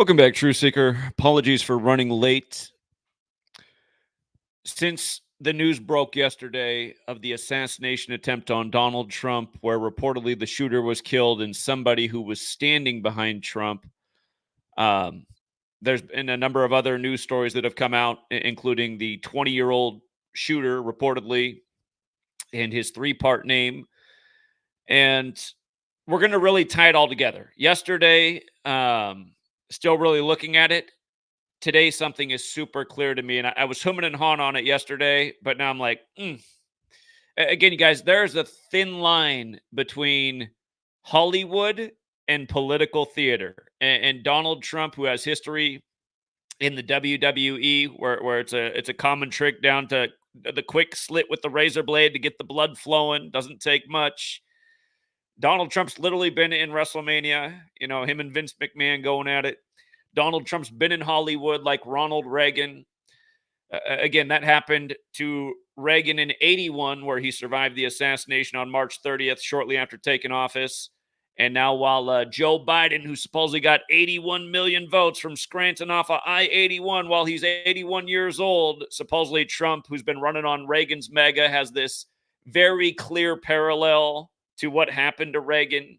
Welcome back, True Seeker. Apologies for running late. Since the news broke yesterday of the assassination attempt on Donald Trump, where reportedly the shooter was killed and somebody who was standing behind Trump, there's been a number of other news stories that have come out, including the 20-year-old shooter reportedly and his three-part name. And we're going to really tie it all together. Yesterday, still really looking at it. Today, something is super clear to me, and I was humming and hawing on it yesterday, but now I'm like, Again, you guys, there's a thin line between Hollywood and political theater. And Donald Trump, who has history in the WWE, where it's a common trick down to the quick slit with the razor blade to get the blood flowing, doesn't take much. Donald Trump's literally been in WrestleMania, him and Vince McMahon going at it. Donald Trump's been in Hollywood like Ronald Reagan. Again, that happened to Reagan in 1981, where he survived the assassination on March 30th, shortly after taking office. And now while Joe Biden, who supposedly got 81 million votes from Scranton off of I-81 while he's 81 years old, supposedly Trump, who's been running on Reagan's mega, has this very clear parallel to what happened to Reagan.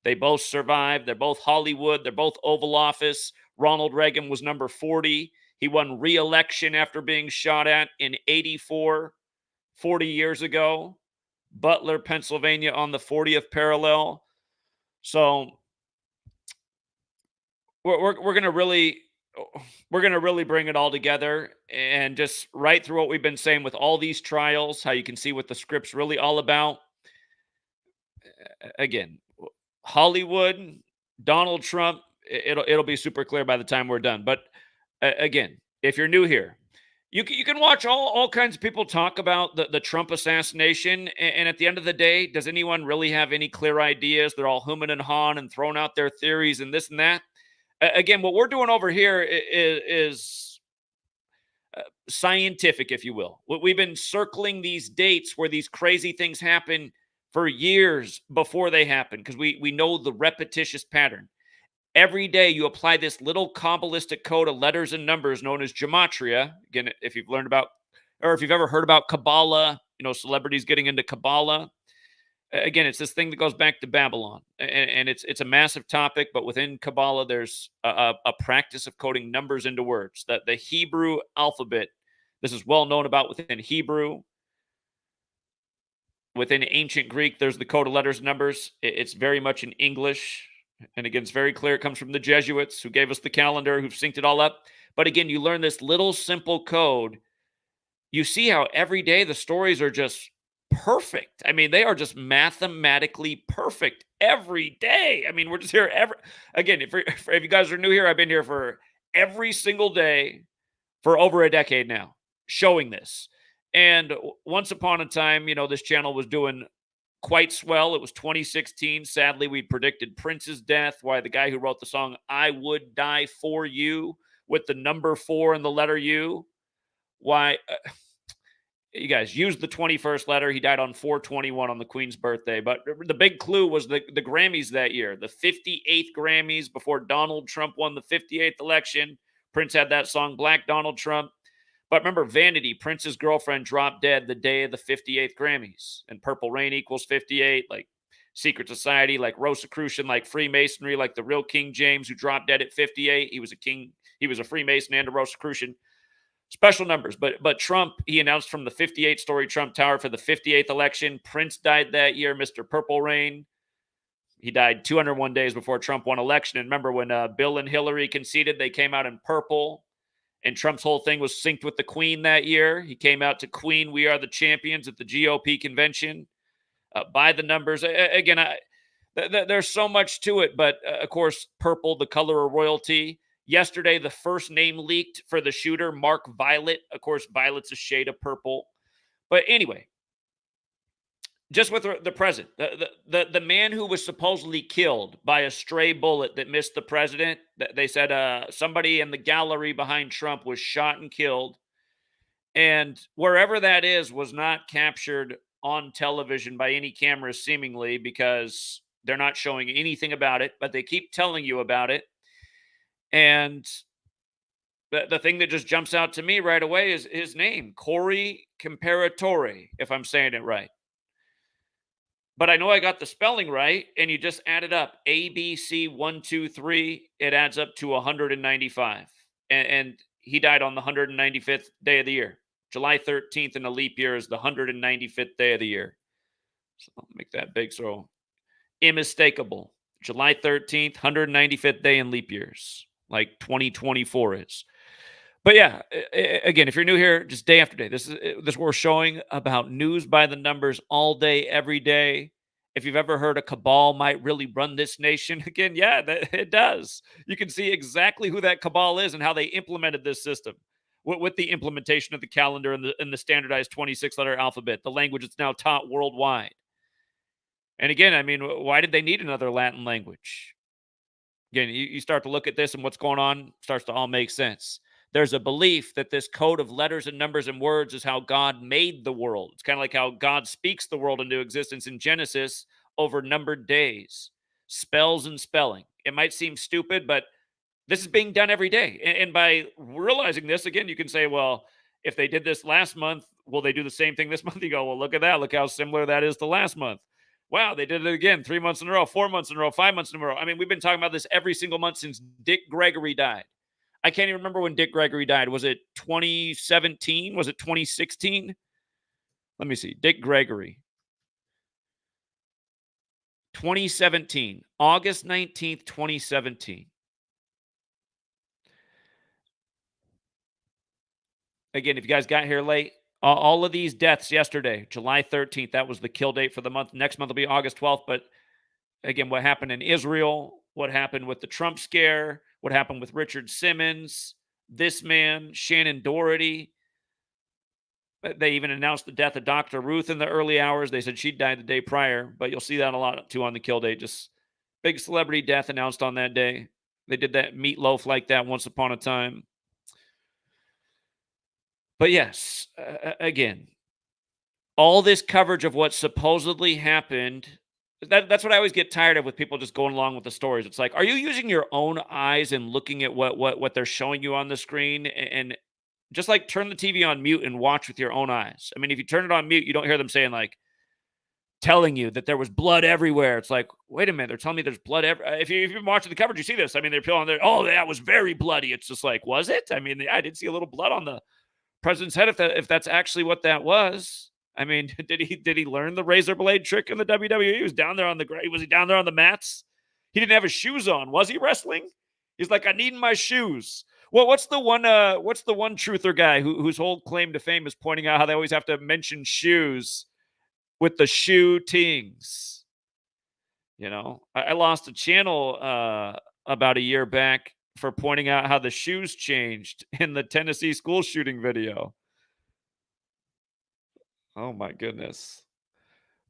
They both survived. They're both Hollywood. They're both Oval Office. Ronald Reagan was number 40. He won re-election after being shot at in 1984, 40 years ago. Butler, Pennsylvania on the 40th parallel. So we're going to really bring it all together and just right through what we've been saying with all these trials, how you can see what the script's really all about. Again, Hollywood, Donald Trump, it'll be super clear by the time we're done. But again, if you're new here, you can watch all kinds of people talk about the Trump assassination. And at the end of the day, does anyone really have any clear ideas? They're all humming and hawing and throwing out their theories and this and that. Again, what we're doing over here is scientific, if you will. We've been circling these dates where these crazy things happen for years before they happen, because we know the repetitious pattern. Every day you apply this little Kabbalistic code of letters and numbers known as Gematria. Again, if you've learned about, or if you've ever heard about Kabbalah, celebrities getting into Kabbalah. Again, it's this thing that goes back to Babylon, and it's a massive topic. But within Kabbalah, there's a practice of coding numbers into words. That the Hebrew alphabet, this is well known about within Hebrew. Within ancient Greek, there's the code of letters and numbers. It's very much in English. And again, it's very clear. It comes from the Jesuits who gave us the calendar, who've synced it all up. But again, you learn this little simple code. You see how every day the stories are just perfect. I mean, they are just mathematically perfect every day. I mean, we're just here again, if you guys are new here, I've been here for every single day for over a decade now, showing this. And once upon a time, this channel was doing quite swell. It was 2016. Sadly, we predicted Prince's death. Why the guy who wrote the song "I Would Die for You" with the number 4 and the letter U. Why? You guys used the 21st letter. He died on 4/21 on the Queen's birthday. But the big clue was the Grammys that year, the 58th Grammys before Donald Trump won the 58th election. Prince had that song, Black Donald Trump. But remember, Vanity, Prince's girlfriend, dropped dead the day of the 58th Grammys. And Purple Rain equals 58, like secret society, like Rosicrucian, like Freemasonry, like the real King James, who dropped dead at 58. He was a king. He was a Freemason and a Rosicrucian. Special numbers. But Trump, he announced from the 58-story Trump Tower for the 58th election. Prince died that year, Mr. Purple Rain. He died 201 days before Trump won election. And remember when Bill and Hillary conceded, they came out in purple. And Trump's whole thing was synced with the Queen that year. He came out to "Queen, We Are the Champions" at the GOP convention. By the numbers. Again, there's so much to it. But, of course, purple, the color of royalty. Yesterday, the first name leaked for the shooter, Mark Violet. Of course, violet's a shade of purple. But anyway, just with the president, the man who was supposedly killed by a stray bullet that missed the president, they said somebody in the gallery behind Trump was shot and killed. And wherever that is was not captured on television by any cameras, seemingly, because they're not showing anything about it, but they keep telling you about it. And the thing that just jumps out to me right away is his name, Corey Comperatore, if I'm saying it right. But I know I got the spelling right, and you just add it up. ABC123, it adds up to 195. And he died on the 195th day of the year. July 13th in a leap year is the 195th day of the year. So I'll make that big so unmistakable. July 13th, 195th day in leap years, like 2024 is. But yeah, again, if you're new here, just day after day, this is what we're showing about news by the numbers all day, every day. If you've ever heard a cabal might really run this nation, again, yeah, it does. You can see exactly who that cabal is and how they implemented this system with the implementation of the calendar and the standardized 26-letter alphabet, the language that's now taught worldwide. And again, I mean, why did they need another Latin language? Again, you start to look at this and what's going on starts to all make sense. There's a belief that this code of letters and numbers and words is how God made the world. It's kind of like how God speaks the world into existence in Genesis over numbered days, spells and spelling. It might seem stupid, but this is being done every day. And by realizing this, again, you can say, well, if they did this last month, will they do the same thing this month? You go, well, look at that. Look how similar that is to last month. Wow, they did it again 3 months in a row, 4 months in a row, 5 months in a row. I mean, we've been talking about this every single month since Dick Gregory died. I can't even remember when Dick Gregory died. Was it 2017? Was it 2016? Let me see. Dick Gregory. 2017. August 19th, 2017. Again, if you guys got here late, all of these deaths yesterday, July 13th, that was the kill date for the month. Next month will be August 12th. But again, what happened in Israel, what happened with the Trump scare, what happened with Richard Simmons, this man, Shannon Doherty. They even announced the death of Dr. Ruth in the early hours. They said she died the day prior, but you'll see that a lot too on the kill date. Just big celebrity death announced on that day. They did that meatloaf like that once upon a time. But yes, again, all this coverage of what supposedly happened. That's what I always get tired of with people just going along with the stories. It's like, are you using your own eyes and looking at what they're showing you on the screen? And just like turn the TV on mute and watch with your own eyes. I mean, if you turn it on mute, you don't hear them saying like telling you that there was blood everywhere. It's like, wait a minute, they're telling me there's blood everywhere. If you've been watching the coverage, you see this. I mean, they're peeling there. Oh, that was very bloody. It's just like, was it? I mean, I did see a little blood on the president's head. If that's actually what that was. I mean, did he learn the razor blade trick in the WWE? He was down there on the was he down there on the mats? He didn't have his shoes on. Was he wrestling? He's like, I need my shoes. Well, what's the one truther guy whose whole claim to fame is pointing out how they always have to mention shoes with the shoe tings? You know, I lost a channel about a year back for pointing out how the shoes changed in the Tennessee school shooting video. Oh my goodness.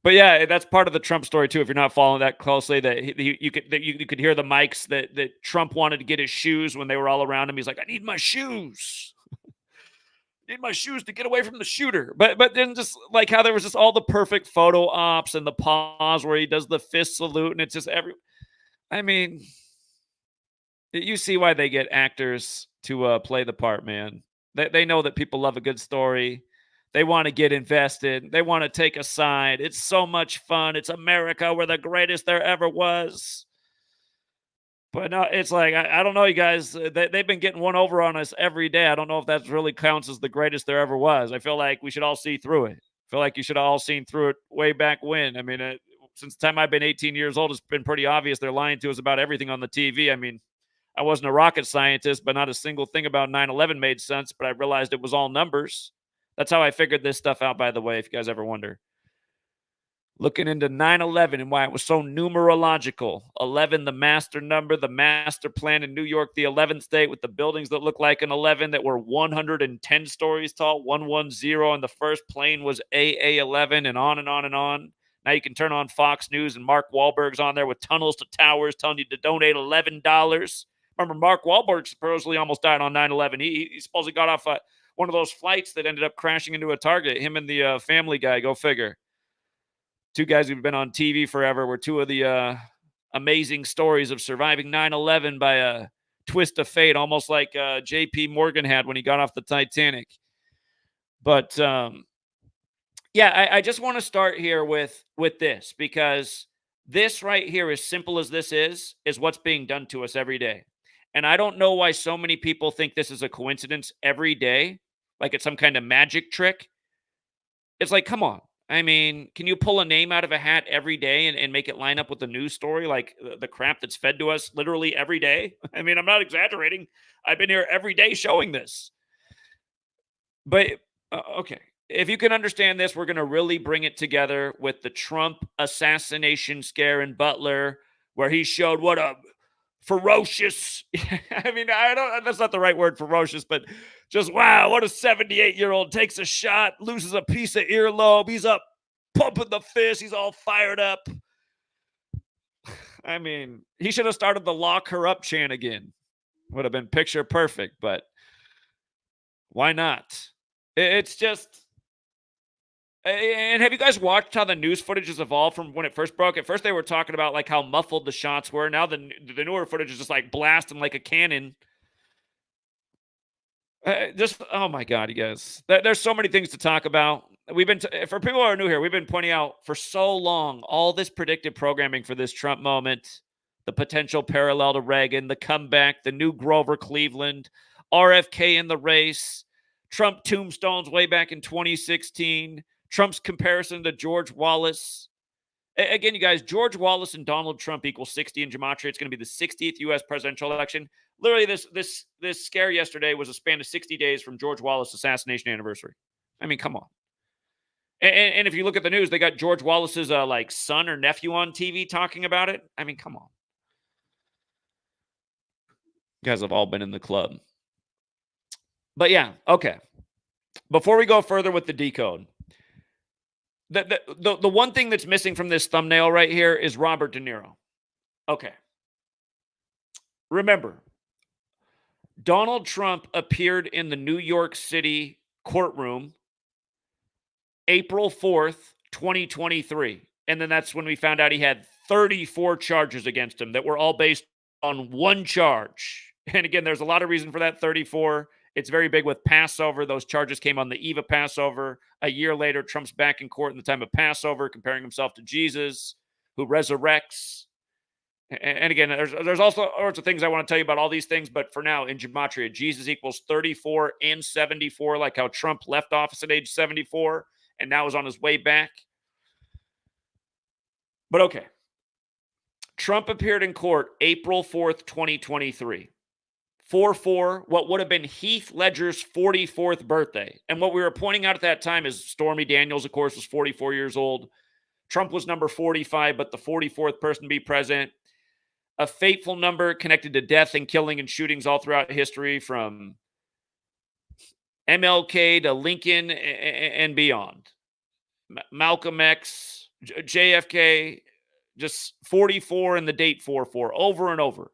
But yeah, that's part of the Trump story too. If you're not following that closely, that you could hear the mics that Trump wanted to get his shoes when they were all around him. He's like, I need my shoes. I need my shoes to get away from the shooter. But then just like how there was just all the perfect photo ops and the pause where he does the fist salute and it's just I mean, you see why they get actors to play the part, man. They know that people love a good story. They want to get invested. They want to take a side. It's so much fun. It's America. We're the greatest there ever was. But no, it's like, I don't know, you guys. They've been getting one over on us every day. I don't know if that really counts as the greatest there ever was. I feel like we should all see through it. I feel like you should have all seen through it way back when. I mean, since the time I've been 18 years old, it's been pretty obvious they're lying to us about everything on the TV. I mean, I wasn't a rocket scientist, but not a single thing about 9/11 made sense, but I realized it was all numbers. That's how I figured this stuff out, by the way, if you guys ever wonder. Looking into 9/11 and why it was so numerological. 11, the master number, the master plan in New York, the 11th state with the buildings that look like an 11 that were 110 stories tall, 110, and the first plane was AA-11 and on and on and on. Now you can turn on Fox News and Mark Wahlberg's on there with tunnels to towers telling you to donate $11. Remember, Mark Wahlberg supposedly almost died on 9/11. He supposedly got off one of those flights that ended up crashing into a Target. Him and the Family Guy, go figure. Two guys who've been on TV forever were two of the amazing stories of surviving 9/11 by twist of fate, almost like J.P. Morgan had when he got off the Titanic. But yeah, I just want to start here with this, because this right here, as simple as this is what's being done to us every day. And I don't know why so many people think this is a coincidence every day, like it's some kind of magic trick. It's like, come on. I mean, can you pull a name out of a hat every day and make it line up with the news story, like the crap that's fed to us literally every day? I mean, I'm not exaggerating. I've been here every day showing this. But okay, if you can understand this, we're going to really bring it together with the Trump assassination scare in Butler, where he showed what a ferocious, I mean, I don't, that's not the right word, ferocious, but just wow, what a 78-year-old takes a shot, loses a piece of earlobe, he's up pumping the fist, he's all fired up. I mean, he should have started the lock her up chant again. Would have been picture perfect, but why not? It's just, and have you guys watched how the news footage has evolved from when it first broke? At first, they were talking about like how muffled the shots were. Now the newer footage is just like blasting like a cannon. Just, oh my God, you guys. There's so many things to talk about. We've been, for people who are new here, we've been pointing out for so long all this predictive programming for this Trump moment, the potential parallel to Reagan, the comeback, the new Grover Cleveland, RFK in the race, Trump tombstones way back in 2016, Trump's comparison to George Wallace. Again, you guys, George Wallace and Donald Trump equals 60 in Gematria. It's going to be the 60th U.S. presidential election. Literally, this scare yesterday was a span of 60 days from George Wallace's assassination anniversary. I mean, come on. And if you look at the news, they got George Wallace's like son or nephew on TV talking about it. I mean, come on. You guys have all been in the club. But yeah, okay. Before we go further with the decode, the one thing that's missing from this thumbnail right here is Robert De Niro. Okay. Remember, Donald Trump appeared in the New York City courtroom April 4th, 2023. And then that's when we found out he had 34 charges against him that were all based on one charge. And again, there's a lot of reason for that 34. It's very big with Passover. Those charges came on the eve of Passover. A year later, Trump's back in court in the time of Passover, comparing himself to Jesus, who resurrects. And again, there's also sorts of things I want to tell you about all these things. But for now, in Gematria, Jesus equals 34 and 74, like how Trump left office at age 74 and now is on his way back. But okay. Trump appeared in court April 4th, 2023. 4/4, what would have been Heath Ledger's 44th birthday. And what we were pointing out at that time is Stormy Daniels, of course, was 44 years old. Trump was number 45, but the 44th person to be president. A fateful number connected to death and killing and shootings all throughout history, from MLK to Lincoln and beyond. Malcolm X, JFK, just 44 and the date 4/4 over and over.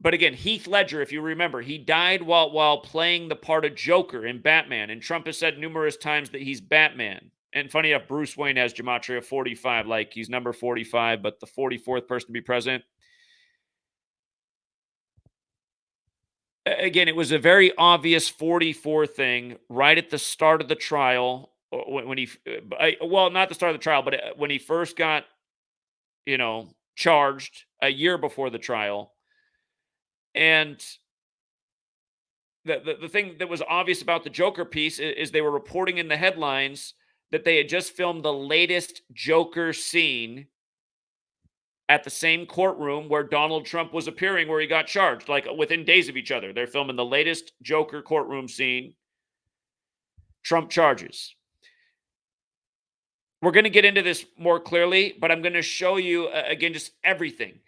But again, Heath Ledger, if you remember, he died while playing the part of Joker in Batman. And Trump has said numerous times that he's Batman. And funny enough, Bruce Wayne has Gematria 45, like he's number 45, but the 44th person to be president. Again, it was a very obvious 44 thing right at the start of the trial. When he, well, not the start of the trial, but when he first got, charged a year before the trial. And the thing that was obvious about the Joker piece is they were reporting in the headlines that they had just filmed the latest Joker scene at the same courtroom where Donald Trump was appearing, where he got charged, like within days of each other. They're filming the latest Joker courtroom scene. Trump charges. We're going to get into this more clearly, but I'm going to show you, again, just everything.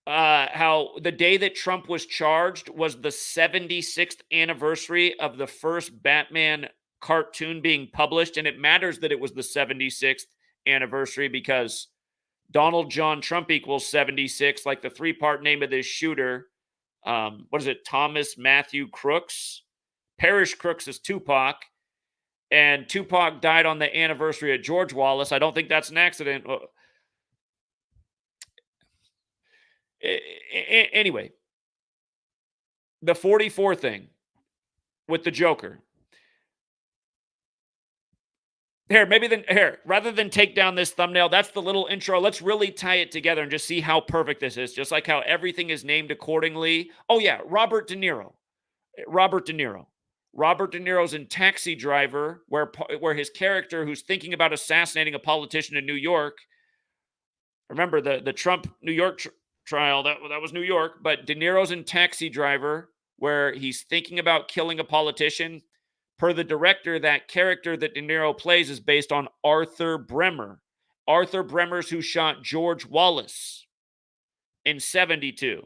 How the day that Trump was charged was the 76th anniversary of the first Batman cartoon being published. And it matters that it was the 76th anniversary because Donald John Trump equals 76, like the three-part name of this shooter. What is it? Thomas Matthew Crooks. Parrish Crooks is Tupac. And Tupac died on the anniversary of George Wallace. I don't think that's an accident. Anyway, the 44 thing with the Joker. Here, rather than take down this thumbnail, that's the little intro. Let's really tie it together and just see how perfect this is. Just like how everything is named accordingly. Oh, yeah, Robert De Niro. Robert De Niro. Robert De Niro's in Taxi Driver, where his character, who's thinking about assassinating a politician in New York, remember the Trump New York trial, that was New York, but De Niro's in Taxi Driver, where he's thinking about killing a politician. Per the director, that character that De Niro plays is based on Arthur Bremer. Arthur Bremer's who shot George Wallace in 72.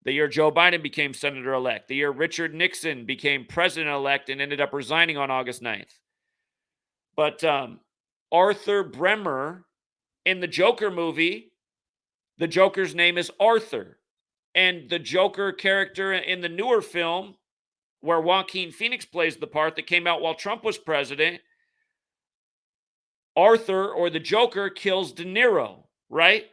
The year Joe Biden became senator-elect. The year Richard Nixon became president-elect and ended up resigning on August 9th. But Arthur Bremer, in the Joker movie, the Joker's name is Arthur. And the Joker character in the newer film, where Joaquin Phoenix plays the part that came out while Trump was president, Arthur, or the Joker, kills De Niro, right?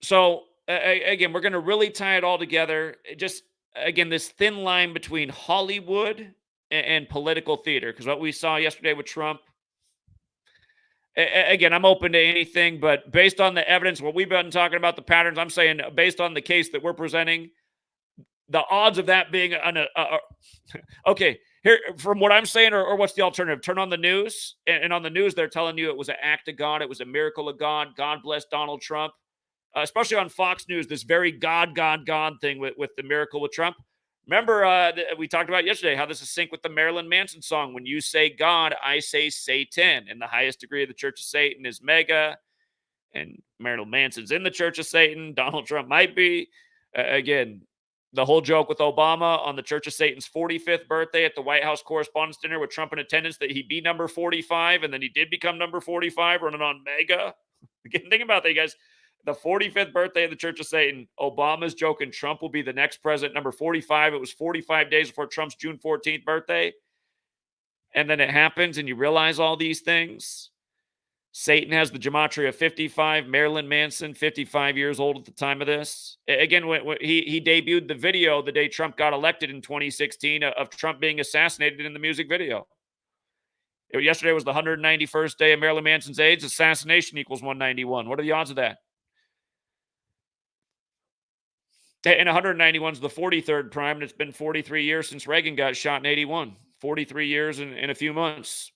So, again, we're going to really tie it all together. Just, again, this thin line between Hollywood and political theater, because what we saw yesterday with Trump, again, I'm open to anything, but based on the evidence, what we've been talking about, the patterns, I'm saying based on the case that we're presenting, the odds of that being okay, here, from what I'm saying, or what's the alternative? Turn on the news, and on the news, they're telling you it was an act of God. It was a miracle of God. God bless Donald Trump. Especially on Fox News, this very God thing with the miracle with Trump. Remember, we talked about yesterday how this is synced with the Marilyn Manson song. When you say God, I say Satan. And the highest degree of the Church of Satan is mega. And Marilyn Manson's in the Church of Satan. Donald Trump might be. Again, the whole joke with Obama on the Church of Satan's 45th birthday at the White House Correspondents' Dinner with Trump in attendance, that he'd be number 45, and then he did become number 45, running on mega. Again, think about that, you guys. The 45th birthday of the Church of Satan, Obama's joking Trump will be the next president, number 45. It was 45 days before Trump's June 14th birthday. And then it happens, and you realize all these things. Satan has the Gematria 55. Marilyn Manson, 55 years old at the time of this. Again, when he debuted the video the day Trump got elected in 2016 of Trump being assassinated in the music video. Yesterday was the 191st day of Marilyn Manson's age. Assassination equals 191. What are the odds of that? And 191 is the 43rd prime, and it's been 43 years since Reagan got shot in 81. 43 years in a few months.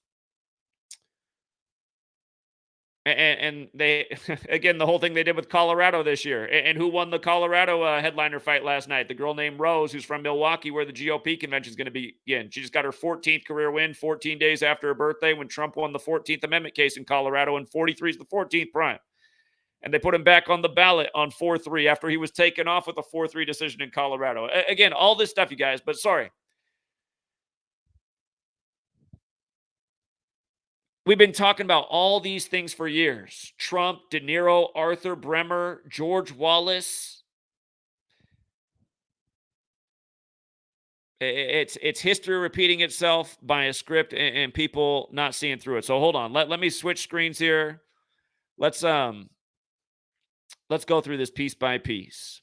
And they, again, the whole thing they did with Colorado this year. And who won the Colorado headliner fight last night? The girl named Rose, who's from Milwaukee, where the GOP convention is going to be again. She just got her 14th career win 14 days after her birthday when Trump won the 14th Amendment case in Colorado, and 43 is the 14th prime. And they put him back on the ballot on 4-3 after he was taken off with a 4-3 decision in Colorado. Again, all this stuff, you guys, but sorry. We've been talking about all these things for years. Trump, De Niro, Arthur Bremer, George Wallace. It's history repeating itself by a script and people not seeing through it. So hold on. Let me switch screens here. Let's go through this piece by piece.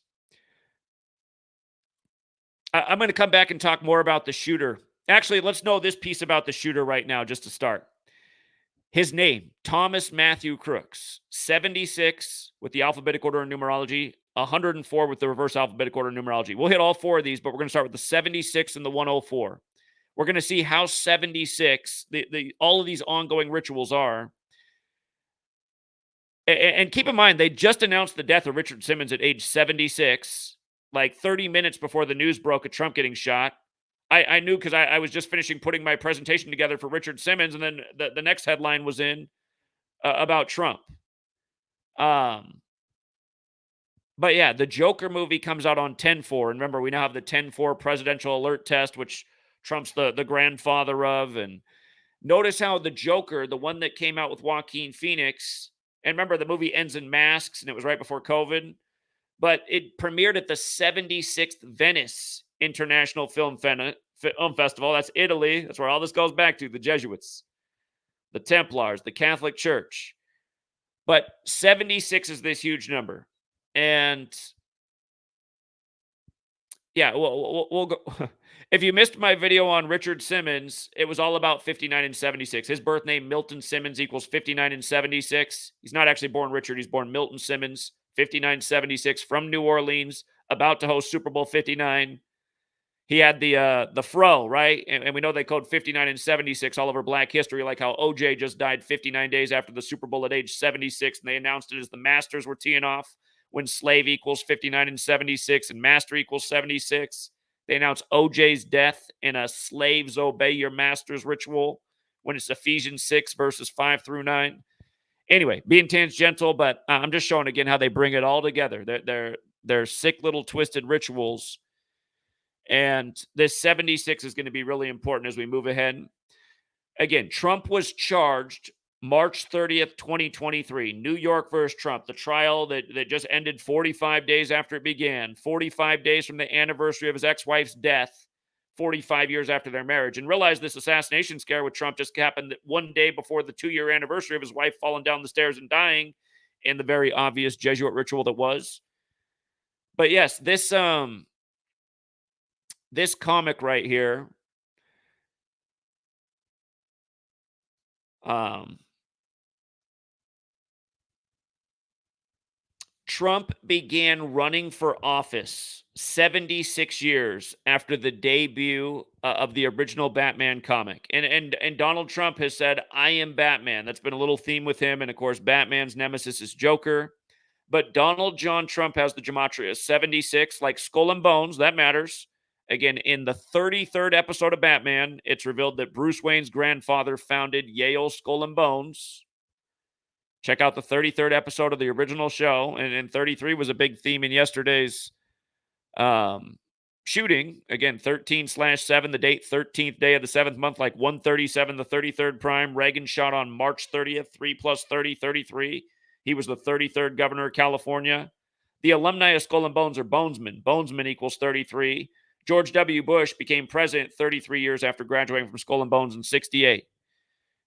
I'm going to come back and talk more about the shooter. Actually, let's know this piece about the shooter right now, just to start. His name, Thomas Matthew Crooks, 76 with the alphabetic order and numerology, 104 with the reverse alphabetic order and numerology. We'll hit all four of these, but we're going to start with the 76 and the 104. We're going to see how 76, all of these ongoing rituals are. And keep in mind, they just announced the death of Richard Simmons at age 76, like 30 minutes before the news broke of Trump getting shot. I knew because I was just finishing putting my presentation together for Richard Simmons, and then the next headline was in about Trump. But yeah, the Joker movie comes out on 10/4. And remember, we now have the 10/4 presidential alert test, which Trump's the grandfather of. And notice how the Joker, the one that came out with Joaquin Phoenix, and remember, the movie ends in masks, and it was right before COVID, but it premiered at the 76th Venice International Film Festival. That's Italy. That's where all this goes back to, the Jesuits, the Templars, the Catholic Church. But 76 is this huge number. And yeah, we'll go. If you missed my video on Richard Simmons, it was all about 59 and 76. His birth name, Milton Simmons, equals 59 and 76. He's not actually born Richard. He's born Milton Simmons, 59-76, from New Orleans, about to host Super Bowl 59. He had the fro, right? And we know they code 59 and 76 all over Black history, like how OJ just died 59 days after the Super Bowl at age 76, and they announced it as the Masters were teeing off when slave equals 59 and 76 and master equals 76. They announced OJ's death in a slaves obey your masters ritual when it's Ephesians 6 verses 5 through 9. Anyway, being tangential, but I'm just showing again how they bring it all together. They're sick little twisted rituals. And this 76 is going to be really important as we move ahead. Again, Trump was charged March 30th, 2023. New York versus Trump, the trial that just ended 45 days after it began, 45 days from the anniversary of his ex-wife's death, 45 years after their marriage. And realize this assassination scare with Trump just happened one day before the 2-year anniversary of his wife falling down the stairs and dying in the very obvious Jesuit ritual that was. But yes, this comic right here, Trump began running for office 76 years after the debut of the original Batman comic. And Donald Trump has said, I am Batman. That's been a little theme with him. And of course, Batman's nemesis is Joker. But Donald John Trump has the Gematria 76, like Skull and Bones. That matters. Again, in the 33rd episode of Batman, it's revealed that Bruce Wayne's grandfather founded Yale Skull and Bones. Check out the 33rd episode of the original show. And 33 was a big theme in yesterday's shooting. Again, 13/7, the date, 13th day of the 7th month, like 137, the 33rd prime. Reagan shot on March 30th, 3 plus 30, 33. He was the 33rd governor of California. The alumni of Skull and Bones are Bonesmen. Bonesmen equals 33. George W. Bush became president 33 years after graduating from Skull and Bones in 68.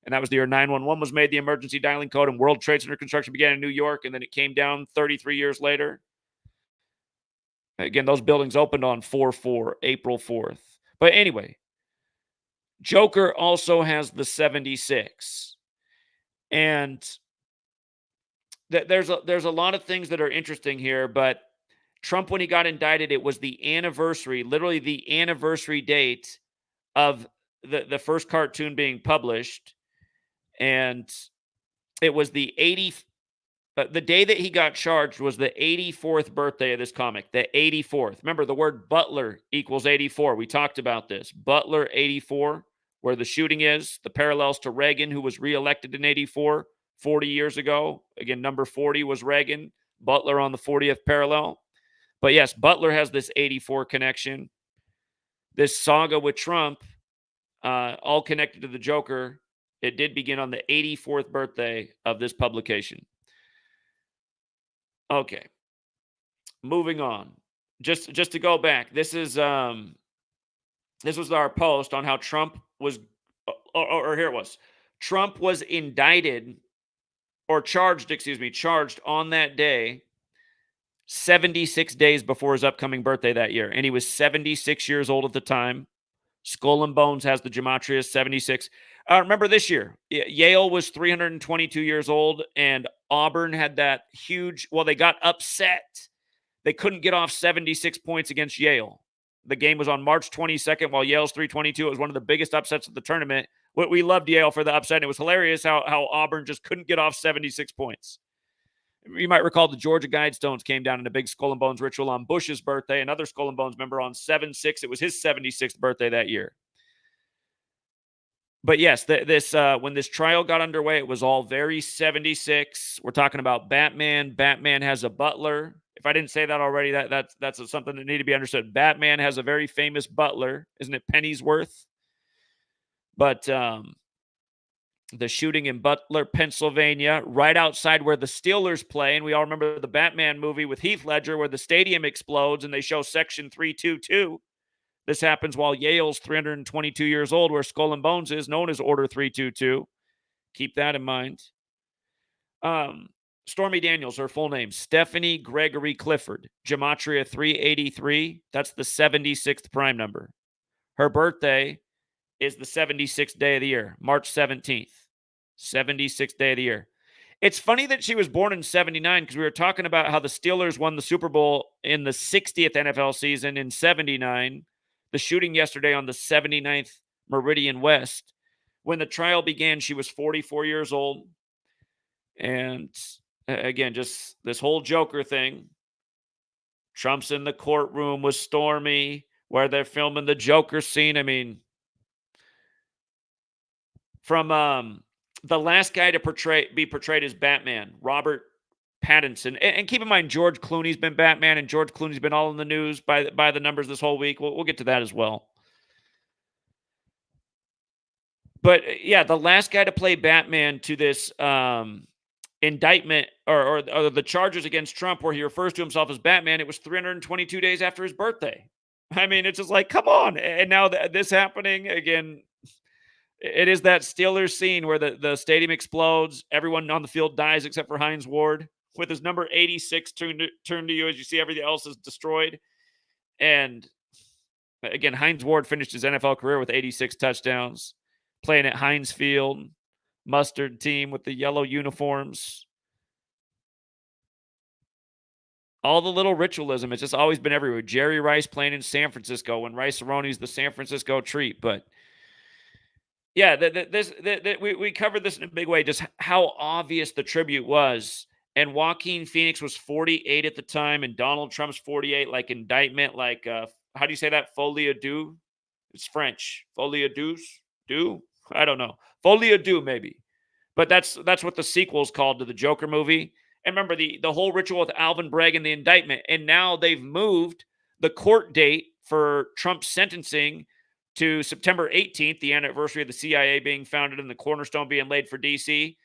And that was the year 911 was made, the emergency dialing code, and World Trade Center construction began in New York, and then it came down 33 years later. Again, those buildings opened on April 4th. But anyway, Joker also has the 76. And there's a lot of things that are interesting here, but Trump, when he got indicted, it was the anniversary, literally the anniversary date of the first cartoon being published. And it was the day that he got charged was the 84th birthday of this comic, the 84th. Remember, the word Butler equals 84. We talked about this. Butler 84, where the shooting is, the parallels to Reagan, who was reelected in 84, 40 years ago. Again, number 40 was Reagan. Butler on the 40th parallel. But yes, Butler has this 84 connection. This saga with Trump, all connected to the Joker. It did begin on the 84th birthday of this publication. Okay. Moving on. Just to go back, this was our post on how Trump was, or here it was. Trump was indicted or charged on that day 76 days before his upcoming birthday that year. And he was 76 years old at the time. Skull and Bones has the Gematria 76. Remember this year, Yale was 322 years old, and Auburn had that huge, they got upset. They couldn't get off 76 points against Yale. The game was on March 22nd, while Yale's 322. It was one of the biggest upsets of the tournament. We loved Yale for the upset, and it was hilarious how Auburn just couldn't get off 76 points. You might recall the Georgia Guidestones came down in a big Skull and Bones ritual on Bush's birthday. Another Skull and Bones member on 7/6. It was his 76th birthday that year. But yes, when this trial got underway, it was all very 76. We're talking about Batman. Batman has a butler. If I didn't say that already, that's something that needed to be understood. Batman has a very famous butler. Isn't it Pennyworth? But the shooting in Butler, Pennsylvania, right outside where the Steelers play. And we all remember the Batman movie with Heath Ledger where the stadium explodes and they show Section 322. This happens while Yale's 322 years old, where Skull and Bones is known as Order 322. Keep that in mind. Stormy Daniels, her full name, Stephanie Gregory Clifford, Gematria 383. That's the 76th prime number. Her birthday is the 76th day of the year, March 17th. 76th day of the year. It's funny that she was born in 79 because we were talking about how the Steelers won the Super Bowl in the 60th NFL season in 79. The shooting yesterday on the 79th Meridian West. When the trial began, she was 44 years old. And again, just this whole Joker thing. Trump's in the courtroom with Stormy, where they're filming the Joker scene. I mean, from the last guy to be portrayed as Batman, Robert Pattinson. And keep in mind, George Clooney's been Batman, and George Clooney's been all in the news by the numbers this whole week. We'll get to that as well. But yeah, the last guy to play Batman to this indictment or the charges against Trump, where he refers to himself as Batman, it was 322 days after his birthday. I mean, it's just like, come on. And now this happening again. It is that Steelers scene where the stadium explodes. Everyone on the field dies except for Hines Ward, with his number 86 turned to you as you see everything else is destroyed. And again, Hines Ward finished his NFL career with 86 touchdowns, playing at Heinz Field, mustard team with the yellow uniforms. All the little ritualism, it's just always been everywhere. Jerry Rice playing in San Francisco when Rice-A-Roni's the San Francisco treat. But yeah, we covered this in a big way, just how obvious the tribute was. And Joaquin Phoenix was 48 at the time, and Donald Trump's 48, like indictment, like, how do you say that? Folie à deux? It's French. Folie à deux? Do? I don't know. Folie à deux, maybe. But that's what the sequel is called to the Joker movie. And remember, the whole ritual with Alvin Bragg and the indictment. And now they've moved the court date for Trump's sentencing to September 18th, the anniversary of the CIA being founded and the cornerstone being laid for D.C.,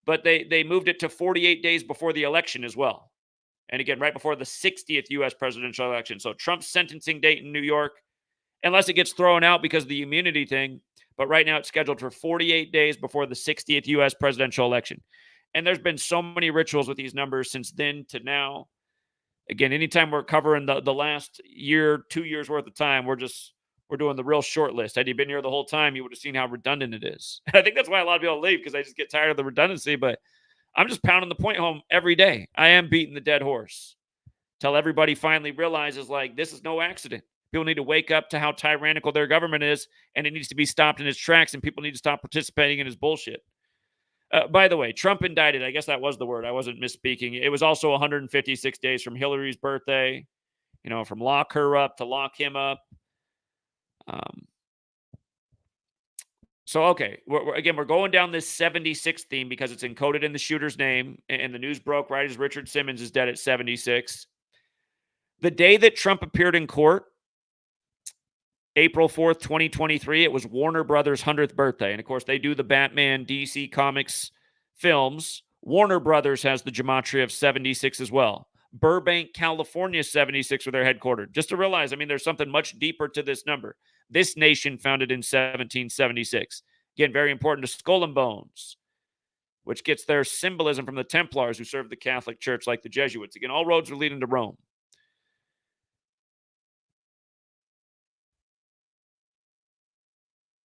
but they moved it to 48 days before the election as well. And again, right before the 60th U.S. presidential election. So Trump's sentencing date in New York, unless it gets thrown out because of the immunity thing, but right now it's scheduled for 48 days before the 60th U.S. presidential election. And there's been so many rituals with these numbers since then to now. Again, anytime we're covering the last year, 2 years worth of time, we're doing the real short list. Had you been here the whole time, you would have seen how redundant it is. I think that's why a lot of people leave, because they just get tired of the redundancy. But I'm just pounding the point home every day. I am beating the dead horse till everybody finally realizes, like, this is no accident. People need to wake up to how tyrannical their government is, and it needs to be stopped in its tracks, and people need to stop participating in his bullshit. By the way, Trump indicted, I guess that was the word. I wasn't misspeaking. It was also 156 days from Hillary's birthday, from lock her up to lock him up. So, okay, we're going down this 76 theme because it's encoded in the shooter's name, and the news broke right as Richard Simmons is dead at 76. The day that Trump appeared in court, April 4th, 2023, it was Warner Brothers' 100th birthday. And, of course, they do the Batman DC Comics films. Warner Brothers has the Gematria of 76 as well. Burbank, California, 76 where they're headquartered. Just to realize, there's something much deeper to this number. This nation founded in 1776. Again, very important to Skull and Bones, which gets their symbolism from the Templars who served the Catholic Church like the Jesuits. Again, all roads are leading to Rome.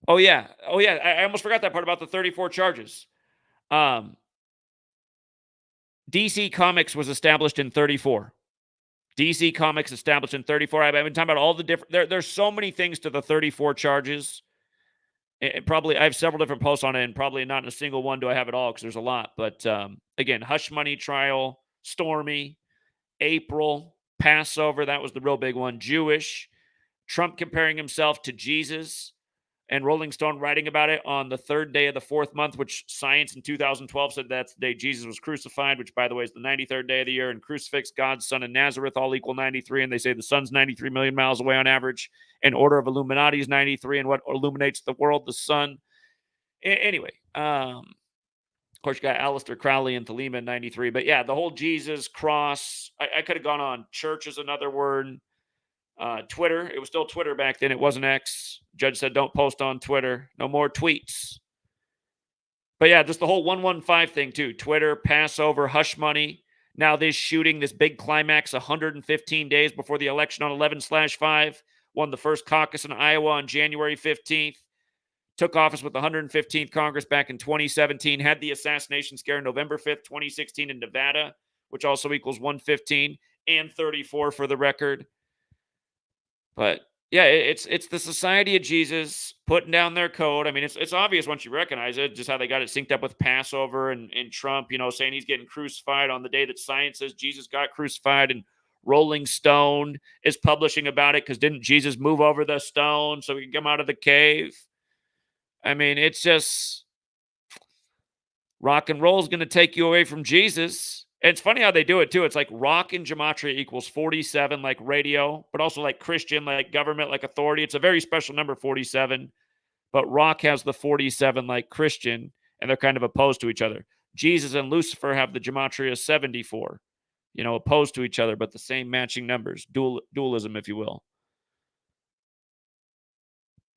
Oh, yeah. I almost forgot that part about the 34 charges. DC Comics was established in 34. DC Comics established in 34. I've been talking about all the different... There's so many things to the 34 charges. Probably, I have several different posts on it, and probably not in a single one do I have it all because there's a lot. But again, Hush Money trial, Stormy, April, Passover, that was the real big one. Jewish, Trump comparing himself to Jesus, and Rolling Stone writing about it on the third day of the fourth month, which science in 2012 said that's the day Jesus was crucified, which, by the way, is the 93rd day of the year. And crucifix, God's son, and Nazareth all equal 93. And they say the sun's 93 million miles away on average. And Order of Illuminati is 93. And what illuminates the world? The sun. Anyway, of course, you got Aleister Crowley and Thelema in 93. But yeah, the whole Jesus, cross. I could have gone on. Church is another word. Twitter. It was still Twitter back then. It wasn't X. Judge said, don't post on Twitter. No more tweets. But yeah, just the whole 115 thing too. Twitter, Passover, hush money. Now this shooting, this big climax 115 days before the election on 11/5, won the first caucus in Iowa on January 15th, took office with the 115th Congress back in 2017, had the assassination scare November 5th, 2016 in Nevada, which also equals 115 and 34 for the record. But yeah, it's the Society of Jesus putting down their code. I mean, it's obvious once you recognize it, just how they got it synced up with Passover and Trump, saying he's getting crucified on the day that science says Jesus got crucified, and Rolling Stone is publishing about it because didn't Jesus move over the stone so he can come out of the cave? I mean, it's just rock and roll is going to take you away from Jesus. And it's funny how they do it too. It's like rock in Gematria equals 47, like radio, but also like Christian, like government, like authority. It's a very special number, 47. But rock has the 47 like Christian, and they're kind of opposed to each other. Jesus and Lucifer have the Gematria 74, opposed to each other, but the same matching numbers. Dualism, if you will.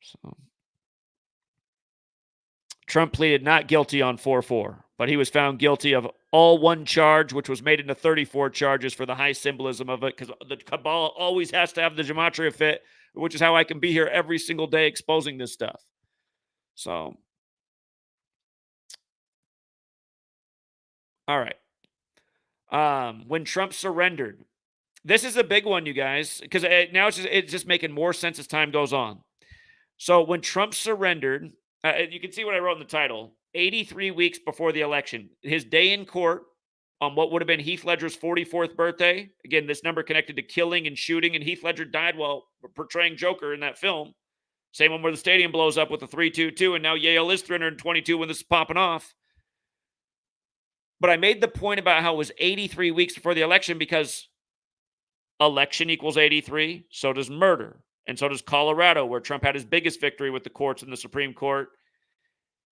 So Trump pleaded not guilty on 4-4, but he was found guilty of all one charge, which was made into 34 charges for the high symbolism of it, because the cabal always has to have the Gematria fit, which is how I can be here every single day exposing this stuff. So, all right. When Trump surrendered, this is a big one, you guys, because now it's just making more sense as time goes on. So when Trump surrendered, you can see what I wrote in the title. 83 weeks before the election, his day in court on what would have been Heath Ledger's 44th birthday. Again, this number connected to killing and shooting, and Heath Ledger died while portraying Joker in that film. Same one where the stadium blows up with a 322, and now Yale is 322 when this is popping off. But I made the point about how it was 83 weeks before the election because election equals 83, so does murder. And so does Colorado, where Trump had his biggest victory with the courts and the Supreme Court.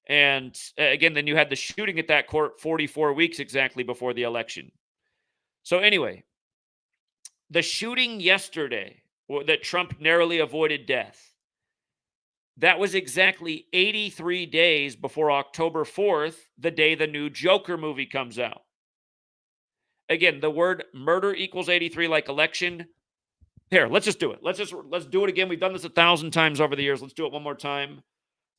And again, then you had the shooting at that court 44 weeks exactly before the election. So anyway, the shooting yesterday that Trump narrowly avoided death, that was exactly 83 days before October 4th, the day the new Joker movie comes out. Again, the word murder equals 83 like election. Here, let's just do it. Let's do it again. We've done this 1,000 times over the years. Let's do it one more time.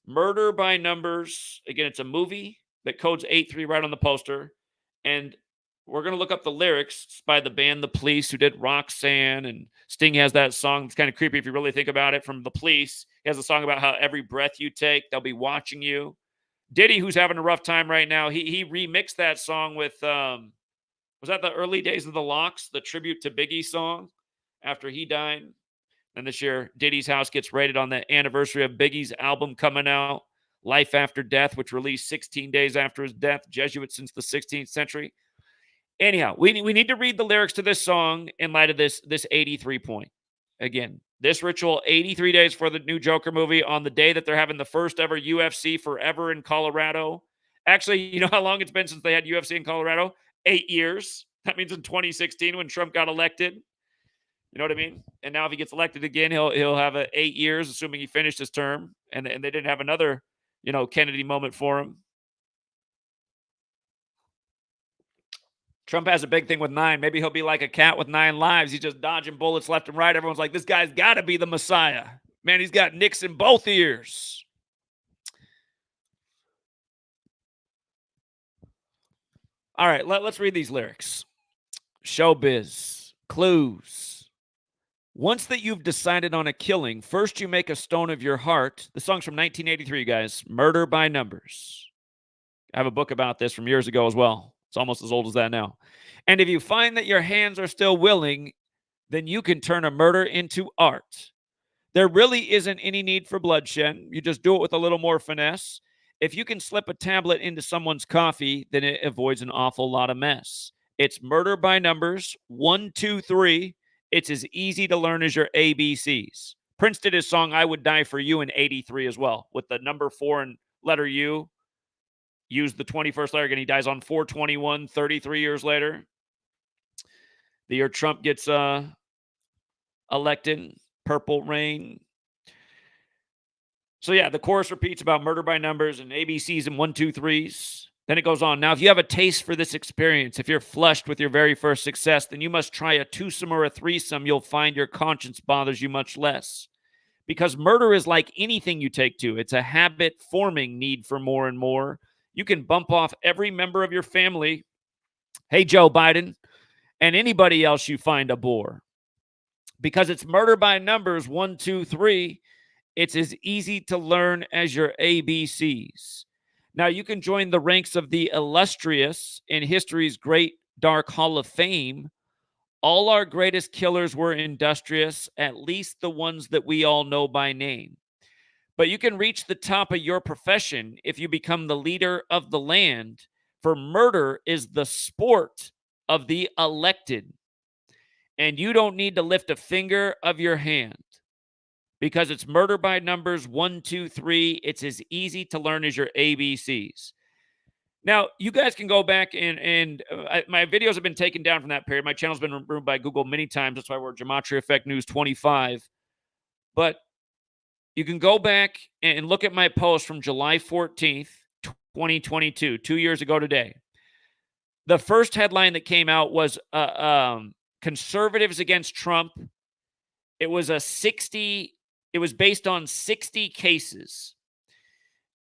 Murder by Numbers. Again, it's a movie that codes 83 right on the poster. And we're going to look up the lyrics by the band The Police, who did Roxanne. And Sting has that song. It's kind of creepy if you really think about it, from The Police. He has a song about how every breath you take, they'll be watching you. Diddy, who's having a rough time right now, he remixed that song with, was that the early days of the Locks, the tribute to Biggie song after he died? And this year, Diddy's house gets raided on the anniversary of Biggie's album coming out, Life After Death, which released 16 days after his death, Jesuits since the 16th century. Anyhow, we need to read the lyrics to this song in light of this 83 point. Again, this ritual 83 days for the new Joker movie on the day that they're having the first ever UFC forever in Colorado. Actually, you know how long it's been since they had UFC in Colorado? 8 years. That means in 2016 when Trump got elected. You know what I mean? And now if he gets elected again, he'll have 8 years, assuming he finished his term. And they didn't have another, Kennedy moment for him. Trump has a big thing with 9. Maybe he'll be like a cat with 9 lives. He's just dodging bullets left and right. Everyone's like, this guy's got to be the Messiah. Man, he's got nicks in both ears. All right, let's read these lyrics. Showbiz. Clues. Once that you've decided on a killing, first you make a stone of your heart. The song's from 1983, guys. Murder by Numbers. I have a book about this from years ago as well. It's almost as old as that now. And if you find that your hands are still willing, then you can turn a murder into art. There really isn't any need for bloodshed. You just do it with a little more finesse. If you can slip a tablet into someone's coffee, then it avoids an awful lot of mess. It's Murder by Numbers, 1, 2, 3. It's as easy to learn as your ABCs. Prince did his song, I Would Die For You, in 83 as well, with the number 4 and letter U. Used the 21st letter again. He dies on 4/21, 33 years later. The year Trump gets elected. Purple Rain. So yeah, the chorus repeats about murder by numbers and ABCs and 1, 2, 3s. Then it goes on. Now, if you have a taste for this experience, if you're flushed with your very first success, then you must try a twosome or a threesome. You'll find your conscience bothers you much less. Because murder is like anything you take to. It's a habit forming need for more and more. You can bump off every member of your family. Hey, Joe Biden, and anybody else you find a bore. Because it's murder by numbers, 1, 2, 3. It's as easy to learn as your ABCs. Now, you can join the ranks of the illustrious in history's great dark hall of fame. All our greatest killers were industrious, at least the ones that we all know by name. But you can reach the top of your profession if you become the leader of the land, for murder is the sport of the elected. And you don't need to lift a finger of your hand because it's murder by numbers, 1, 2, 3. It's as easy to learn as your ABCs. Now, you guys can go back and my videos have been taken down from that period. My channel's been removed by Google many times. That's why we're GematriaEffectNews 25. But you can go back and look at my post from July 14th, 2022, 2 years ago today. The first headline that came out was conservatives against Trump. It was it was based on 60 cases.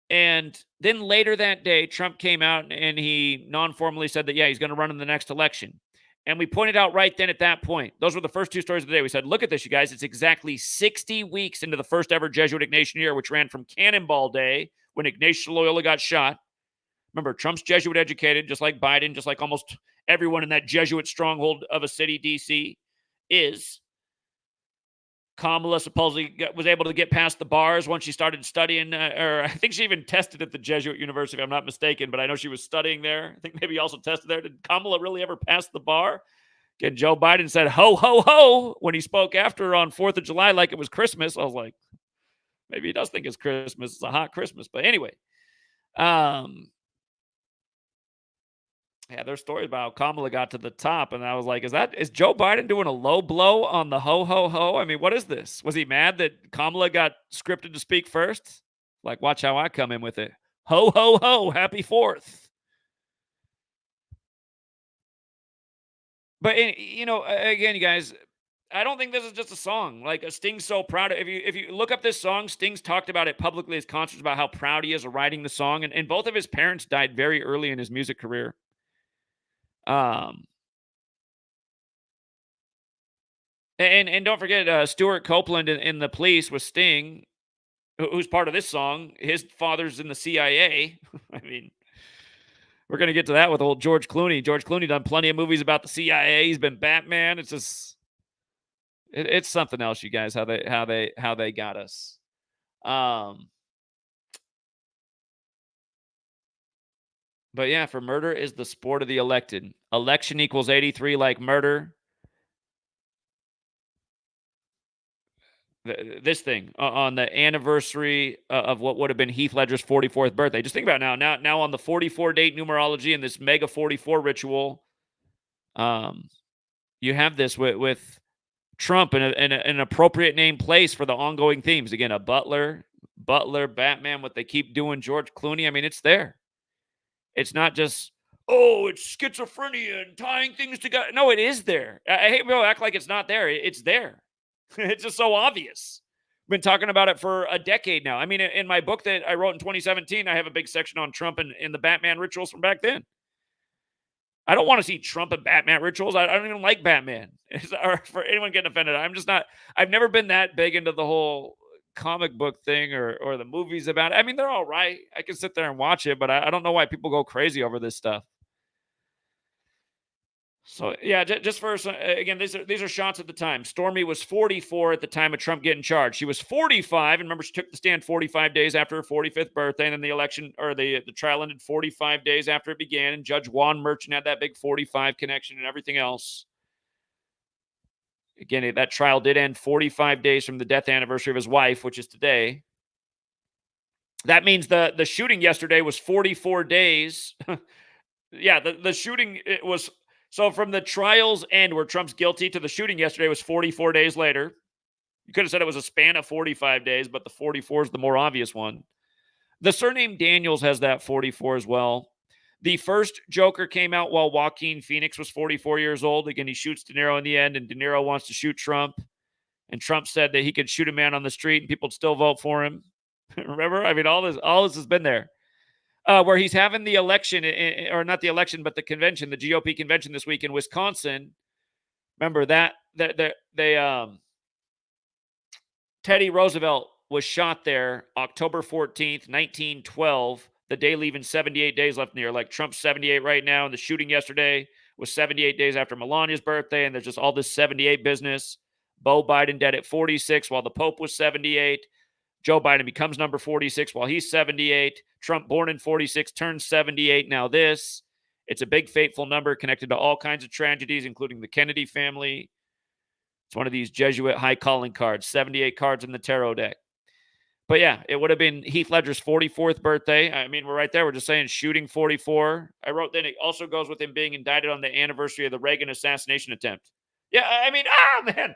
And then later that day, Trump came out and he non-formally said that, yeah, he's going to run in the next election. And we pointed out right then at that point, those were the first two stories of the day. We said, look at this, you guys. It's exactly 60 weeks into the first ever Jesuit Ignatian year, which ran from Cannonball Day when Ignatius Loyola got shot. Remember, Trump's Jesuit educated, just like Biden, just like almost everyone in that Jesuit stronghold of a city, D.C., is. Kamala supposedly was able to get past the bars once she started studying, or I think she even tested at the Jesuit University, if I'm not mistaken, but I know she was studying there. I think maybe also tested there. Did Kamala really ever pass the bar? Again, Joe Biden said, ho, ho, ho, when he spoke after her on 4th of July like it was Christmas. I was like, maybe he does think it's Christmas. It's a hot Christmas. But anyway, yeah, there's stories about how Kamala got to the top, and I was like, is Joe Biden doing a low blow on the ho, ho, ho? I mean, what is this? Was he mad that Kamala got scripted to speak first? Like, watch how I come in with it. Ho, ho, ho, happy 4th. But, you know, again, you guys, I don't think this is just a song. Like, Sting's so proud. If you look up this song, Sting's talked about it publicly as concerts about how proud he is of writing the song, and both of his parents died very early in his music career. And don't forget Stuart Copeland in The Police with Sting, who's part of this song. His father's in the CIA. I mean, we're gonna get to that with old George Clooney. George Clooney done plenty of movies about the CIA. He's been Batman. It's just it's something else, you guys. How they got us. But yeah, for murder is the sport of the elected. Election equals 83 like murder. This thing on the anniversary of what would have been Heath Ledger's 44th birthday. Just think about it now on the 44 date numerology and this mega 44 ritual. You have this with Trump in an appropriate name place for the ongoing themes. Again, a butler, Batman, what they keep doing, George Clooney. I mean, it's there. It's not just, oh, it's schizophrenia and tying things together. No, it is there. I hate people act like it's not there. It's there. It's just so obvious. I've been talking about it for a decade now. I mean, in my book that I wrote in 2017, I have a big section on Trump and the Batman rituals from back then. I don't want to see Trump and Batman rituals. I don't even like Batman. Or for anyone getting offended, I've never been that big into the whole comic book thing or the movies about it. I mean, they're all right. I can sit there and watch it, but I don't know why people go crazy over this stuff. So yeah, just for again, these are shots at the time. Stormy was 44 at the time of Trump getting charged. She was 45, and remember, she took the stand 45 days after her 45th birthday, and then the election or the trial ended 45 days after it began. And Judge Juan Merchant had that big 45 connection and everything else. Again, that trial did end 45 days from the death anniversary of his wife, which is today. That means the shooting yesterday was 44 days. Yeah, the shooting it was. So from the trial's end where Trump's guilty to the shooting yesterday was 44 days later. You could have said it was a span of 45 days, but the 44 is the more obvious one. The surname Daniels has that 44 as well. The first Joker came out while Joaquin Phoenix was 44 years old. Again, he shoots De Niro in the end, and De Niro wants to shoot Trump. And Trump said that he could shoot a man on the street and people would still vote for him. Remember? I mean, all this has been there. Where he's having the election, or not the election, but the convention, the GOP convention this week in Wisconsin. Remember that Teddy Roosevelt was shot there October 14th, 1912, the day leaving 78 days left in the year. Like Trump's 78 right now, and the shooting yesterday was 78 days after Melania's birthday, and there's just all this 78 business. Beau Biden dead at 46 while the Pope was 78. Joe Biden becomes number 46 while he's 78. Trump, born in 46, turns 78. Now this. It's a big fateful number connected to all kinds of tragedies, including the Kennedy family. It's one of these Jesuit high calling cards, 78 cards in the tarot deck. But yeah, it would have been Heath Ledger's 44th birthday. I mean, we're right there. We're just saying shooting 44. I wrote then it also goes with him being indicted on the anniversary of the Reagan assassination attempt. Yeah, I mean, man.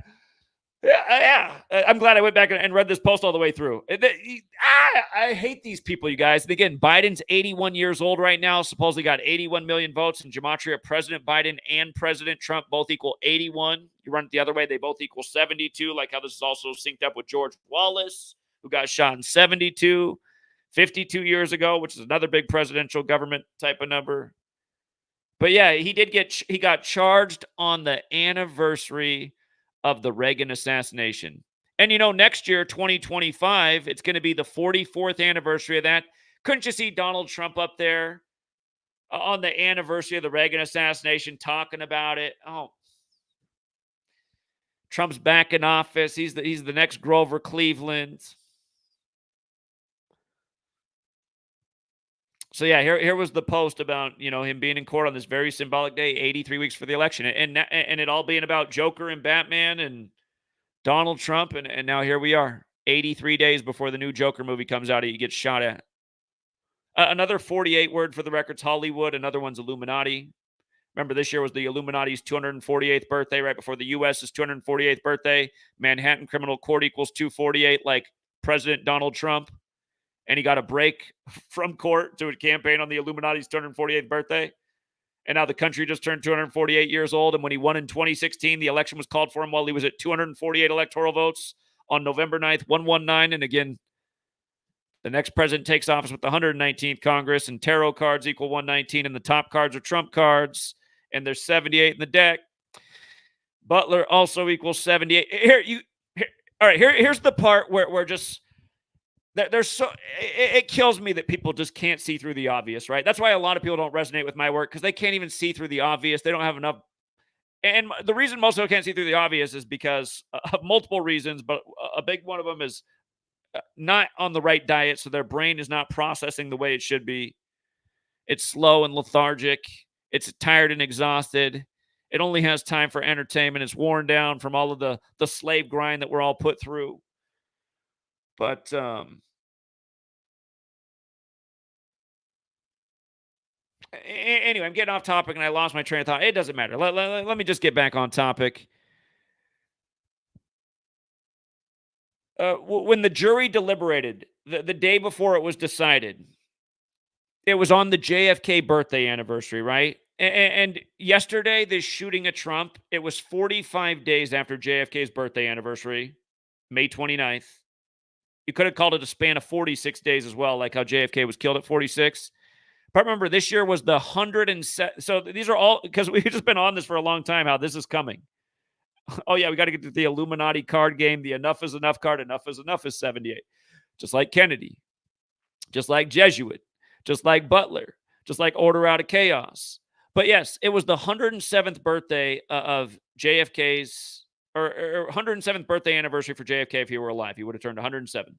Yeah. I'm glad I went back and read this post all the way through. I hate these people, you guys. And again, Biden's 81 years old right now, supposedly got 81 million votes. And Gematria, President Biden and President Trump both equal 81. You run it the other way, they both equal 72, like how this is also synced up with George Wallace, who got shot in 72, 52 years ago, which is another big presidential government type of number. But yeah, he got charged on the anniversary of the Reagan assassination. And, next year, 2025, it's going to be the 44th anniversary of that. Couldn't you see Donald Trump up there on the anniversary of the Reagan assassination talking about it? Oh, Trump's back in office. He's the next Grover Cleveland. So yeah, here was the post about, him being in court on this very symbolic day, 83 weeks for the election, and it all being about Joker and Batman and Donald Trump, and now here we are, 83 days before the new Joker movie comes out, he gets shot at. Another 48 word for the records, Hollywood. Another one's Illuminati. Remember, this year was the Illuminati's 248th birthday, right before the U.S.'s 248th birthday. Manhattan Criminal Court equals 248, like President Donald Trump. And he got a break from court to campaign on the Illuminati's 248th birthday. And now the country just turned 248 years old. And when he won in 2016, the election was called for him while he was at 248 electoral votes on November 9th, 119. And again, the next president takes office with the 119th Congress, and tarot cards equal 119, and the top cards are Trump cards, and there's 78 in the deck. Butler also equals 78. Here's the part where just there's it kills me that people just can't see through the obvious, right? That's why a lot of people don't resonate with my work, because they can't even see through the obvious. They don't have enough. And the reason most people can't see through the obvious is because of multiple reasons, but a big one of them is not on the right diet, so their brain is not processing the way it should be. It's slow and lethargic. It's tired and exhausted. It only has time for entertainment. It's worn down from all of the slave grind that we're all put through. But anyway, I'm getting off topic and I lost my train of thought. It doesn't matter. Let me just get back on topic. When the jury deliberated the day before it was decided, it was on the JFK birthday anniversary, right? And yesterday, this shooting at Trump, it was 45 days after JFK's birthday anniversary, May 29th. You could have called it a span of 46 days as well, like how JFK was killed at 46. But remember, this year was the 107. So these are all, because we've just been on this for a long time, how this is coming. Oh, yeah, we got to get to the Illuminati card game. The enough is enough card. Enough is 78. Just like Kennedy. Just like Jesuit. Just like Butler. Just like Order Out of Chaos. But yes, it was the 107th birthday of JFK's, or 107th birthday anniversary for JFK if he were alive. He would have turned 107.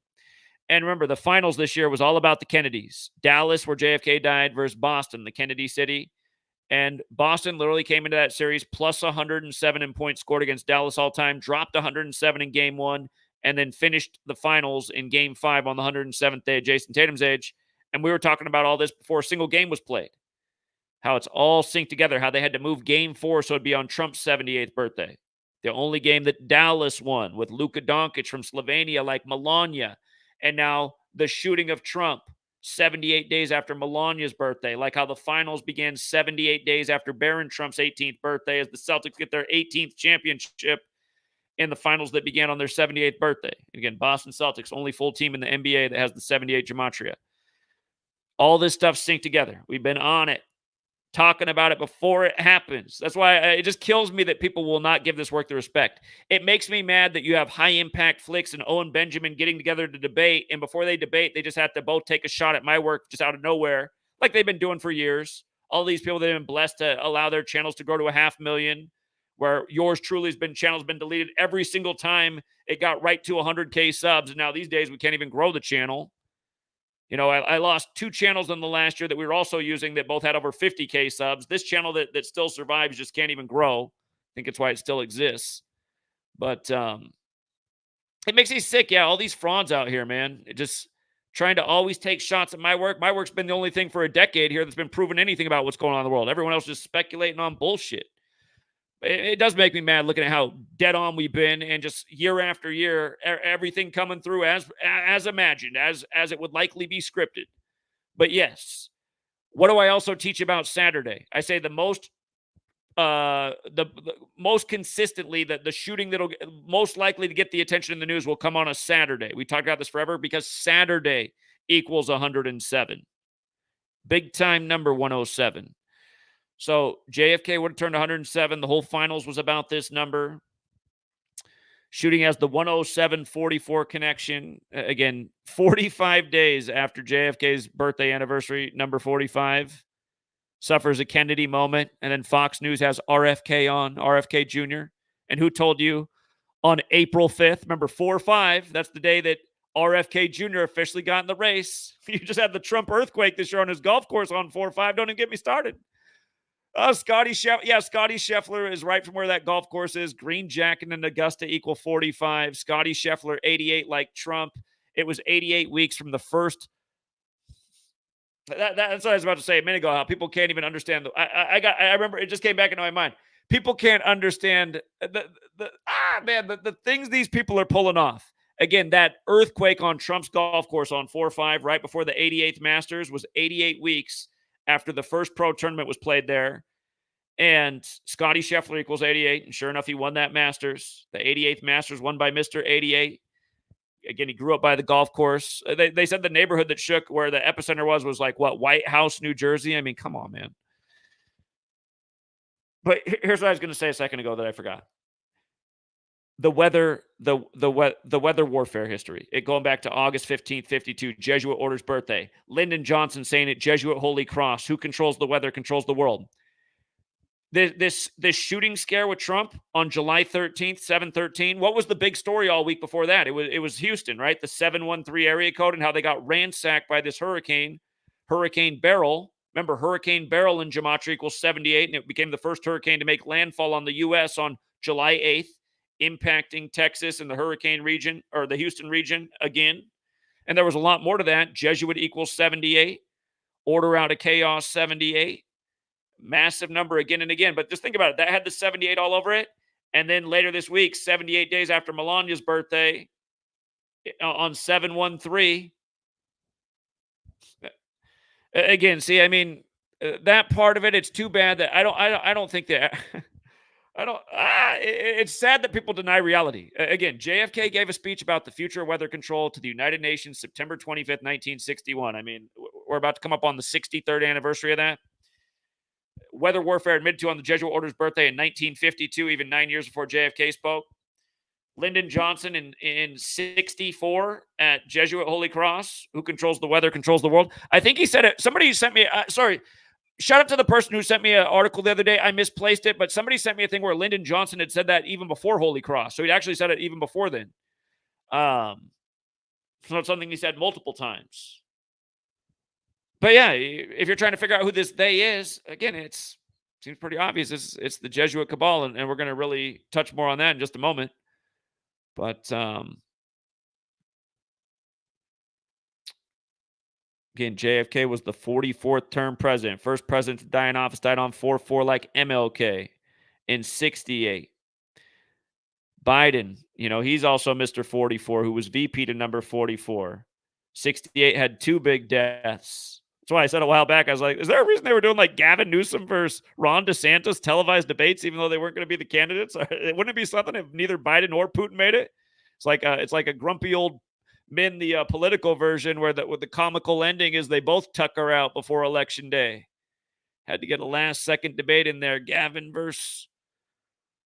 And remember, the finals this year was all about the Kennedys. Dallas, where JFK died, versus Boston, the Kennedy city. And Boston literally came into that series plus 107 in points scored against Dallas all time, dropped 107 in game one, and then finished the finals in game 5 on the 107th day of Jason Tatum's age. And we were talking about all this before a single game was played. How it's all synced together, how they had to move game 4 so it'd be on Trump's 78th birthday. The only game that Dallas won with Luka Doncic from Slovenia, like Melania. And now the shooting of Trump 78 days after Melania's birthday, like how the finals began 78 days after Barron Trump's 18th birthday as the Celtics get their 18th championship in the finals that began on their 78th birthday. Again, Boston Celtics, only full team in the NBA that has the 78 Gematria. All this stuff synced together. We've been on it, talking about it before it happens. That's why it just kills me that people will not give this work the respect. It makes me mad that you have High Impact Flicks and Owen Benjamin getting together to debate, and before they debate, they just have to both take a shot at my work just out of nowhere, like they've been doing for years. All these people that have been blessed to allow their channels to grow to 500,000, where yours truly has been deleted every single time it got right to 100K subs, and now these days we can't even grow the channel. You know, I lost 2 channels in the last year that we were also using that both had over 50K subs. This channel that still survives just can't even grow. I think it's why it still exists. But it makes me sick. Yeah, all these frauds out here, man. It just trying to always take shots at my work. My work's been the only thing for a decade here that's been proving anything about what's going on in the world. Everyone else just speculating on bullshit. It does make me mad looking at how dead on we've been, and just year after year, everything coming through as imagined, as it would likely be scripted. But yes, what do I also teach about Saturday? I say the most most consistently that the shooting that'll most likely to get the attention in the news will come on a Saturday. We talked about this forever because Saturday equals 107. Big time number 107. So JFK would have turned 107. The whole finals was about this number. Shooting has the 107-44 connection. Again, 45 days after JFK's birthday anniversary, number 45 suffers a Kennedy moment. And then Fox News has RFK on, RFK Jr. And who told you on April 5th, remember 4-5, that's the day that RFK Jr. officially got in the race. You just had the Trump earthquake this year on his golf course on 4-5. Don't even get me started. Scotty Scheffler is right from where that golf course is. Green jacket in Augusta equal 45. Scotty Scheffler, 88 like Trump. It was 88 weeks from the first. That's what I was about to say a minute ago, how people can't even understand. I remember it just came back into my mind. People can't understand the things these people are pulling off. Again, that earthquake on Trump's golf course on 4-5 right before the 88th Masters was 88 weeks after the first pro tournament was played there. And Scotty Scheffler equals 88. And sure enough, he won that Masters. The 88th Masters won by Mr. 88. Again, he grew up by the golf course. They said the neighborhood that shook where the epicenter was like, what, White House, New Jersey? I mean, come on, man. But here's what I was going to say a second ago that I forgot. The weather warfare history. It going back to August 15th, 52, Jesuit order's birthday. Lyndon Johnson saying it, Jesuit Holy Cross. Who controls the weather controls the world. This shooting scare with Trump on July 13th, 7/13. What was the big story all week before that? It was Houston, right? The 713 area code and how they got ransacked by this Hurricane Beryl. Remember, Hurricane Beryl in Gematria equals 78, and it became the first hurricane to make landfall on the U.S. on July 8th. Impacting Texas and the hurricane region, or the Houston region again. And there was a lot more to that. Jesuit equals 78. Order out of chaos, 78. Massive number again and again. But just think about it. That had the 78 all over it. And then later this week, 78 days after Melania's birthday, on 7/13. Again, see, I mean, that part of it, it's too bad that I don't think that... It's sad that people deny reality. Again, JFK gave a speech about the future of weather control to the United Nations September 25th, 1961. I mean, we're about to come up on the 63rd anniversary of that. Weather warfare admitted to on the Jesuit order's birthday in 1952, even 9 years before JFK spoke. Lyndon Johnson in 64 at Jesuit Holy Cross. Who controls the weather controls the world. I think he said it. Somebody sent me, shout out to the person who sent me an article the other day. I misplaced it, but somebody sent me a thing where Lyndon Johnson had said that even before Holy Cross. So he'd actually said it even before then. So it's something he said multiple times. But yeah, if you're trying to figure out who this they is, again, seems pretty obvious. It's the Jesuit cabal, and we're going to really touch more on that in just a moment. But again, JFK was the 44th term president. First president to die in office, died on 4/4 like MLK in 68. Biden, he's also Mr. 44, who was VP to number 44. 68 had 2 big deaths. That's why I said a while back, I was like, is there a reason they were doing like Gavin Newsom versus Ron DeSantis televised debates, even though they weren't going to be the candidates? Wouldn't it be something if neither Biden or Putin made it? It's like a grumpy old men, the political version where with the comical ending is they both tucker out before election day. Had to get a last second debate in there, Gavin versus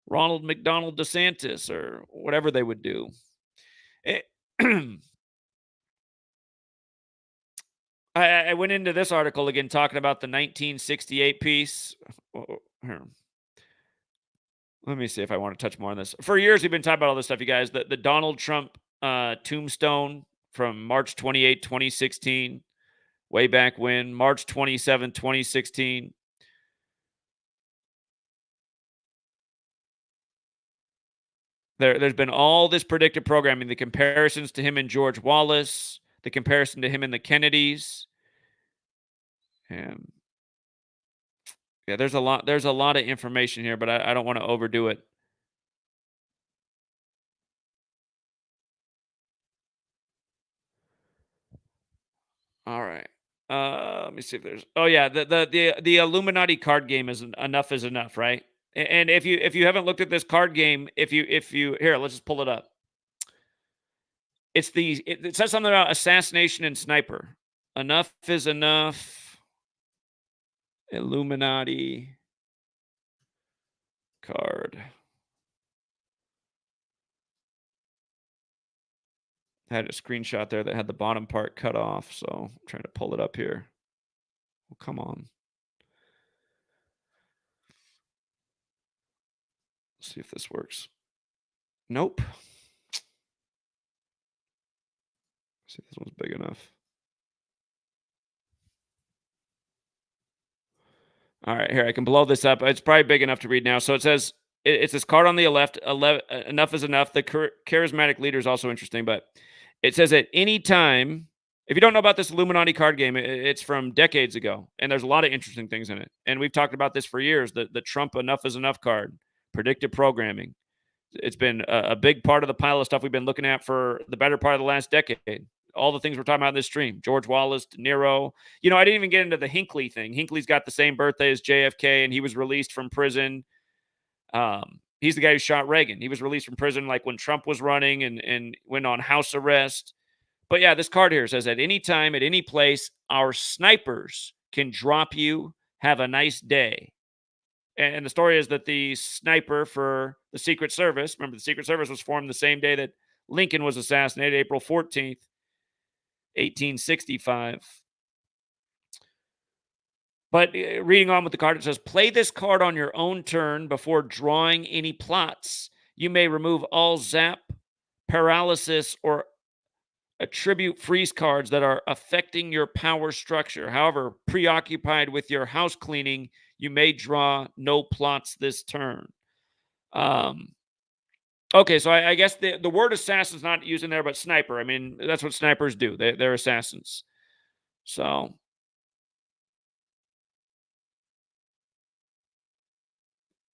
Ronald McDonald DeSantis or whatever they would do. I went into this article again talking about the 1968 piece. Here. Let me see if I want to touch more on this. For years, we've been talking about all this stuff, you guys. The Donald Trump tombstone from March 28, 2016, way back when, March 27, 2016. There's been all this predictive programming, the comparisons to him and George Wallace, the comparison to him and the Kennedys. And yeah, there's a lot of information here, but I don't want to overdo it. All right. Let me see if there's. Oh yeah, the Illuminati card game is enough is enough, right? And if you haven't looked at this card game, if you here, let's just pull it up. It says something about assassination and sniper. Enough is enough. Illuminati card. I had a screenshot there that had the bottom part cut off, so I'm trying to pull it up here. Well, come on. Let's see if this works. Nope. See if this one's big enough. All right, here, I can blow this up. It's probably big enough to read now. So it says, it's this card on the left, enough is enough. The charismatic leader is also interesting, but it says at any time, if you don't know about this Illuminati card game, it's from decades ago, and there's a lot of interesting things in it. And we've talked about this for years, the Trump enough is enough card, predictive programming. It's been a big part of the pile of stuff we've been looking at for the better part of the last decade. All the things we're talking about in this stream, George Wallace, De Niro. I didn't even get into the Hinckley thing. Hinckley's got the same birthday as JFK, and he was released from prison. He's the guy who shot Reagan. He was released from prison like when Trump was running and went on house arrest. But yeah, this card here says, at any time, at any place, our snipers can drop you. Have a nice day. And the story is that the sniper for the Secret Service, remember the Secret Service was formed the same day that Lincoln was assassinated, April 14th, 1865. But reading on with the card, it says, play this card on your own turn before drawing any plots. You may remove all zap, paralysis, or attribute freeze cards that are affecting your power structure. However, preoccupied with your house cleaning, you may draw no plots this turn. Okay, so I guess the word assassin's not used in there, but sniper. I mean, that's what snipers do. They're assassins. So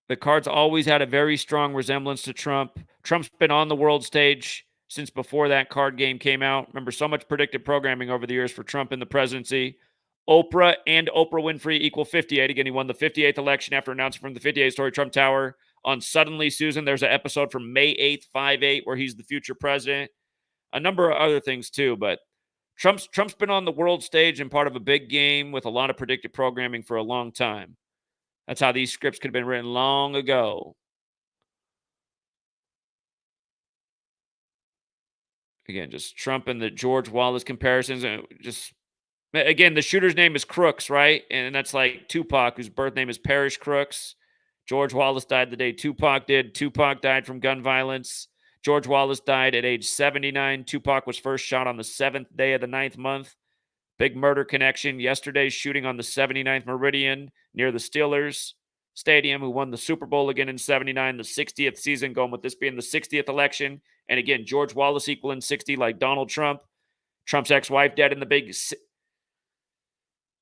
the cards always had a very strong resemblance to Trump. Trump's been on the world stage since before that card game came out. Remember, so much predictive programming over the years for Trump in the presidency. Oprah and Oprah Winfrey equal 58. Again, he won the 58th election after announcing from the 58th story Trump Tower on Suddenly Susan. There's an episode from May 8th, 5/8, where he's the future president. A number of other things too, but Trump's been on the world stage and part of a big game with a lot of predictive programming for a long time. That's how these scripts could have been written long ago. Again, just Trump and the George Wallace comparisons. And just, again, the shooter's name is Crooks, right? And that's like Tupac, whose birth name is Parrish Crooks. George Wallace died the day Tupac did. Tupac died from gun violence. George Wallace died at age 79. Tupac was first shot on the 7th day of the 9th month. Big murder connection. Yesterday's shooting on the 79th Meridian near the Steelers Stadium, who won the Super Bowl again in 79, the 60th season, going with this being the 60th election. And again, George Wallace equaling 60 like Donald Trump. Trump's ex-wife dead in the big...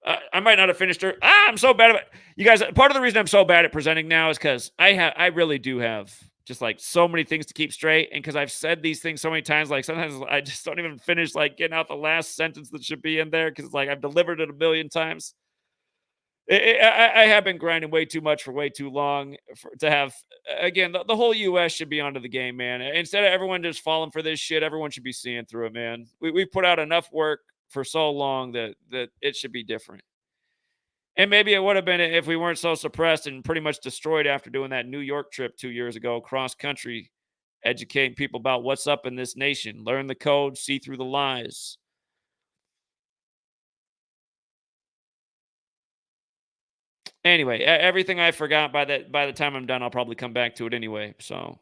I might not have finished her. I'm so bad at it. You guys, part of the reason I'm so bad at presenting now is because I really do have just like so many things to keep straight, and because I've said these things so many times, like sometimes I just don't even finish like getting out the last sentence that should be in there because like I've delivered it a million times. I have been grinding way too much for way too long to have. Again, the whole U.S. should be onto the game, man. Instead of everyone just falling for this shit, everyone should be seeing through it, man. We put out enough work for so long that it should be different. And maybe it would have been if we weren't so suppressed and pretty much destroyed after doing that New York trip 2 years ago, cross country, educating people about what's up in this nation, learn the code, see through the lies. Anyway, everything I forgot by the time I'm done, I'll probably come back to it anyway. So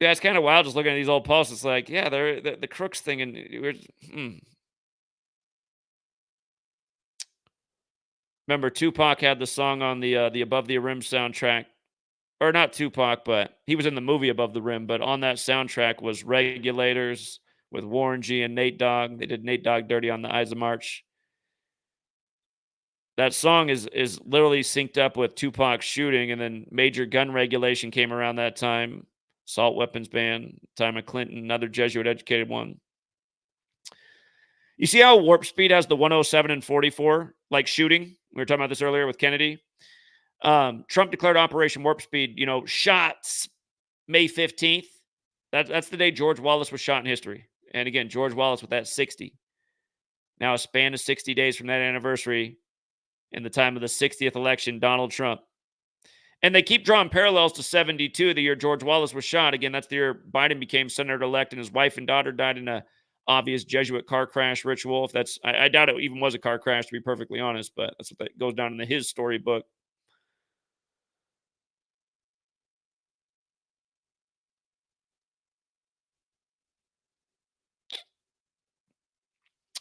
yeah, it's kind of wild just looking at these old posts. It's like, yeah, they're the crooks thing, and remember Tupac had the song on the Above the Rim soundtrack, or not Tupac, but he was in the movie Above the Rim. But on that soundtrack was Regulators with Warren G and Nate Dogg. They did Nate Dogg dirty on the Eyes of March. That song is literally synced up with Tupac's shooting, and then major gun regulation came around that time. Assault weapons ban, time of Clinton, another Jesuit educated one. You see how Warp Speed has the 107 and 44 like shooting? We were talking about this earlier with Kennedy. Trump declared Operation Warp Speed, shots May 15th. That's the day George Wallace was shot in history. And again, George Wallace with that 60. Now a span of 60 days from that anniversary, in the time of the 60th election, Donald Trump. And they keep drawing parallels to 72, the year George Wallace was shot. Again, that's the year Biden became senator-elect and his wife and daughter died in a obvious Jesuit car crash ritual. If that's, I doubt it even was a car crash, to be perfectly honest, but that's what that goes down in his storybook.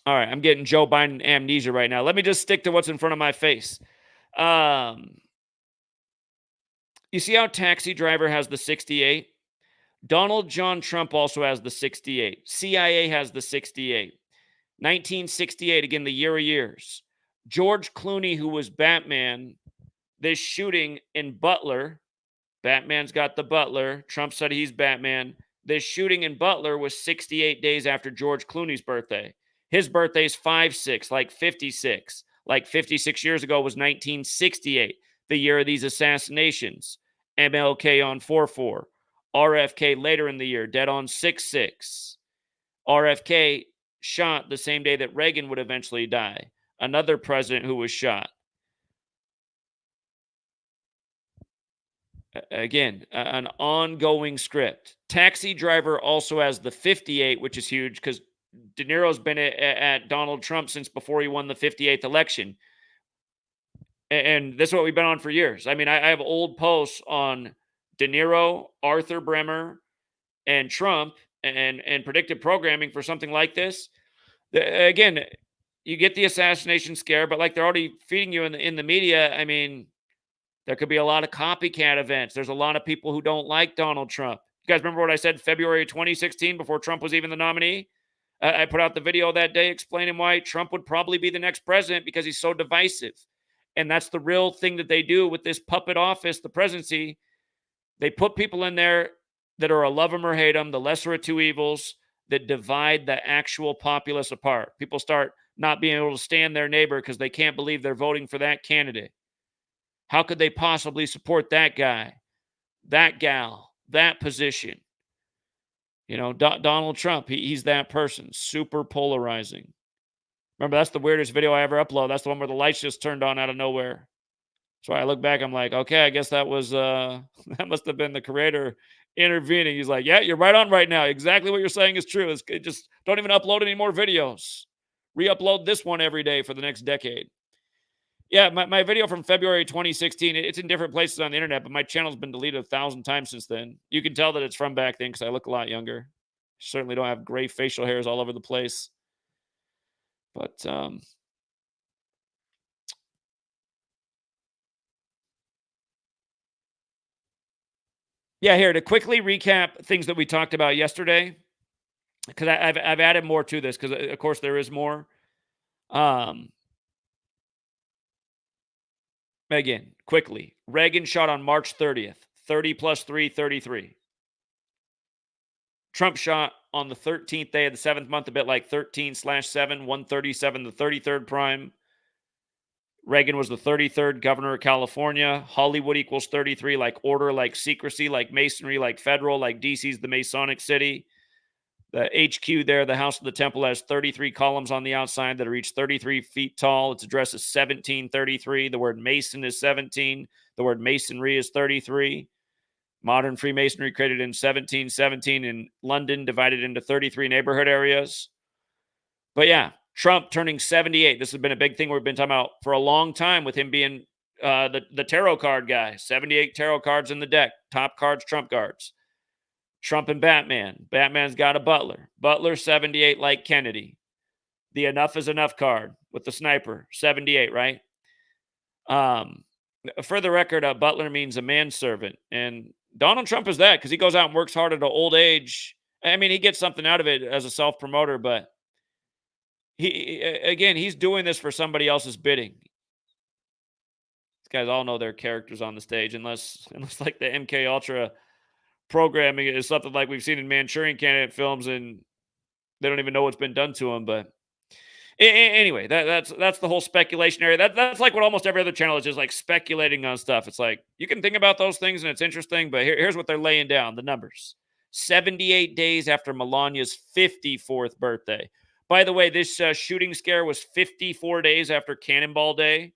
All right, I'm getting Joe Biden amnesia right now. Let me just stick to what's in front of my face. You see how Taxi Driver has the 68? Donald John Trump also has the 68. CIA has the 68. 1968, again, the year of years. George Clooney, who was Batman, this shooting in Butler. Batman's got the Butler. Trump said he's Batman. This shooting in Butler was 68 days after George Clooney's birthday. His birthday's 5/6, like 56. Like 56 years ago was 1968, the year of these assassinations. MLK on 4/4. RFK later in the year, dead on 6/6. RFK shot the same day that Reagan would eventually die. Another president who was shot. Again, an ongoing script. Taxi Driver also has the 58, which is huge because De Niro's been at Donald Trump since before he won the 58th election. And this is what we've been on for years. I mean, I have old posts on De Niro, Arthur Bremer, and Trump and predictive programming for something like this. Again, you get the assassination scare, but like they're already feeding you in the media. I mean, there could be a lot of copycat events. There's a lot of people who don't like Donald Trump. You guys remember what I said February 2016 before Trump was even the nominee? I put out the video that day explaining why Trump would probably be the next president because he's so divisive. And that's the real thing that they do with this puppet office, the presidency. They put people in there that are a love them or hate them, the lesser of two evils, that divide the actual populace apart. People start not being able to stand their neighbor because they can't believe they're voting for that candidate. How could they possibly support that guy, that gal, that position? Donald Trump, he's that person, super polarizing. Remember, that's the weirdest video I ever upload. That's the one where the lights just turned on out of nowhere. So I look back, I'm like, okay, I guess that was that must have been the creator intervening. He's like, yeah, you're right on right now. Exactly what you're saying is true. Just don't even upload any more videos. Re-upload this one every day for the next decade. Yeah, my video from February 2016, it's in different places on the internet, but my channel's been deleted 1,000 times since then. You can tell that it's from back then because I look a lot younger. Certainly don't have gray facial hairs all over the place. But yeah, here to quickly recap things that we talked about yesterday. because I've added more to this because, of course, there is more. Um, Again, quickly, Reagan shot on March 30th, 30 plus 3, 33. Trump shot on the 13th day of the 7th month, a bit like 13/7, 137, the 33rd prime. Reagan was the 33rd governor of California. Hollywood equals 33, like order, like secrecy, like masonry, like federal, like DC's the Masonic city. The HQ there, the House of the Temple, has 33 columns on the outside that are each 33 feet tall. Its address is 1733. The word Mason is 17. The word Masonry is 33. Modern Freemasonry created in 1717 in London, divided into 33 neighborhood areas. But yeah, Trump turning 78. This has been a big thing we've been talking about for a long time with him being the tarot card guy. 78 tarot cards in the deck. Top cards, Trump cards. Trump and Batman. Batman's got a Butler. Butler, 78, like Kennedy. The enough is enough card with the sniper. 78, right? For the record, Butler means a manservant. And Donald Trump is that because he goes out and works hard at an old age. I mean, he gets something out of it as a self-promoter, but he's doing this for somebody else's bidding. These guys all know their characters on the stage, unless like the MK Ultra programming is something like we've seen in Manchurian Candidate films, and they don't even know what's been done to them. But anyway, that's the whole speculation area. That's like what almost every other channel is, just like speculating on stuff. It's like you can think about those things and it's interesting, but here's what they're laying down: the numbers. 78 days after Melania's 54th birthday. By the way, this shooting scare was 54 days after Cannonball Day.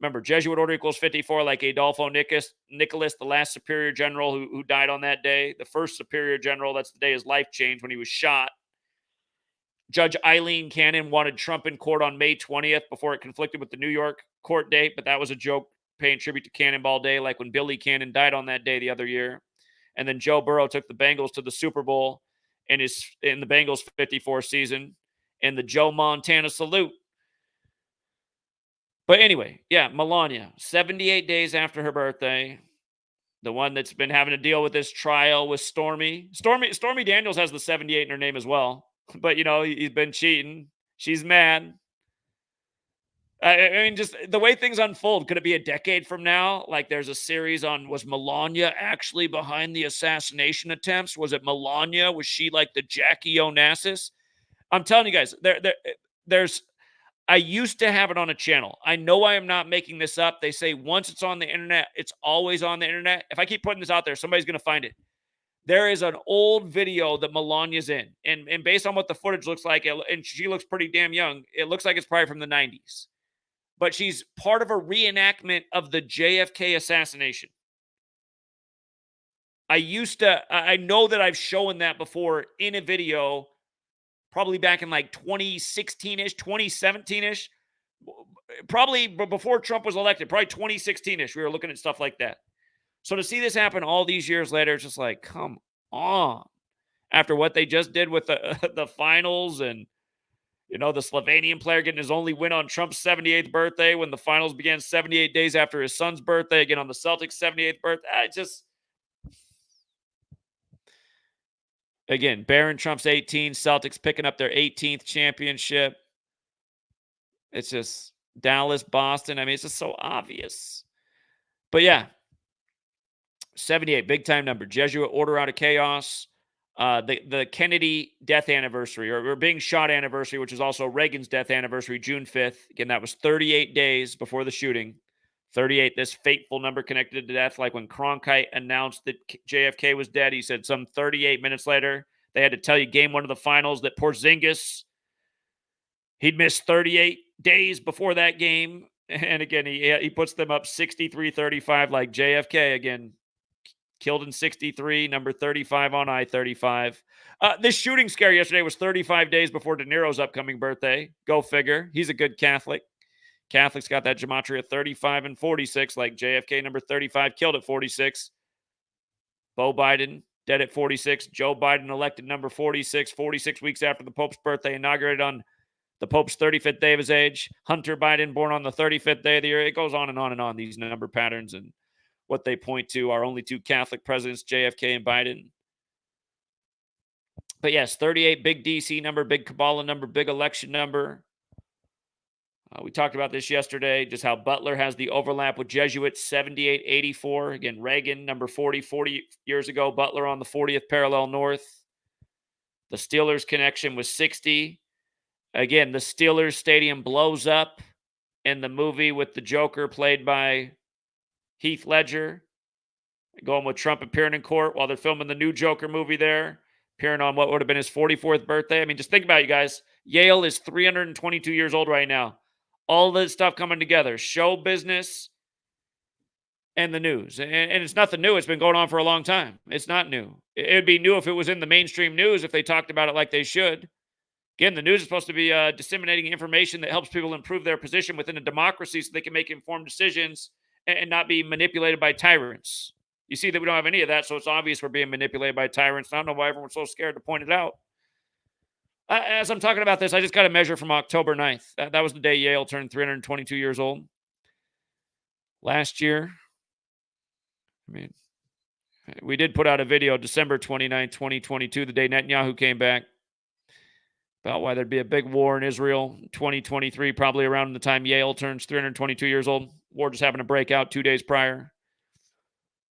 Remember, Jesuit order equals 54, like Adolfo Nicholas, the last superior general who died on that day. The first superior general, that's the day his life changed when he was shot. Judge Eileen Cannon wanted Trump in court on May 20th before it conflicted with the New York court date, but that was a joke paying tribute to Cannonball Day, like when Billy Cannon died on that day the other year. And then Joe Burrow took the Bengals to the Super Bowl in the Bengals 54 season, and the Joe Montana salute. But anyway, yeah, Melania, 78 days after her birthday, the one that's been having to deal with this trial with Stormy. Stormy Daniels has the 78 in her name as well. But, he's been cheating. She's mad. I mean, just the way things unfold. Could it be a decade from now? Like there's a series on, was Melania actually behind the assassination attempts? Was it Melania? Was she like the Jackie Onassis? I'm telling you guys, there's I used to have it on a channel. I know I am not making this up. They say once it's on the internet, it's always on the internet. If I keep putting this out there, somebody's going to find it. There is an old video that Melania's in. And based on what the footage looks like, and she looks pretty damn young, it looks like it's probably from the 90s. But she's part of a reenactment of the JFK assassination. I know that I've shown that before in a video, probably back in like 2016-ish, 2017-ish, probably before Trump was elected, probably 2016-ish. We were looking at stuff like that. So to see this happen all these years later, it's just like, come on. After what they just did with the finals and, the Slovenian player getting his only win on Trump's 78th birthday when the finals began 78 days after his son's birthday, again on the Celtics' 78th birthday. Again, Barron Trump's 18, Celtics picking up their 18th championship. It's just Dallas, Boston. I mean, it's just so obvious. But yeah, 78, big time number. Jesuit order out of chaos. The Kennedy death anniversary, or being shot anniversary, which is also Reagan's death anniversary, June 5th. Again, that was 38 days before the shooting. 38, this fateful number connected to death. Like when Cronkite announced that JFK was dead, he said some 38 minutes later, they had to tell you game one of the finals that Porzingis, he'd missed 38 days before that game. And again, he puts them up 63-35 like JFK again. Killed in 63, number 35 on I-35. This shooting scare yesterday was 35 days before De Niro's upcoming birthday. Go figure. He's a good Catholic. Catholics got that Gematria 35 and 46, like JFK, number 35, killed at 46. Beau Biden, dead at 46. Joe Biden elected number 46, 46 weeks after the Pope's birthday, inaugurated on the Pope's 35th day of his age. Hunter Biden, born on the 35th day of the year. It goes on and on and on, these number patterns, and what they point to are only two Catholic presidents, JFK and Biden. But yes, 38, big DC number, big Kabbalah number, big election number. We talked about this yesterday, just how Butler has the overlap with Jesuits, 78, 84. Again, Reagan, number 40 years ago, Butler on the 40th parallel north. The Steelers connection was 60. Again, the Steelers stadium blows up in the movie with the Joker played by Heath Ledger, going with Trump appearing in court while they're filming the new Joker movie there, appearing on what would have been his 44th birthday. I mean, just think about it, you guys. Yale is 322 years old right now. All this stuff coming together, show business and the news. And it's nothing new. It's been going on for a long time. It's not new. It would be new if it was in the mainstream news, if they talked about it like they should. Again, the news is supposed to be disseminating information that helps people improve their position within a democracy so they can make informed decisions and not be manipulated by tyrants. You see that we don't have any of that, so it's obvious we're being manipulated by tyrants. I don't know why everyone's so scared to point it out. As I'm talking about this, I just got a measure from October 9th. That was the day Yale turned 322 years old. Last year, I mean, we did put out a video December 29th, 2022, the day Netanyahu came back, about why there'd be a big war in Israel in 2023, probably around the time Yale turns 322 years old. War just happened to break out 2 days prior.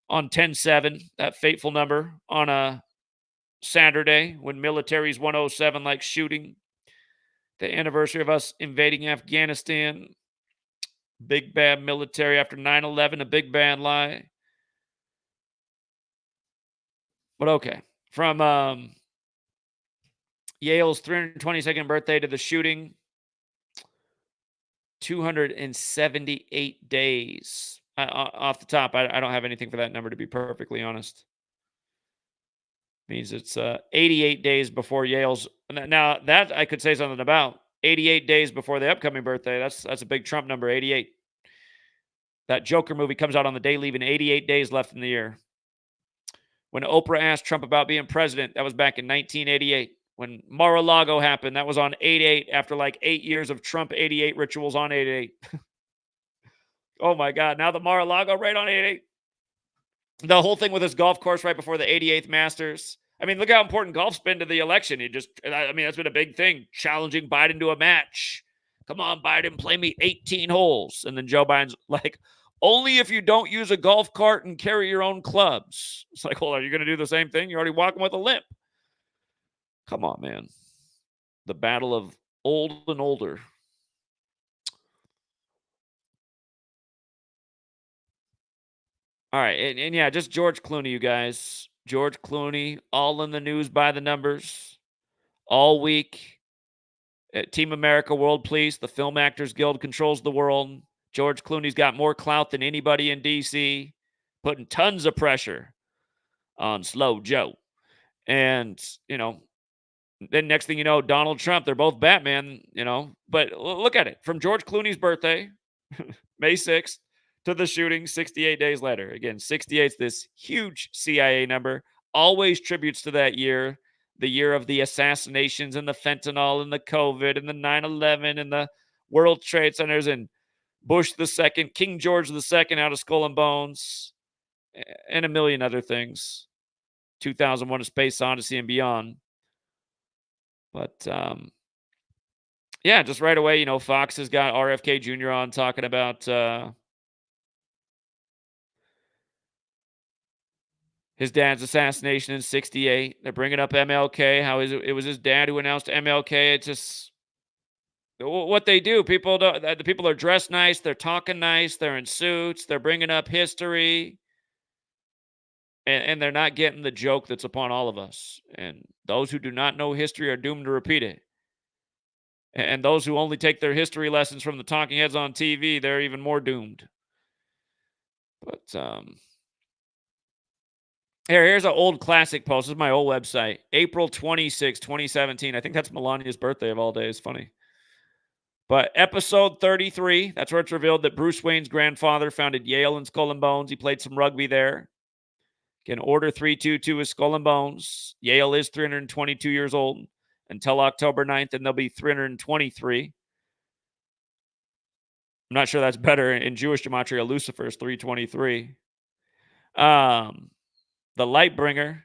On 10/7, that fateful number, on a Saturday when military's 107 like shooting, the anniversary of us invading Afghanistan, big bad military after 9/11, a big bad lie. But okay, from Yale's 322nd birthday to the shooting, 278 days. Off the top, I don't have anything for that number, to be perfectly honest. Means it's 88 days before Yale's. Now, that I could say something about. 88 days before the upcoming birthday. That's a big Trump number, 88. That Joker movie comes out on the day, leaving 88 days left in the year. When Oprah asked Trump about being president, that was back in 1988. When Mar-a-Lago happened, that was on 8/8 after like 8 years of Trump 88 rituals on 8/8. Oh my God. Now the Mar-a-Lago right on 8/8. The whole thing with this golf course right before the 88th Masters. I mean, look how important golf's been to the election. That's been a big thing. Challenging Biden to a match. Come on, Biden, play me 18 holes. And then Joe Biden's like, only if you don't use a golf cart and carry your own clubs. It's like, well, are you going to do the same thing? You're already walking with a limp. Come on, man. The battle of old and older. All right. And yeah, just George Clooney, you guys. George Clooney, all in the news by the numbers. All week. Team America, World Police, the Film Actors Guild controls the world. George Clooney's got more clout than anybody in D.C., putting tons of pressure on Slow Joe. And, then next thing you know, Donald Trump, they're both Batman, But look at it. From George Clooney's birthday, May 6th, to the shooting 68 days later. Again, 68 is this huge CIA number. Always tributes to that year, the year of the assassinations and the fentanyl and the COVID and the 9/11 and the World Trade Centers and Bush II, King George II out of Skull and Bones, and a million other things. 2001: A Space Odyssey and beyond. But, yeah, just right away, Fox has got RFK Jr. on talking about his dad's assassination in 68. They're bringing up MLK, how it was his dad who announced MLK. It's just what they do. The people are dressed nice. They're talking nice. They're in suits. They're bringing up history. And they're not getting the joke that's upon all of us. And those who do not know history are doomed to repeat it. And those who only take their history lessons from the talking heads on TV, they're even more doomed. But here's an old classic post. This is my old website. April 26, 2017. I think that's Melania's birthday of all days. Funny. But episode 33, that's where it's revealed that Bruce Wayne's grandfather founded Yale and Skull and Bones. He played some rugby there. Again, Order 322 is Skull and Bones. Yale is 322 years old until October 9th, and they'll be 323. I'm not sure that's better. In Jewish gematria, Lucifer is 323. The Lightbringer,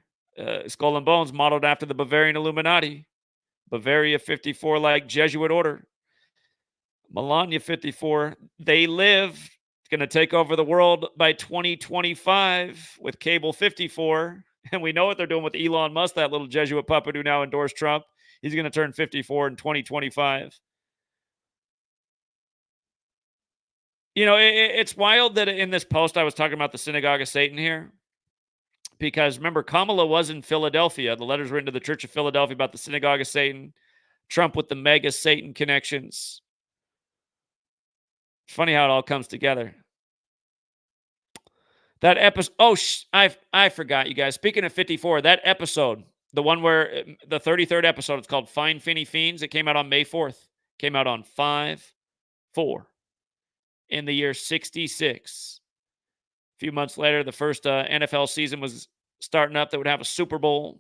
Skull and Bones modeled after the Bavarian Illuminati. Bavaria 54 like Jesuit order. Melania 54, they live. It's going to take over the world by 2025 with Cable 54. And we know what they're doing with Elon Musk, that little Jesuit puppet who now endorsed Trump. He's going to turn 54 in 2025. You know, it's wild that in this post I was talking about the Synagogue of Satan here. Because remember, Kamala was in Philadelphia. The letters written to the Church of Philadelphia about the Synagogue of Satan. Trump with the mega Satan connections. It's funny how it all comes together. That episode. Oh, I forgot, you guys. Speaking of 54, that episode, the one where the 33rd episode, it's called Fine Finny Fiends. It came out on May 4th. Came out on 5/4 in the year 66. A few months later, the first NFL season was starting up that would have a Super Bowl.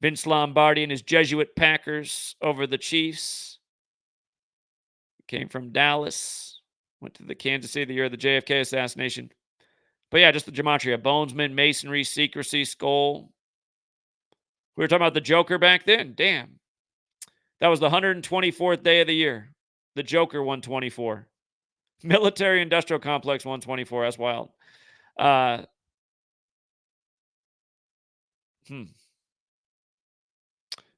Vince Lombardi and his Jesuit Packers over the Chiefs. Came from Dallas. Went to the Kansas City the year of the JFK assassination. But yeah, just the Gematria. Bonesman, Masonry, Secrecy, Skull. We were talking about the Joker back then. Damn. That was the 124th day of the year. The Joker 124. Military Industrial Complex 124. That's wild.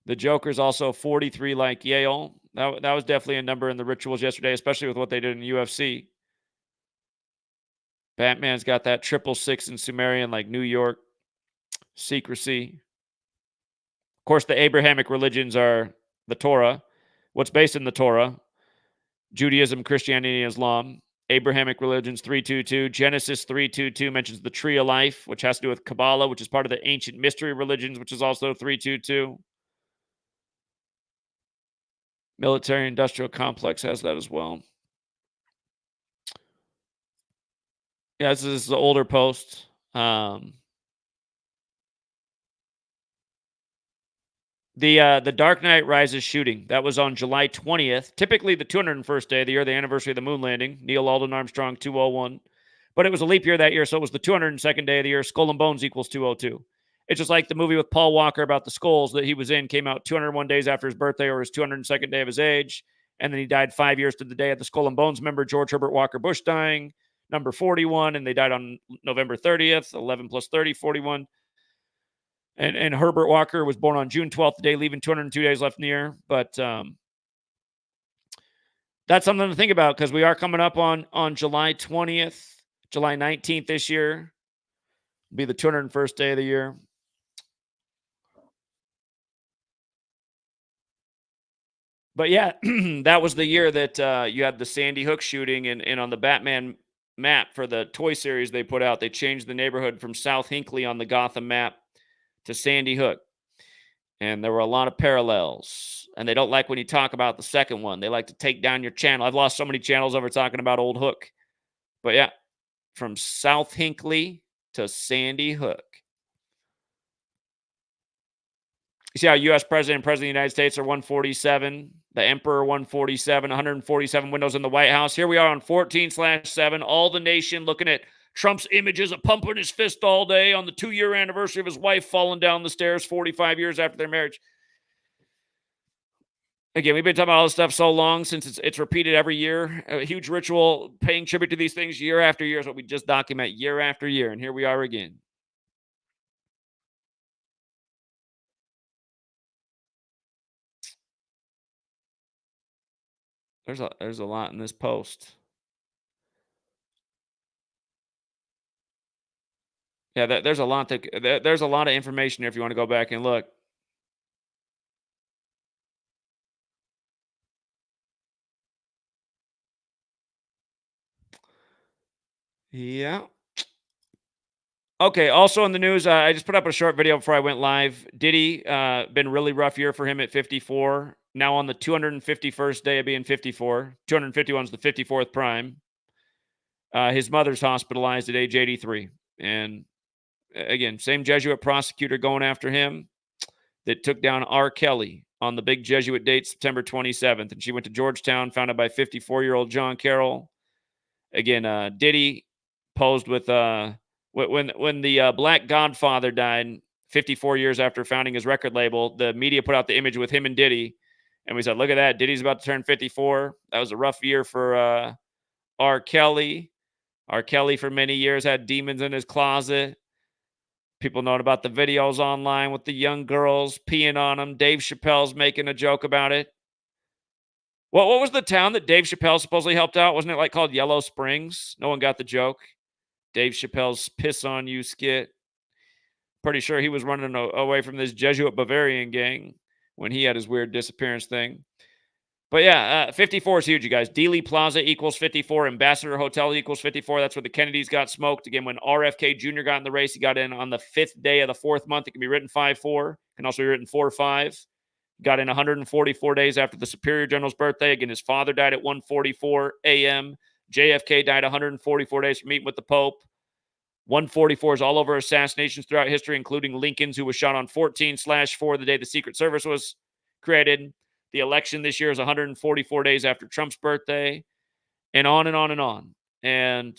The Joker's also 43 like Yale. That was definitely a number in the rituals yesterday, especially with what they did in the UFC. Batman's got that 666 in Sumerian like New York. Secrecy. Of course, the Abrahamic religions are the Torah. What's based in the Torah? Judaism, Christianity, and Islam. Abrahamic religions 322. Genesis 322 mentions the tree of life, which has to do with Kabbalah, which is part of the ancient mystery religions, which is also 322. Military Industrial Complex has that as well. Yeah, this is the older post. The Dark Knight Rises shooting, that was on July 20th, typically the 201st day of the year, the anniversary of the moon landing. Neil Alden Armstrong, 201. But it was a leap year that year, so it was the 202nd day of the year. Skull and Bones equals 202. It's just like the movie with Paul Walker about the skulls that he was in, came out 201 days after his birthday or his 202nd day of his age. And then he died 5 years to the day of the Skull and Bones member, George Herbert Walker Bush, dying, number 41. And they died on November 30th, 11 plus 30, 41. And Herbert Walker was born on June 12th, the day leaving 202 days left in the year. But that's something to think about because we are coming up on July 20th, July 19th this year. Will be the 201st day of the year. But yeah, that was the year that you had the Sandy Hook shooting, and on the Batman map for the toy series they put out, they changed the neighborhood from South Hinckley on the Gotham map to Sandy Hook. And there were a lot of parallels. And they don't like when you talk about the second one. They like to take down your channel. I've lost so many channels over talking about Old Hook. But yeah, from South Hinckley to Sandy Hook. You see how U.S. President and President of the United States are 147, the Emperor 147, 147 windows in the White House. Here we are on 14/7, all the nation looking at Trump's images of pumping his fist all day on the 2-year anniversary of his wife falling down the stairs 45 years after their marriage. Again, we've been talking about all this stuff so long since it's repeated every year. A huge ritual paying tribute to these things year after year is what we just document year after year. And here we are again. There's a lot in this post. Yeah, there's a lot there's a lot of information here if you want to go back and look. Yeah. Okay, also in the news, I just put up a short video before I went live. Diddy, been a really rough year for him at 54. Now on the 251st day of being 54. 251 is the 54th prime. His mother's hospitalized at age 83. And again, same Jesuit prosecutor going after him that took down R. Kelly on the big Jesuit date, September 27th. And she went to Georgetown, founded by 54-year-old John Carroll. Again, Diddy posed with When the Black Godfather died 54 years after founding his record label, the media put out the image with him and Diddy, and we said, "Look at that! Diddy's about to turn 54." That was a rough year for R. Kelly. R. Kelly for many years had demons in his closet. People knowing about the videos online with the young girls peeing on him. Dave Chappelle's making a joke about it. What was the town that Dave Chappelle supposedly helped out? Wasn't it like called Yellow Springs? No one got the joke. Dave Chappelle's Piss on You skit. Pretty sure he was running away from this Jesuit Bavarian gang when he had his weird disappearance thing. But yeah, 54 is huge, you guys. Dealey Plaza equals 54. Ambassador Hotel equals 54. That's where the Kennedys got smoked. Again, when RFK Jr. got in the race, he got in on the 5th day of the 4th month. It can be written 5-4. It can also be written 4-5. Got in 144 days after the Superior General's birthday. Again, his father died at 1:44 a.m. JFK died 144 days from meeting with the Pope. 144 is all over assassinations throughout history, including Lincoln's, who was shot on 14/4 the day the Secret Service was created. The election this year is 144 days after Trump's birthday, and on and on and on. And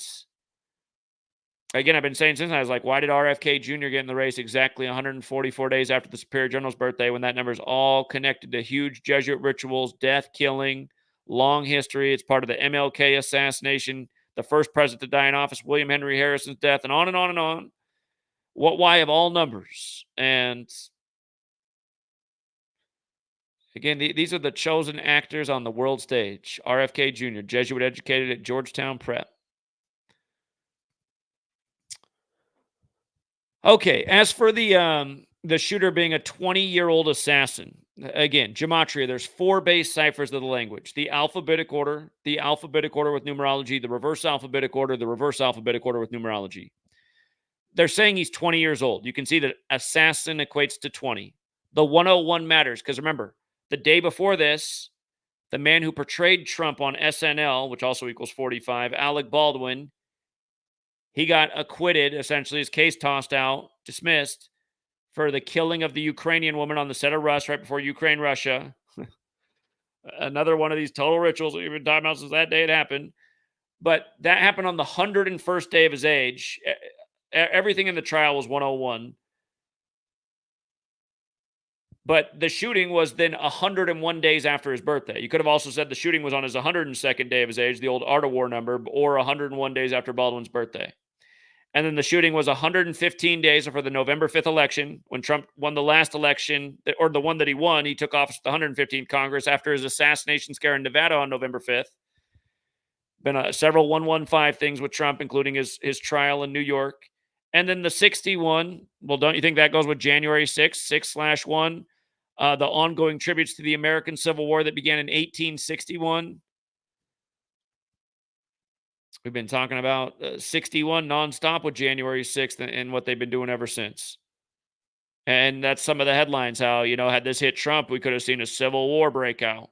again, I've been saying since I was like, why did RFK Jr. get in the race exactly 144 days after the Superior General's birthday when that number is all connected to huge Jesuit rituals, death, killing, long history? It's part of the MLK assassination, the first president to die in office, William Henry Harrison's death, and on and on and on. Why of all numbers? And again, these are the chosen actors on the world stage. RFK Jr., Jesuit educated at Georgetown Prep. Okay, as for the shooter being a 20-year-old assassin, again, Gematria, there's 4 base ciphers of the language. The alphabetic order with numerology, the reverse alphabetic order with numerology. They're saying he's 20 years old. You can see that assassin equates to 20. The 101 matters because remember, the day before this, the man who portrayed Trump on SNL, which also equals 45, Alec Baldwin, he got acquitted, essentially, his case tossed out, dismissed, for the killing of the Ukrainian woman on the set of Rust right before Ukraine-Russia. Another one of these total rituals that we've been talking about since that day it happened. But that happened on the 101st day of his age. Everything in the trial was 101. But the shooting was then 101 days after his birthday. You could have also said the shooting was on his 102nd day of his age, the old Art of War number, or 101 days after Baldwin's birthday. And then the shooting was 115 days for the November 5th election, when Trump won the last election, or the one that he won. He took office at the 115th Congress after his assassination scare in Nevada on November 5th. Been several 115 things with Trump, including his trial in New York. And then the 61, well, don't you think that goes with January 6th, 6/1? The ongoing tributes to the American Civil War that began in 1861. We've been talking about 61 nonstop with January 6th and what they've been doing ever since. And that's some of the headlines, how, had this hit Trump, we could have seen a civil war break out.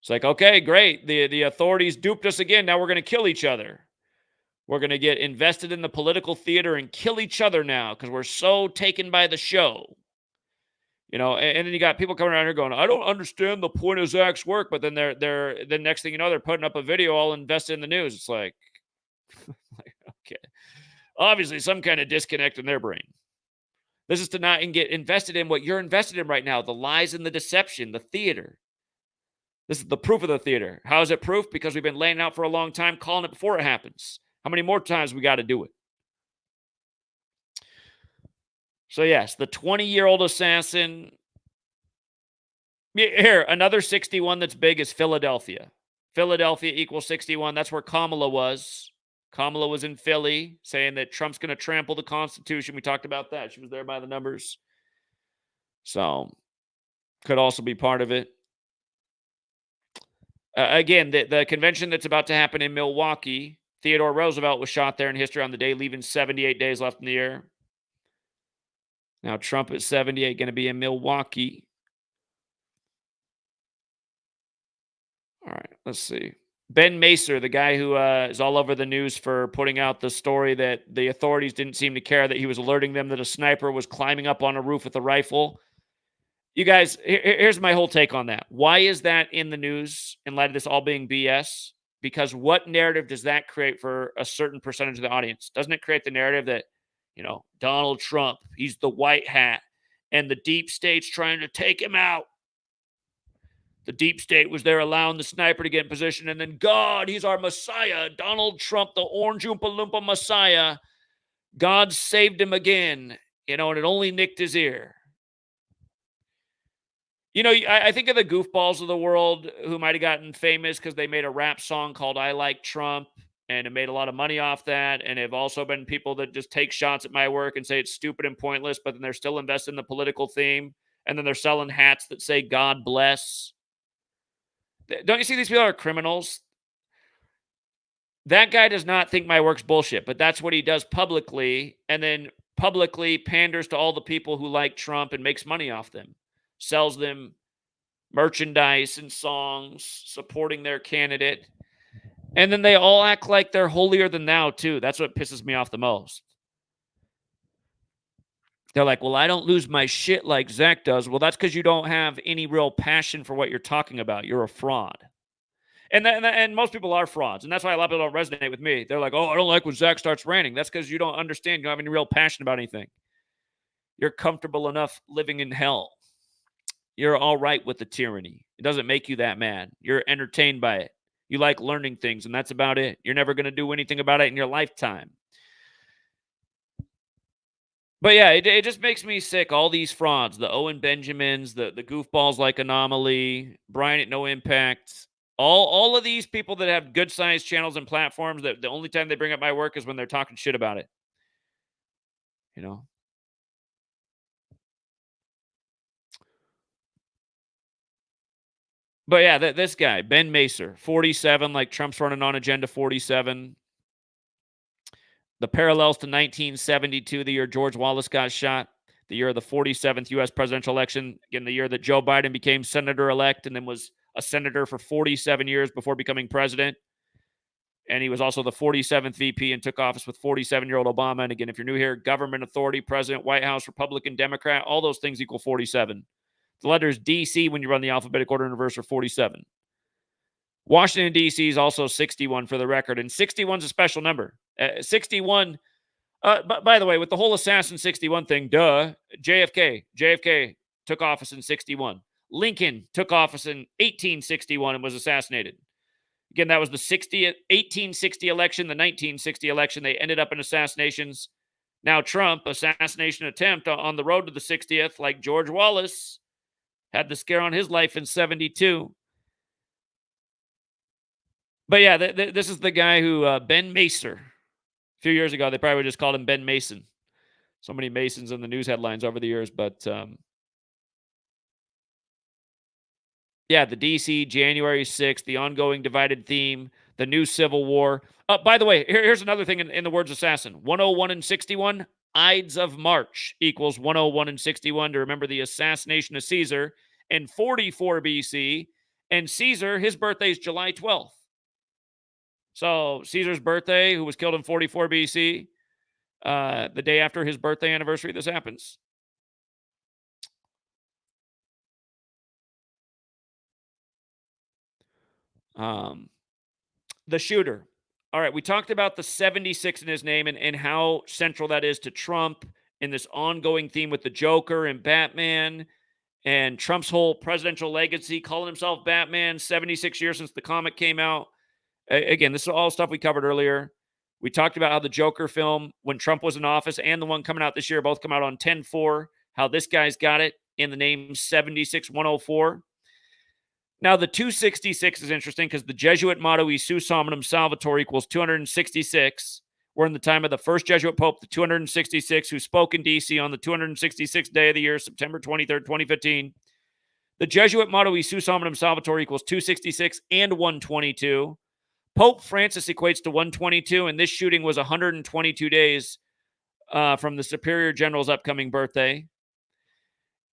It's like, okay, great. The authorities duped us again. Now we're going to kill each other. We're going to get invested in the political theater and kill each other now because we're so taken by the show. And then you got people coming around here going, I don't understand the point of Zach's work, but then the next thing you know, they're putting up a video all invested in the news. It's like okay, obviously some kind of disconnect in their brain. This is to not get invested in what you're invested in right now, the lies and the deception, the theater. This is the proof of the theater. How is it proof? Because we've been laying out for a long time, calling it before it happens. How many more times we got to do it? So yes, the 20-year-old assassin. Here, another 61 that's big is Philadelphia. Philadelphia equals 61. That's where Kamala was. Kamala was in Philly saying that Trump's going to trample the Constitution. We talked about that. She was there by the numbers. So, could also be part of it. Again, the convention that's about to happen in Milwaukee, Theodore Roosevelt was shot there in history on the day, leaving 78 days left in the year. Now, Trump at 78, going to be in Milwaukee. All right, let's see. Ben Macer, the guy who is all over the news for putting out the story that the authorities didn't seem to care that he was alerting them that a sniper was climbing up on a roof with a rifle. You guys, here's my whole take on that. Why is that in the news in light of this all being BS? because what narrative does that create for a certain percentage of the audience? Doesn't it create the narrative that, Donald Trump, he's the white hat and the deep state's trying to take him out? The deep state was there allowing the sniper to get in position, and then God, he's our Messiah. Donald Trump, the Orange Oompa Loompa Messiah. God saved him again, and it only nicked his ear. I think of the goofballs of the world who might have gotten famous because they made a rap song called I Like Trump, and it made a lot of money off that, and have also been people that just take shots at my work and say it's stupid and pointless, but then they're still invested in the political theme, and then they're selling hats that say God bless. Don't you see these people are criminals? That guy does not think my work's bullshit, but that's what he does publicly, and then publicly panders to all the people who like Trump and makes money off them. Sells them merchandise and songs supporting their candidate. And then they all act like they're holier than thou, too. That's what pisses me off the most. They're like, well, I don't lose my shit like Zach does. Well, that's because you don't have any real passion for what you're talking about. You're a fraud. And most people are frauds. And that's why a lot of people don't resonate with me. They're like, oh, I don't like when Zach starts ranting. That's because you don't understand. You don't have any real passion about anything. You're comfortable enough living in hell. You're all right with the tyranny. It doesn't make you that mad. You're entertained by it. You like learning things, and that's about it. You're never going to do anything about it in your lifetime. But yeah, it just makes me sick. All these frauds, the Owen Benjamins, the goofballs like Anomaly, Brian at No Impact, all of these people that have good sized channels and platforms that the only time they bring up my work is when they're talking shit about it. But yeah, this guy, Ben Macer, 47, like Trump's running on Agenda 47. The parallels to 1972, the year George Wallace got shot, the year of the 47th U.S. presidential election, again, the year that Joe Biden became senator-elect and then was a senator for 47 years before becoming president. And he was also the 47th VP and took office with 47-year-old Obama. And again, if you're new here, government authority, president, White House, Republican, Democrat, all those things equal 47. The letters DC, when you run the alphabetic order in reverse, are 47. Washington, D.C. is also 61 for the record, and 61 is a special number. 61, by the way, with the whole Assassin 61 thing, JFK took office in 61. Lincoln took office in 1861 and was assassinated. Again, that was the 1860 election, the 1960 election. They ended up in assassinations. Now Trump, assassination attempt on the road to the 60th, like George Wallace, had the scare on his life in 72. But yeah, this is the guy who, Ben Macer. A few years ago, they probably would just called him Ben Mason. So many Masons in the news headlines over the years. But yeah, the DC, January 6th, the ongoing divided theme, the new Civil War. By the way, here's another thing in the words assassin. 101 and 61, Ides of March equals 101 and 61 to remember the assassination of Caesar in 44 BC. And Caesar, his birthday is July 12th. So Caesar's birthday, who was killed in 44 BC, the day after his birthday anniversary, this happens. The shooter. All right, we talked about the 76 in his name and how central that is to Trump in this ongoing theme with the Joker and Batman and Trump's whole presidential legacy, calling himself Batman, 76 years since the comic came out. Again, this is all stuff we covered earlier. We talked about how the Joker film, when Trump was in office, and the one coming out this year, both come out on 10/4, how this guy's got it in the name 76104. Now, the 266 is interesting because the Jesuit motto, E Sus Hominum Salvator, equals 266. We're in the time of the first Jesuit Pope, the 266, who spoke in D.C. on the 266th day of the year, September 23rd, 2015. The Jesuit motto, E Sus Hominum Salvator, equals 266 and 122. Pope Francis equates to 122, and this shooting was 122 days from the Superior General's upcoming birthday.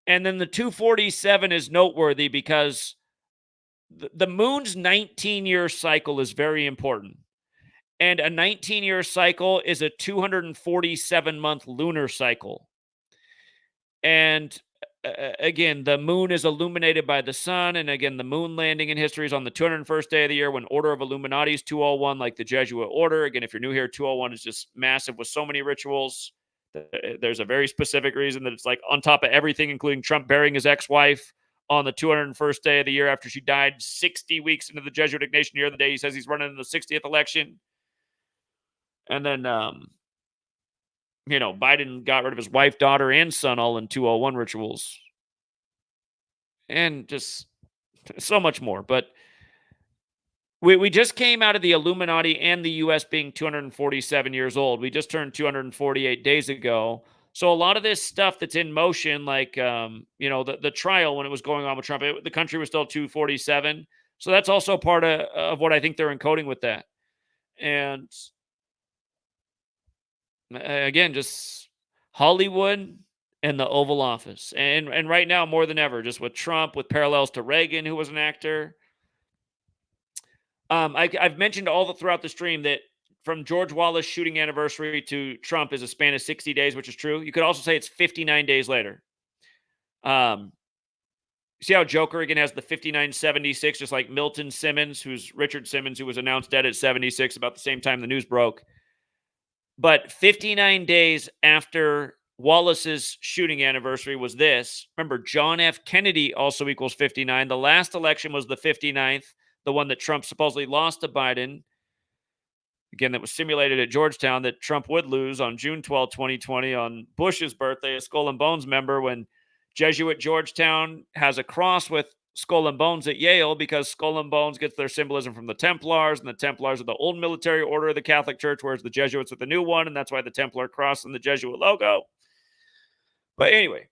And then the 247 is noteworthy because the moon's 19-year cycle is very important. And a 19-year cycle is a 247-month lunar cycle. And again, the moon is illuminated by the sun. And again, the moon landing in history is on the 201st day of the year when Order of Illuminati is 201, like the Jesuit order. Again, if you're new here, 201 is just massive with so many rituals. There's a very specific reason that it's like on top of everything, including Trump burying his ex-wife on the 201st day of the year after she died 60 weeks into the Jesuit Ignatian year, the day he says he's running in the 60th election. And then, Biden got rid of his wife, daughter, and son all in 201 rituals. And just so much more. But we just came out of the Illuminati and the U.S. being 247 years old. We just turned 248 days ago. So a lot of this stuff that's in motion, like, the trial when it was going on with Trump, the country was still 247. So that's also part of what I think they're encoding with that. And again, just Hollywood and the Oval Office. And right now, more than ever, just with Trump, with parallels to Reagan, who was an actor. I've mentioned throughout the stream that from George Wallace shooting anniversary to Trump is a span of 60 days, which is true. You could also say it's 59 days later. See how Joker again has the 5976, just like Milton Simmons, Richard Simmons, who was announced dead at 76 about the same time the news broke. But 59 days after Wallace's shooting anniversary was this. Remember, John F. Kennedy also equals 59. The last election was the 59th. The one that Trump supposedly lost to Biden. Again, that was simulated at Georgetown that Trump would lose on June 12, 2020, on Bush's birthday, a Skull and Bones member, when Jesuit Georgetown has a cross with Skull and Bones at Yale because Skull and Bones gets their symbolism from the Templars, and the Templars are the old military order of the Catholic Church, whereas the Jesuits are the new one, and that's why the Templar cross and the Jesuit logo. But anyway,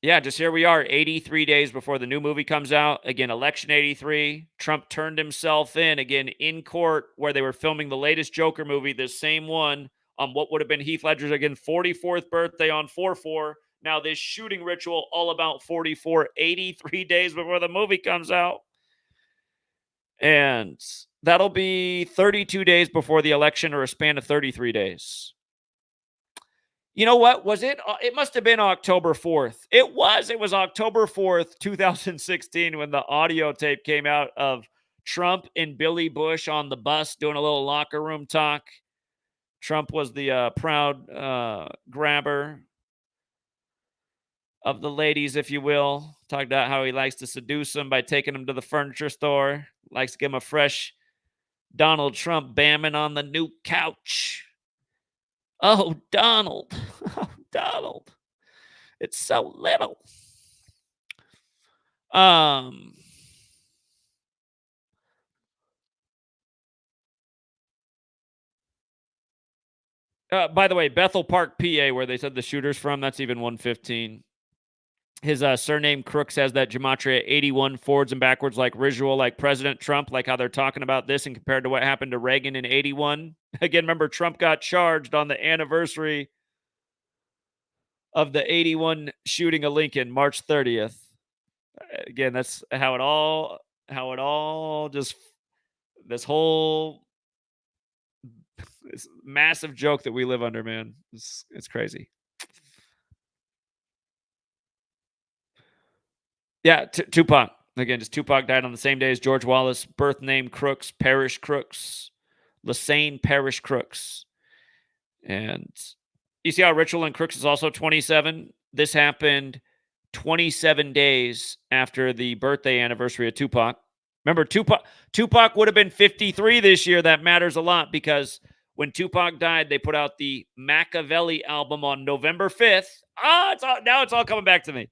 yeah, just here we are, 83 days before the new movie comes out. Again, election 83. Trump turned himself in, again, in court where they were filming the latest Joker movie, this same one, on what would have been Heath Ledger's, again, 44th birthday on 4/4. Now this shooting ritual all about 44, 83 days before the movie comes out. And that'll be 32 days before the election, or a span of 33 days. You know what? Was it? It must have been October 4th. It was October 4th, 2016, when the audio tape came out of Trump and Billy Bush on the bus doing a little locker room talk. Trump was the proud grabber of the ladies, if you will. Talked about how he likes to seduce them by taking them to the furniture store. Likes to give them a fresh Donald Trump bamming on the new couch. Oh, Donald. Oh, Donald. It's so little. By the way, Bethel Park, PA, where they said the shooter's from, that's even 115. His surname Crooks has that Gematria 81 forwards and backwards, like visual, like President Trump, like how they're talking about this and compared to what happened to Reagan in 81. Again, remember, Trump got charged on the anniversary of the 81 shooting of Lincoln, March 30th. Again, that's how it all just, this whole this massive joke that we live under, man. It's crazy. Yeah, Tupac. Again, just Tupac died on the same day as George Wallace. Birth name Crooks, parish Crooks, Lassane Parish Crooks. And you see how Ritual and Crooks is also 27? This happened 27 days after the birthday anniversary of Tupac. Remember, Tupac would have been 53 this year. That matters a lot because when Tupac died, they put out the Machiavelli album on November 5th. Now it's all coming back to me.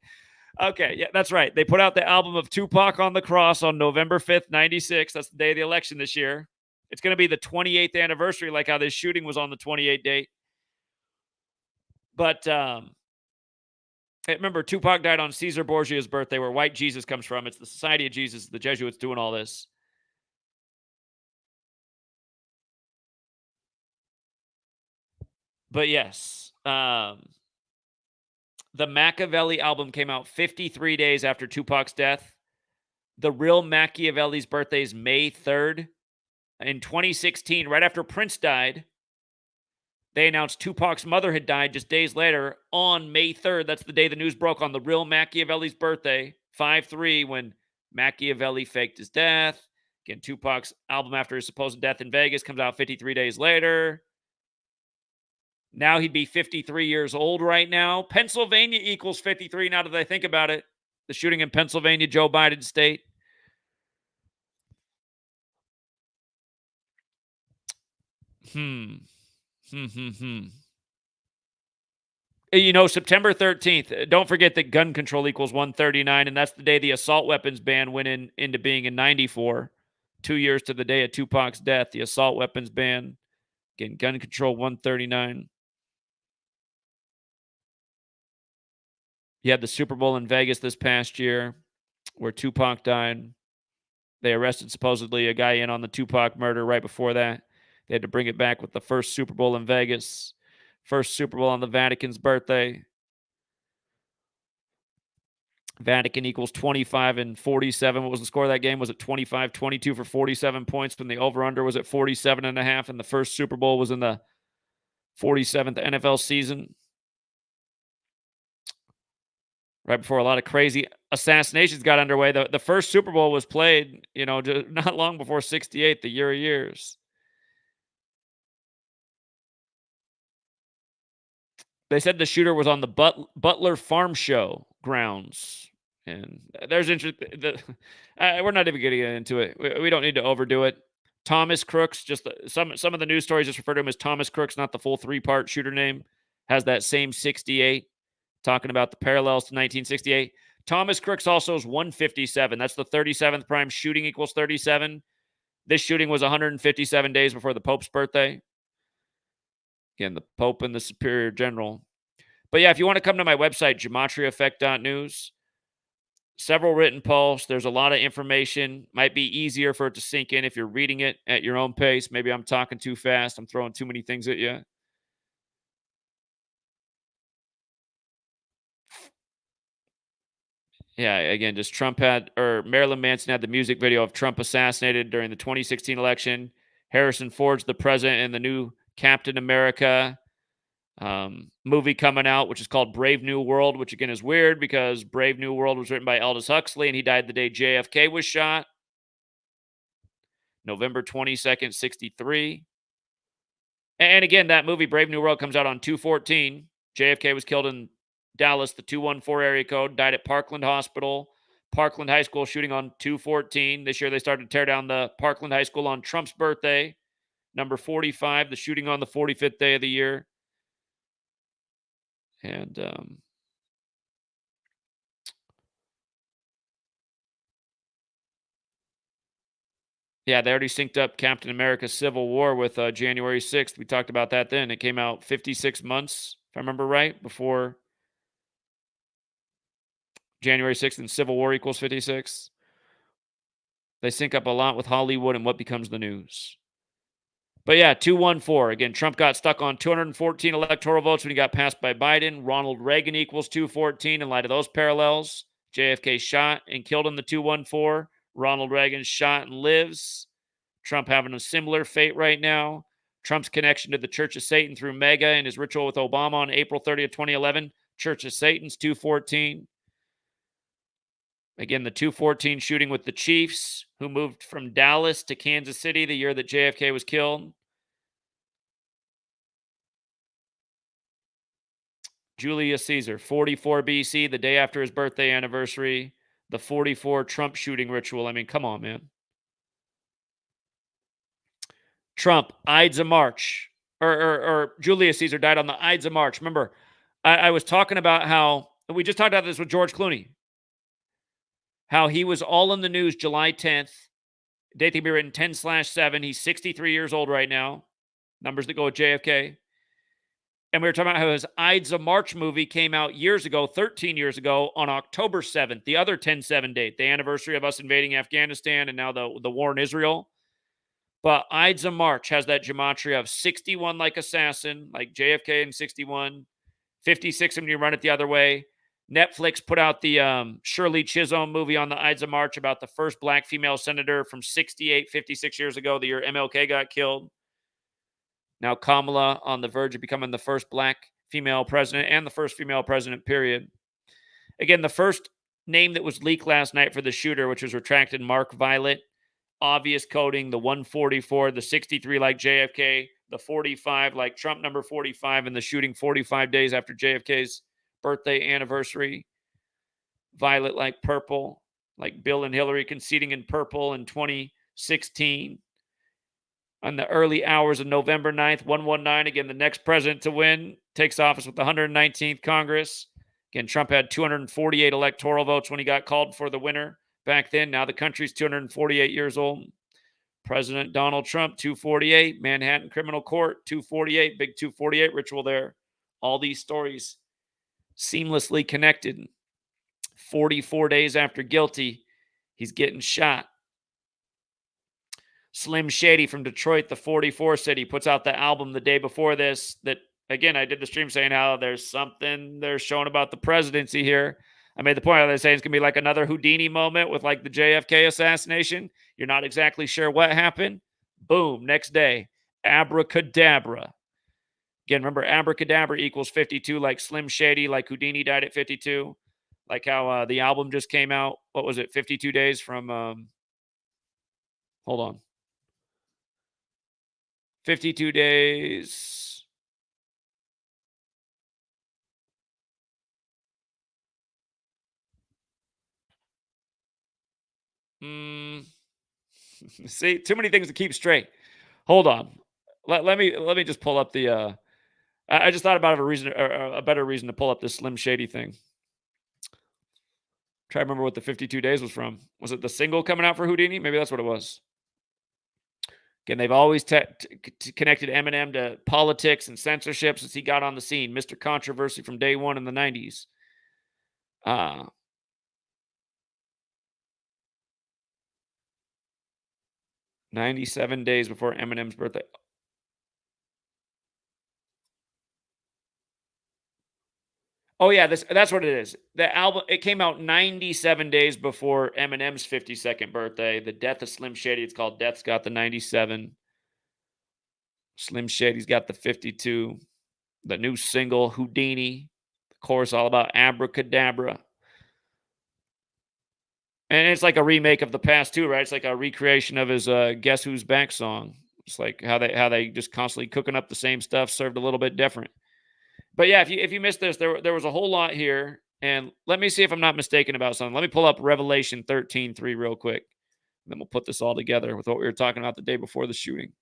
Okay, yeah, that's right. They put out the album of Tupac on the Cross on November 5th, 96. That's the day of the election this year. It's going to be the 28th anniversary, like how this shooting was on the 28th date. But remember, Tupac died on Caesar Borgia's birthday, where White Jesus comes from. It's the Society of Jesus, the Jesuits doing all this. But yes, the Machiavelli album came out 53 days after Tupac's death. The real Machiavelli's birthday is May 3rd. In 2016, right after Prince died, They announced Tupac's mother had died just days later on May 3rd. That's the day the news broke, on the real Machiavelli's birthday, 5/3, when Machiavelli faked his death. Again, Tupac's album after his supposed death in Vegas comes out 53 days later. Now he'd be 53 years old right now. Pennsylvania equals 53 now that I think about it. The shooting in Pennsylvania, Joe Biden state. You know, September 13th, don't forget that gun control equals 139, and that's the day the assault weapons ban went into being in 94. 2 years to the day of Tupac's death, the assault weapons ban. Again, gun control 139. You had the Super Bowl in Vegas this past year where Tupac died. They arrested supposedly a guy in on the Tupac murder right before that. They had to bring it back with the first Super Bowl in Vegas. First Super Bowl on the Vatican's birthday. Vatican equals 25 and 47. What was the score of that game? Was it 25-22 for 47 points when the over-under was at 47.5, and the first Super Bowl was in the 47th NFL season? Right before a lot of crazy assassinations got underway. The first Super Bowl was played, not long before 68, the year of years. They said the shooter was on the Butler Farm Show grounds. And there's interest. We're not even going to get into it. We don't need to overdo it. Thomas Crooks, just some of the news stories just refer to him as Thomas Crooks, not the full 3-part shooter name. Has that same 68, talking about the parallels to 1968. Thomas Crooks also is 157. That's the 37th prime. Shooting equals 37. This shooting was 157 days before the Pope's birthday. Again, the Pope and the Superior General. But yeah, if you want to come to my website, GematriaEffect.news, several written posts. There's a lot of information. Might be easier for it to sink in if you're reading it at your own pace. Maybe I'm talking too fast. I'm throwing too many things at you. Yeah, again, just Marilyn Manson had the music video of Trump assassinated during the 2016 election. Harrison Ford's the president in the new Captain America movie coming out, which is called Brave New World, which again is weird because Brave New World was written by Aldous Huxley, and he died the day JFK was shot, November 22nd, 63. And again, that movie, Brave New World, comes out on 2/14. JFK was killed in Dallas, the 214 area code, died at Parkland Hospital. Parkland High School shooting on 2/14. This year they started to tear down the Parkland High School on Trump's birthday, number 45, the shooting on the 45th day of the year. And yeah, they already synced up Captain America Civil War with January 6th. We talked about that then. It came out 56 months, if I remember right, before January 6th, and Civil War equals 56. They sync up a lot with Hollywood and what becomes the news. But yeah, 214. Again, Trump got stuck on 214 electoral votes when he got passed by Biden. Ronald Reagan equals 214 in light of those parallels. JFK shot and killed in the 214. Ronald Reagan shot and lives. Trump having a similar fate right now. Trump's connection to the Church of Satan through MAGA and his ritual with Obama on April 30th, 2011. Church of Satan's 214. Again, the 214 shooting with the Chiefs, who moved from Dallas to Kansas City the year that JFK was killed. Julius Caesar, 44 BC, the day after his birthday anniversary. The 44 Trump shooting ritual. I mean, come on, man. Trump, Ides of March. Or Julius Caesar died on the Ides of March. Remember, I was talking about how, we just talked about this with George Clooney, how he was all in the news July 10th. Date can be written 10/7. He's 63 years old right now. Numbers that go with JFK. And we were talking about how his Ides of March movie came out years ago, 13 years ago, on October 7th, the other 10/7 date, the anniversary of us invading Afghanistan and now the war in Israel. But Ides of March has that gematria of 61 like assassin, like JFK in 61, 56 when you run it the other way. Netflix put out the Shirley Chisholm movie on the Ides of March about the first black female senator from 68, 56 years ago, the year MLK got killed. Now Kamala on the verge of becoming the first black female president and the first female president, period. Again, the first name that was leaked last night for the shooter, which was retracted, Mark Violet. Obvious coding, the 144, the 63 like JFK, the 45 like Trump number 45, and the shooting 45 days after JFK's birthday anniversary. Violet like purple, like Bill and Hillary conceding in purple in 2016. On the early hours of November 9th, 119, again, the next president to win takes office with the 119th Congress. Again, Trump had 248 electoral votes when he got called for the winner back then. Now the country's 248 years old. President Donald Trump, 248. Manhattan Criminal Court, 248. Big 248 ritual there. All these stories seamlessly connected. 44 days after guilty, he's getting shot. Slim Shady from Detroit, the 44 City, puts out the album the day before this that, again, I did the stream saying how there's something they're showing about the presidency here. I made the point how they're saying it's going to be like another Houdini moment with like the JFK assassination. You're not exactly sure what happened. Boom, next day, abracadabra. Again, remember, abracadabra equals 52, like Slim Shady, like Houdini died at 52. Like how the album just came out. What was it, 52 days from, hold on. 52 days. See, too many things to keep straight. Hold on. Let me just pull up the I just thought about a better reason to pull up this Slim Shady thing. Try to remember what the 52 days was from. Was it the single coming out for Houdini? Maybe that's what it was. Again, they've always connected Eminem to politics and censorship since he got on the scene. Mr. Controversy from day one in the 90s. 97 days before Eminem's birthday. Oh, yeah, that's what it is. The album, it came out 97 days before Eminem's 52nd birthday. The death of Slim Shady, it's called Death's got the 97. Slim Shady's got the 52. The new single, Houdini. The chorus all about abracadabra. And it's like a remake of the past too, right? It's like a recreation of his Guess Who's Back song. It's like how they just constantly cooking up the same stuff, served a little bit different. But yeah, if you missed this, there was a whole lot here. And let me see if I'm not mistaken about something. Let me pull up Revelation 13:3 real quick. And then we'll put this all together with what we were talking about the day before the shooting.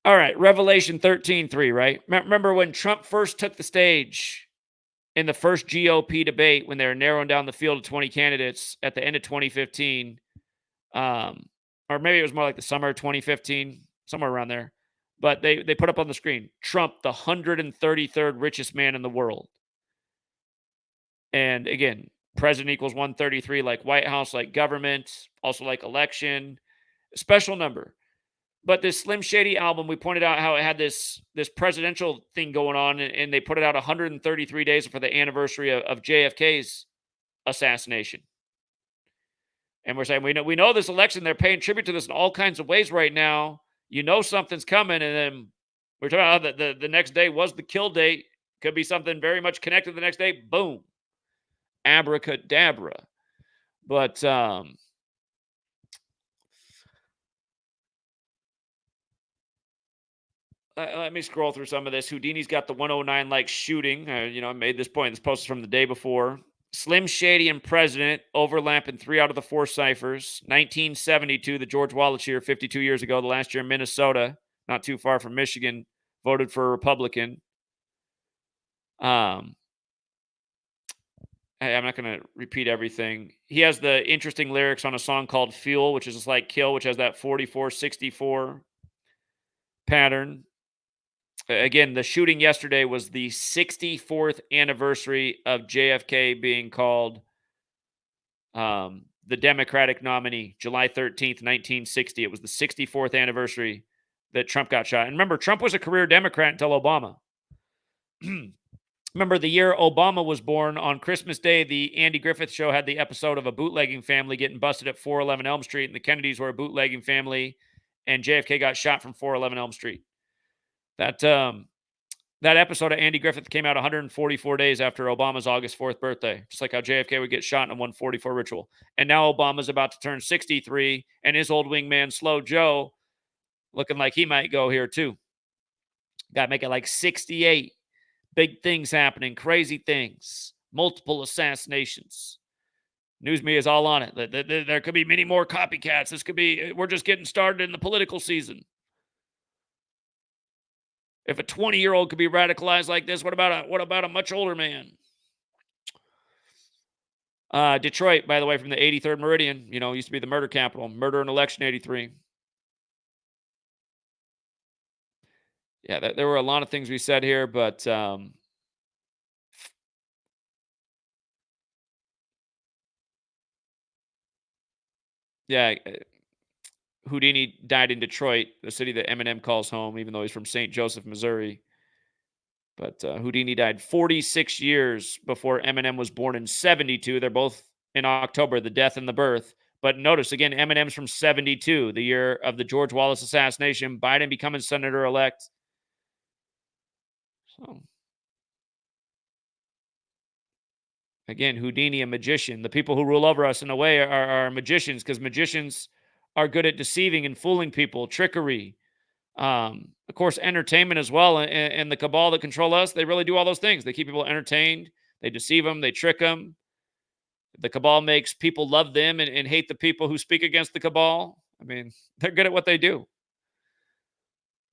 All right, Revelation 13:3, right? Remember when Trump first took the stage in the first GOP debate when they were narrowing down the field of 20 candidates at the end of 2015, or maybe it was more like the summer of 2015, somewhere around there. But they put up on the screen, Trump, the 133rd richest man in the world. And again, president equals 133, like White House, like government, also like election, special number. But this Slim Shady album, we pointed out how it had this presidential thing going on, and they put it out 133 days for the anniversary of JFK's assassination. And we're saying we know this election, they're paying tribute to this in all kinds of ways right now. You know something's coming, and then we're talking about the next day was the kill date. Could be something very much connected to the next day. Boom. Abracadabra. But let me scroll through some of this. Houdini's got the 109 like shooting. I made this point. This post is from the day before. Slim Shady and President overlap in 3 out of the 4 ciphers. 1972, the George Wallace year, 52 years ago. The last year in Minnesota, not too far from Michigan, voted for a Republican. I'm not going to repeat everything. He has the interesting lyrics on a song called Fuel, which is just like Kill, which has that 44-64 pattern. Again, the shooting yesterday was the 64th anniversary of JFK being called the Democratic nominee, July 13th, 1960. It was the 64th anniversary that Trump got shot. And remember, Trump was a career Democrat until Obama. Remember the year Obama was born, on Christmas Day, the Andy Griffith Show had the episode of a bootlegging family getting busted at 411 Elm Street, and the Kennedys were a bootlegging family, and JFK got shot from 411 Elm Street. That episode of Andy Griffith came out 144 days after Obama's August 4th birthday, just like how JFK would get shot in a 144 ritual. And now Obama's about to turn 63, and his old wingman, Slow Joe, looking like he might go here too. Got to make it like 68. Big things happening, crazy things, multiple assassinations. News media is all on it. There could be many more copycats. We're just getting started in the political season. If a 20-year-old could be radicalized like this, what about a much older man? Detroit, by the way, from the 83rd Meridian, used to be the murder capital. Murder in election 83. Yeah, there were a lot of things we said here, but yeah, Houdini died in Detroit, the city that Eminem calls home, even though he's from St. Joseph, Missouri. But Houdini died 46 years before Eminem was born in 72. They're both in October, the death and the birth. But notice, again, Eminem's from 72, the year of the George Wallace assassination, Biden becoming senator-elect. So, again, Houdini, a magician. The people who rule over us, in a way, are magicians, because magicians are good at deceiving and fooling people, trickery. Of course, entertainment as well. And the cabal that control us, they really do all those things. They keep people entertained. They deceive them. They trick them. The cabal makes people love them and hate the people who speak against the cabal. I mean, they're good at what they do.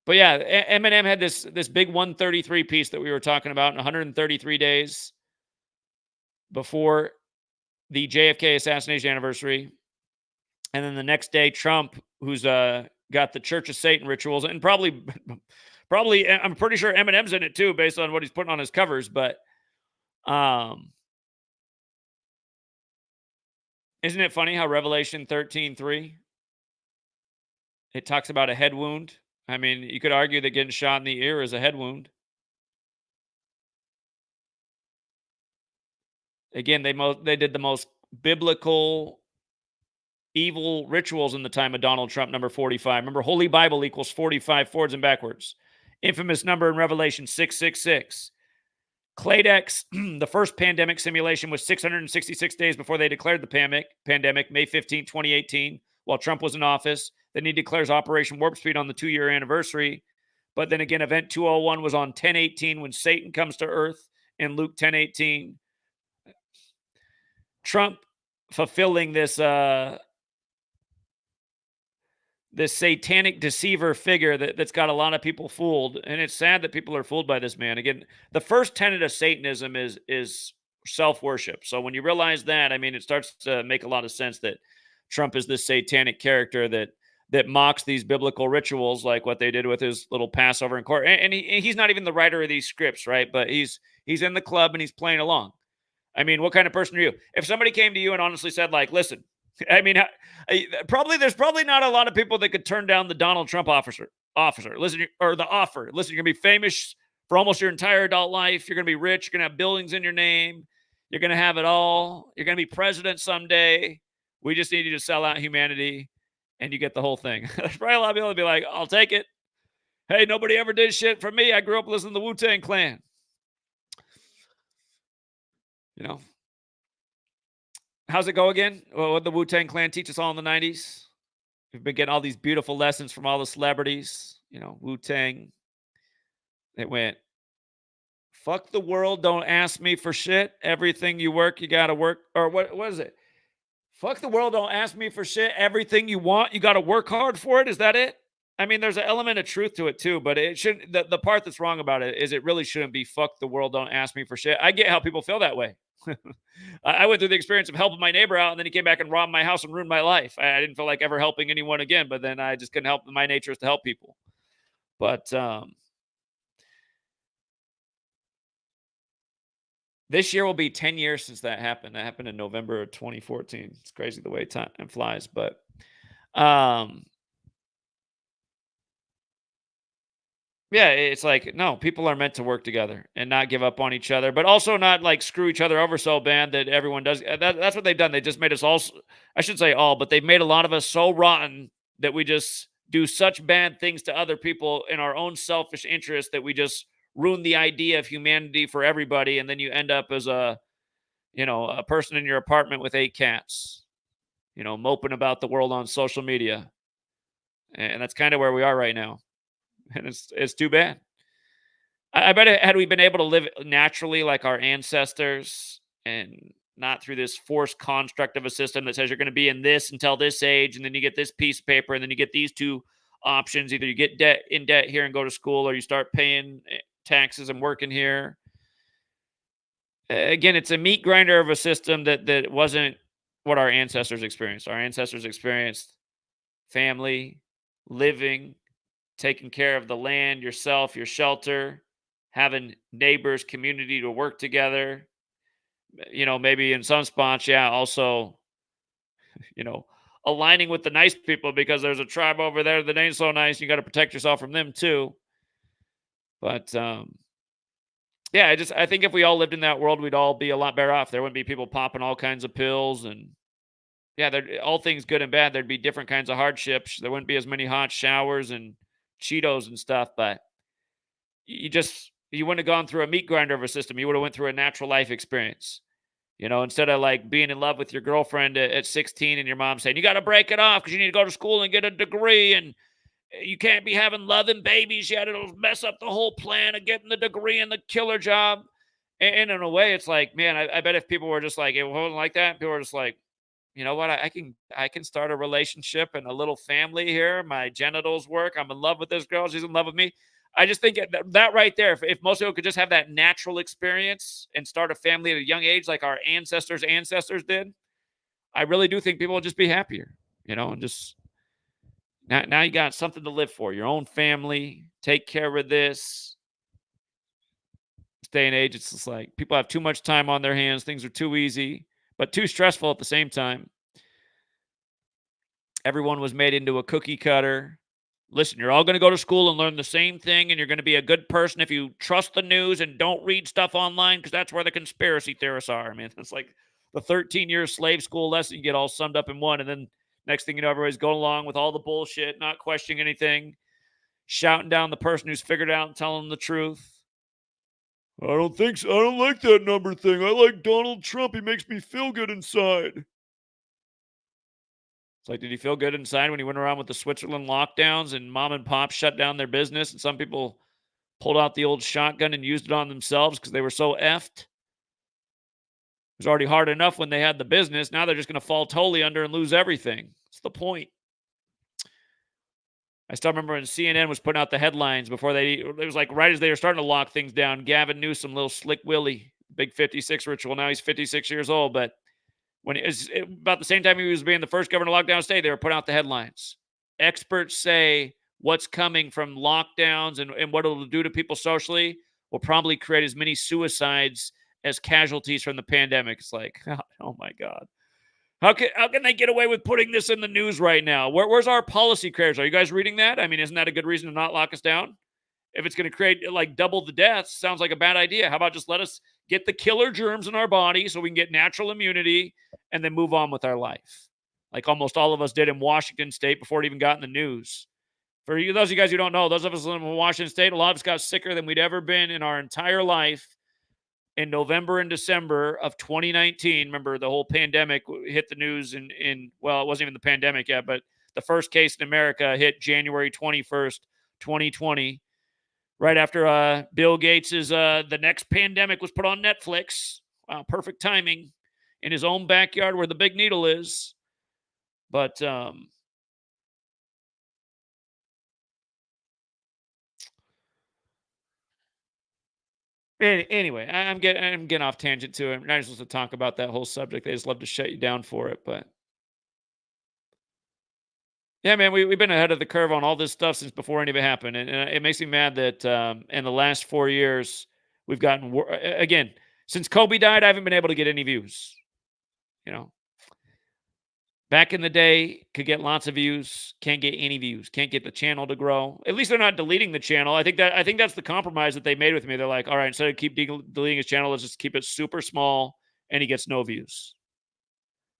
But yeah, Eminem had this big 133 piece that we were talking about in 133 days before the JFK assassination anniversary. And then the next day, Trump, who's got the Church of Satan rituals, and probably, I'm pretty sure Eminem's in it too, based on what he's putting on his covers. But isn't it funny how Revelation 13:3, it talks about a head wound? I mean, you could argue that getting shot in the ear is a head wound. Again, they did the most biblical evil rituals in the time of Donald Trump, number 45. Remember, Holy Bible equals 45 forwards and backwards. Infamous number in Revelation 666. Cladex, the first pandemic simulation, was 666 days before they declared the pandemic, May 15, 2018, while Trump was in office. Then he declares Operation Warp Speed on the 2-year anniversary. But then again, Event 201 was on 10/18 when Satan comes to earth in Luke 10:18. Trump fulfilling this satanic deceiver figure that's got a lot of people fooled. And it's sad that people are fooled by this man. Again, the first tenet of Satanism is self-worship. So when you realize that, I mean, it starts to make a lot of sense that Trump is this satanic character that mocks these biblical rituals, like what they did with his little Passover in court. And he's not even the writer of these scripts, right? But he's in the club and he's playing along. I mean, what kind of person are you? If somebody came to you and honestly said, like, listen, I mean, there's probably not a lot of people that could turn down the Donald Trump offer. Listen, or the offer. Listen, you're gonna be famous for almost your entire adult life. You're gonna be rich. You're gonna have buildings in your name. You're gonna have it all. You're gonna be president someday. We just need you to sell out humanity, and you get the whole thing. There's probably a lot of people that be like, "I'll take it." Hey, nobody ever did shit for me. I grew up listening to the Wu-Tang Clan. How's it go again? Well, what the Wu-Tang Clan teach us all in the 90s? We've been getting all these beautiful lessons from all the celebrities. Wu-Tang. It went, fuck the world, don't ask me for shit. Everything you work, you gotta work. Or what is it? Fuck the world, don't ask me for shit. Everything you want, you gotta work hard for it. Is that it? I mean, there's an element of truth to it too, but it shouldn't. The part that's wrong about it is it really shouldn't be fuck the world, don't ask me for shit. I get how people feel that way. I went through the experience of helping my neighbor out, and then he came back and robbed my house and ruined my life. I didn't feel like ever helping anyone again, but then I just couldn't help. My nature is to help people. But this year will be 10 years since that happened. That happened in November of 2014. It's crazy the way time flies, but yeah, it's like, no, people are meant to work together and not give up on each other, but also not like screw each other over so bad that everyone does. That's what they've done. They just made us all, I should say all, but they've made a lot of us so rotten that we just do such bad things to other people in our own selfish interest that we just ruin the idea of humanity for everybody, and then you end up as a person in your apartment with 8 cats, moping about the world on social media. And that's kind of where we are right now. And it's too bad. I bet had we been able to live naturally like our ancestors and not through this forced construct of a system that says you're going to be in this until this age, and then you get this piece of paper, and then you get these two options. Either you get in debt here and go to school, or you start paying taxes and working here. Again, it's a meat grinder of a system that wasn't what our ancestors experienced. Our ancestors experienced family, living, taking care of the land, yourself, your shelter, having neighbors, community to work together. Maybe in some spots, yeah, also, you know, aligning with the nice people because there's a tribe over there that ain't so nice. You got to protect yourself from them too. But yeah, I think if we all lived in that world, we'd all be a lot better off. There wouldn't be people popping all kinds of pills, and yeah, all things good and bad. There'd be different kinds of hardships. There wouldn't be as many hot showers and Cheetos and stuff, but you wouldn't have gone through a meat grinder of a system. You would have went through a natural life experience. Instead of like being in love with your girlfriend at 16 and your mom saying, you got to break it off because you need to go to school and get a degree, and you can't be having loving babies yet. It'll mess up the whole plan of getting the degree and the killer job. And in a way, it's like, man, I bet if people were just like, it wasn't like that. People were just like, you know what? I can start a relationship and a little family here. My genitals work. I'm in love with this girl. She's in love with me. I just think that right there, if most people could just have that natural experience and start a family at a young age like our ancestors did, I really do think people will just be happier, and just now you got something to live for, your own family, take care of this. This day and age, it's just like people have too much time on their hands. Things are too easy, but too stressful at the same time. Everyone was made into a cookie cutter. Listen, you're all going to go to school and learn the same thing, and you're going to be a good person if you trust the news and don't read stuff online because that's where the conspiracy theorists are. I mean, it's like the 13-year slave school lesson you get all summed up in one, and then next thing you know, everybody's going along with all the bullshit, not questioning anything, shouting down the person who's figured it out and telling them the truth. I don't think so. I don't like that number thing. I like Donald Trump. He makes me feel good inside. It's like, did he feel good inside when he went around with the Switzerland lockdowns and mom and pop shut down their business and some people pulled out the old shotgun and used it on themselves because they were so effed? It was already hard enough when they had the business. Now they're just going to fall totally under and lose everything. That's the point. I still remember when CNN was putting out the headlines before it was like right as they were starting to lock things down. Gavin Newsom, little slick Willie, big 56 ritual. Now he's 56 years old, but when it was about the same time he was being the first governor to lock down a state, they were putting out the headlines. Experts say what's coming from lockdowns and what it'll do to people socially will probably create as many suicides as casualties from the pandemic. It's like, oh my God. How can they get away with putting this in the news right now? Where's our policy creators? Are you guys reading that? I mean, isn't that a good reason to not lock us down? If it's going to create like double the deaths, sounds like a bad idea. How about just let us get the killer germs in our body so we can get natural immunity and then move on with our life, like almost all of us did in Washington State before it even got in the news. For you, those of you guys who don't know, those of us in Washington State, a lot of us got sicker than we'd ever been in our entire life in November and December of 2019. Remember, the whole pandemic hit the news well, it wasn't even the pandemic yet, but the first case in America hit January 21st, 2020. Right after Bill Gates's The Next Pandemic was put on Netflix. Wow, perfect timing. In his own backyard where the big needle is. But anyway, I'm getting off tangent too. I'm not supposed to talk about that whole subject. They just love to shut you down for it. But yeah, man, we've been ahead of the curve on all this stuff since before any of it happened. And it makes me mad that in the last 4 years, we've gotten, again, since Kobe died, I haven't been able to get any views. Back in the day, could get lots of views, can't get any views, can't get the channel to grow. At least they're not deleting the channel. I think that's the compromise that they made with me. They're like, all right, instead of keep deleting his channel, let's just keep it super small, and he gets no views.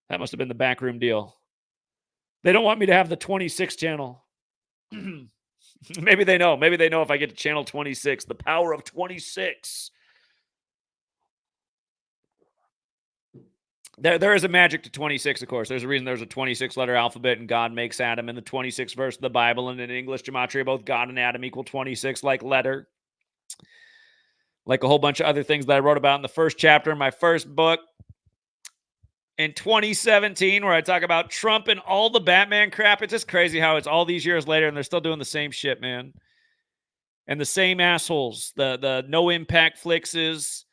That must have been the backroom deal. They don't want me to have the 26 channel. Maybe they know. Maybe they know if I get to channel 26, the power of 26. There is a magic to 26, of course. There's a reason there's a 26-letter alphabet, and God makes Adam in the 26th verse of the Bible, and in English gematria, both God and Adam equal 26, like letter. Like a whole bunch of other things that I wrote about in the first chapter of my first book in 2017, where I talk about Trump and all the Batman crap. It's just crazy how it's all these years later, and they're still doing the same shit, man. And the same assholes, the no-impact flixes,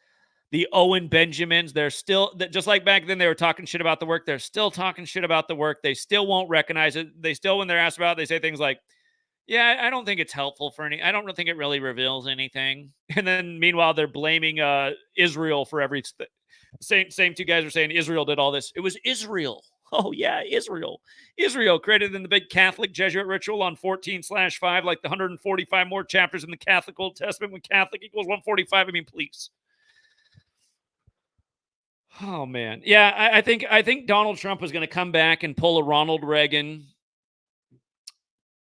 the Owen Benjamins, they're still, just like back then they were talking shit about the work, they're still talking shit about the work. They still won't recognize it. They still, when they're asked about it, they say things like, yeah, I don't think it's helpful for any, I don't think it really reveals anything. And then meanwhile, they're blaming Israel for everything. Same two guys are saying Israel did all this. It was Israel. Oh, yeah, Israel. Israel created in the big Catholic Jesuit ritual on 14/5, like the 145 more chapters in the Catholic Old Testament when Catholic equals 145. I mean, please. Oh, man. Yeah, I think Donald Trump is going to come back and pull a Ronald Reagan.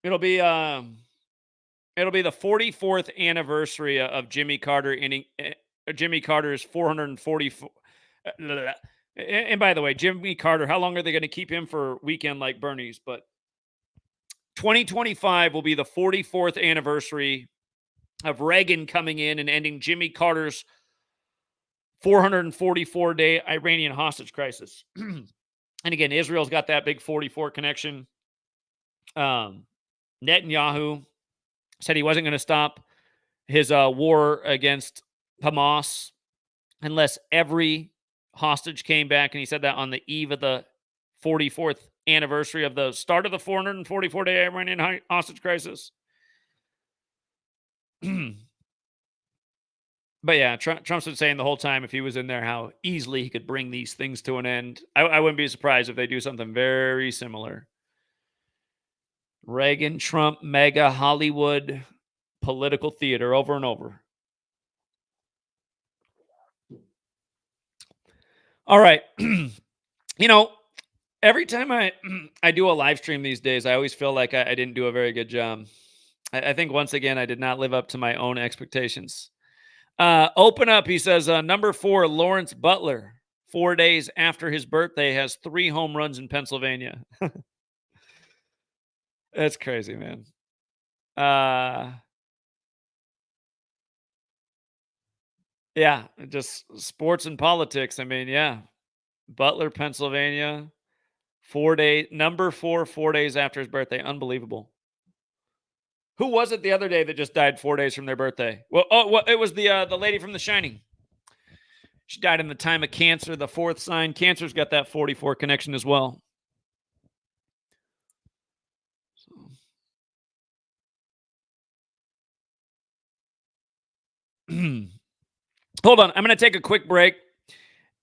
It'll be the 44th anniversary of Jimmy Carter ending Jimmy Carter's 444. And by the way, Jimmy Carter, how long are they going to keep him for weekend like Bernie's? But 2025 will be the 44th anniversary of Reagan coming in and ending Jimmy Carter's 444-day Iranian hostage crisis. And again, Israel's got that big 44 connection. Netanyahu said he wasn't going to stop his war against Hamas unless every hostage came back, and he said that on the eve of the 44th anniversary of the start of the 444-day Iranian hostage crisis. But yeah, Trump's been saying the whole time if he was in there how easily he could bring these things to an end. I wouldn't be surprised if they do something very similar. Reagan, Trump, mega Hollywood political theater over and over. All right. Every time I do a live stream these days, I always feel like I didn't do a very good job. I think once again, I did not live up to my own expectations. Open up, he says, number 4, Lawrence Butler, 4 days after his birthday, has 3 home runs in Pennsylvania. That's crazy, man. Yeah, just sports and politics. I mean, yeah. Butler, Pennsylvania, number 4, 4 days after his birthday. Unbelievable. Who was it the other day that just died 4 days from their birthday? Well, it was the lady from The Shining. She died in the time of cancer, the 4th sign. Cancer's got that 44 connection as well. Hold on. I'm going to take a quick break,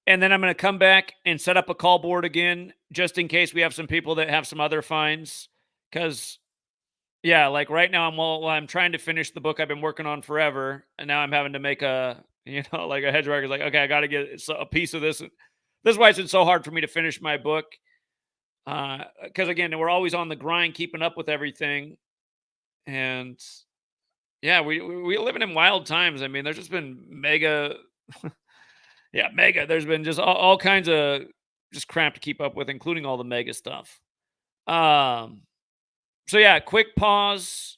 and then I'm going to come back and set up a call board again, just in case we have some people that have some other finds. Because, yeah, like right now, I'm trying to finish the book I've been working on forever, and now I'm having to make like a hedge record. Like, okay, I got to get a piece of this. This is why it's been so hard for me to finish my book. Because, again, we're always on the grind, keeping up with everything. And yeah, we living in wild times. I mean, there's just been mega, mega. There's been just all kinds of just crap to keep up with, including all the mega stuff. So yeah, quick pause.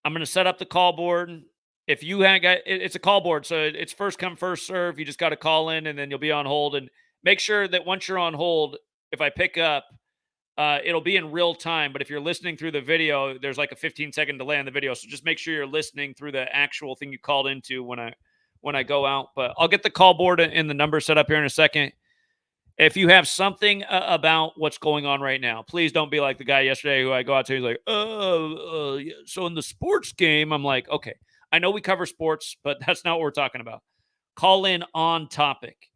I'm gonna set up the call board. If you it's a call board, so it's first come first serve. You just got to call in, and then you'll be on hold. And make sure that once you're on hold, if I pick up, it'll be in real time. But if you're listening through the video, there's like a 15-second delay on the video. So just make sure you're listening through the actual thing you called into when I go out. But I'll get the call board and the number set up here in a second. If you have something about what's going on right now, please don't be like the guy yesterday who I go out to. He's like, so in the sports game, I'm like, okay, I know we cover sports, but that's not what we're talking about. Call in on topic.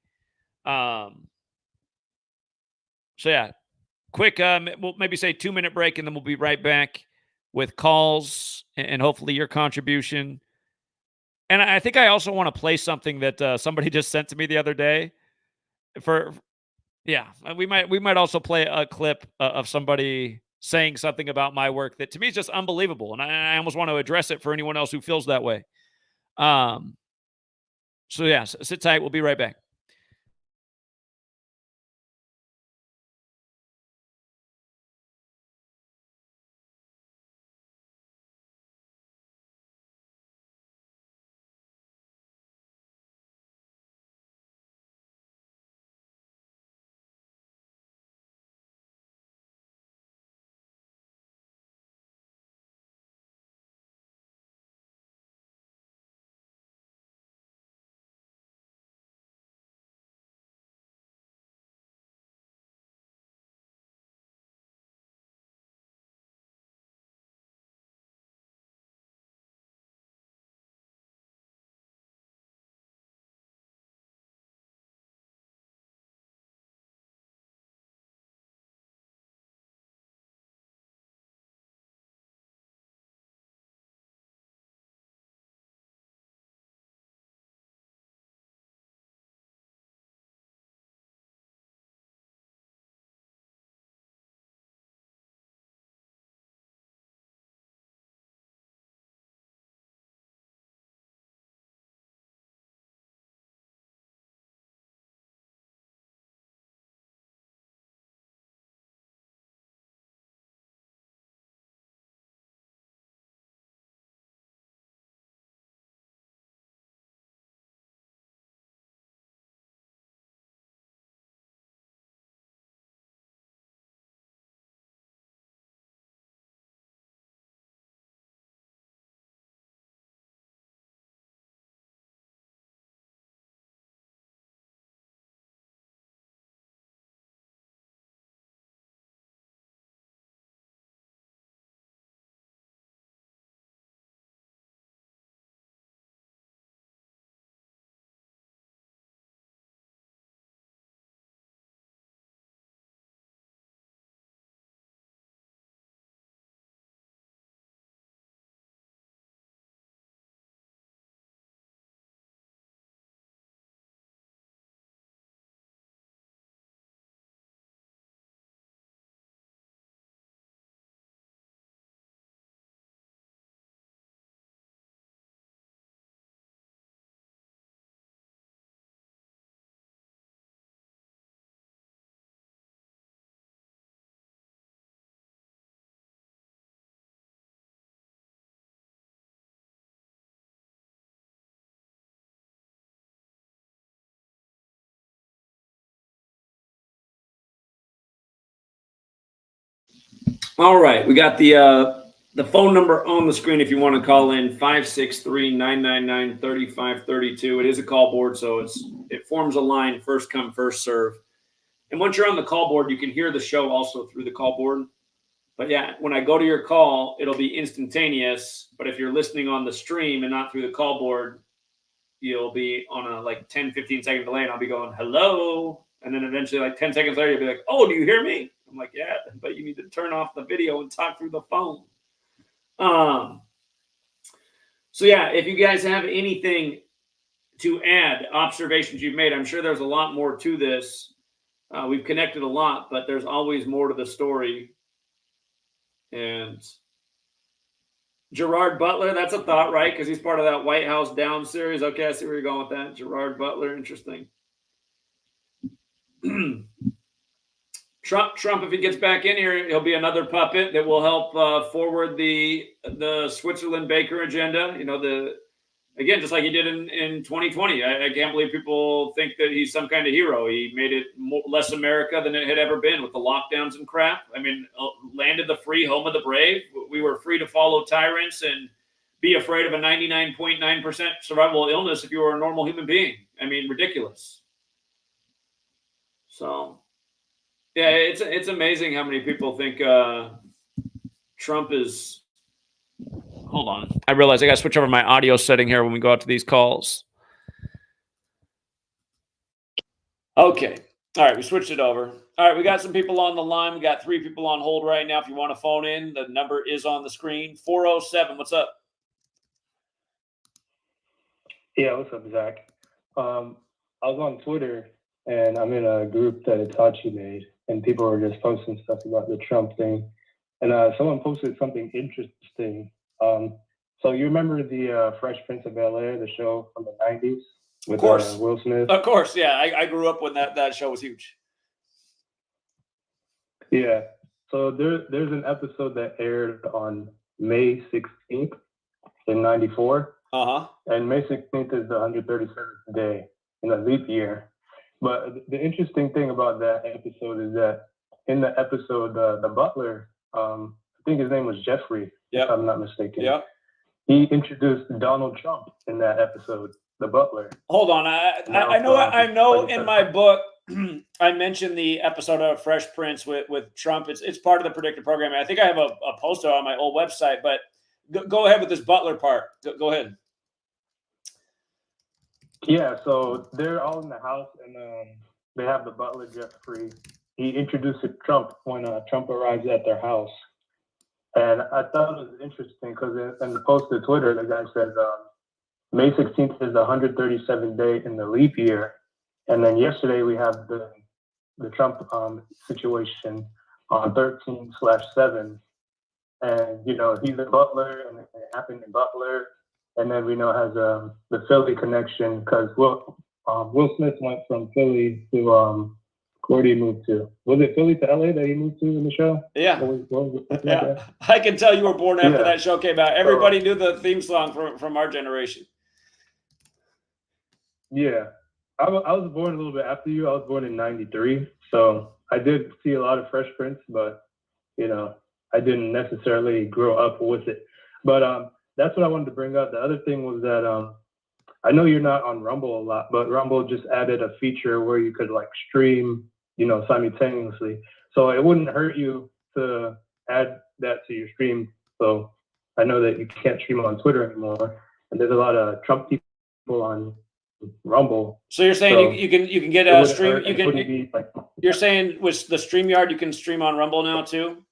So yeah, quick, we'll maybe say 2-minute break, and then we'll be right back with calls and hopefully your contribution. And I think I also want to play something that somebody just sent to me the other day. We might also play a clip of somebody saying something about my work that to me is just unbelievable. And I almost want to address it for anyone else who feels that way. So yeah, sit tight. We'll be right back. All right, we got the phone number on the screen if you want to call in, 563-999-3532. It is a call board, so it forms a line, first come, first serve. And once you're on the call board, you can hear the show also through the call board. But yeah, when I go to your call, it'll be instantaneous. But if you're listening on the stream and not through the call board, you'll be on a like 10, 15 second delay, and I'll be going, hello. And then eventually, like 10 seconds later, you'll be like, oh, do you hear me? I'm like, yeah, but you need to turn off the video and talk through the phone. So yeah, if you guys have anything to add, observations you've made, I'm sure there's a lot more to this. We've connected a lot, but there's always more to the story. And Gerard Butler, that's a thought, right? Because he's part of that White House Down series. Okay, I see where you're going with that. Gerard Butler, interesting. Trump, if he gets back in here, he'll be another puppet that will help forward the Switzerland Baker agenda. You know, again, just like he did in 2020. I can't believe people think that he's some kind of hero. He made it less America than it had ever been with the lockdowns and crap. I mean, land of the free, home of the brave. We were free to follow tyrants and be afraid of a 99.9% survivable illness if you were a normal human being. I mean, ridiculous. So, yeah, it's amazing how many people think Trump is. Hold on. I realize I got to switch over my audio setting here when we go out to these calls. Okay. All right. We switched it over. All right. We got some people on the line. We got 3 people on hold right now. If you want to phone in, the number is on the screen. 407. What's up? Yeah. What's up, Zach? I was on Twitter and I'm in a group that Itachi made, and people were just posting stuff about the Trump thing. and someone posted something interesting. So you remember the Fresh Prince of Bel-Air, the show from the '90s with Of course. Will Smith? Of course, yeah. I grew up when that show was huge. Yeah. So there's an episode that aired on May 16th in '94. And May 16th is the 137th day in a leap year. But the interesting thing about that episode is that in the episode, the butler, I think his name was Jeffrey, if I'm not mistaken. Yeah. He introduced Donald Trump in that episode, the butler. Hold on. I know in my book, I mentioned the episode of Fresh Prince with Trump. It's part of the predictive programming. I think I have a poster on my old website, but go ahead with this butler part. Go ahead. Yeah, so they're all in the house, and they have the butler, Jeffrey. He introduces Trump when Trump arrives at their house. And I thought it was interesting because in the post to Twitter, the guy said May 16th is the 137th day in the leap year. And then yesterday we have the Trump situation on 13/7. And, you know, he's a butler, and it happened in Butler. And then we know it has the Philly connection because Will Smith went from Philly to where did he move to? Was it Philly to LA that he moved to in the show? Yeah. Yeah. I can tell you were born after that show came out. Everybody knew the theme song from our generation. Yeah. I was born a little bit after you. I was born in '93. So I did see a lot of Fresh Prince, but, you know, I didn't necessarily grow up with it. But that's what I wanted to bring up. The other thing was that I know you're not on Rumble a lot, but Rumble just added a feature where you could like stream, you know, simultaneously. So it wouldn't hurt you to add that to your stream. So I know that you can't stream on Twitter anymore, and there's a lot of Trump people on Rumble. So you're saying you can get a stream? You're saying with the StreamYard you can stream on Rumble now too?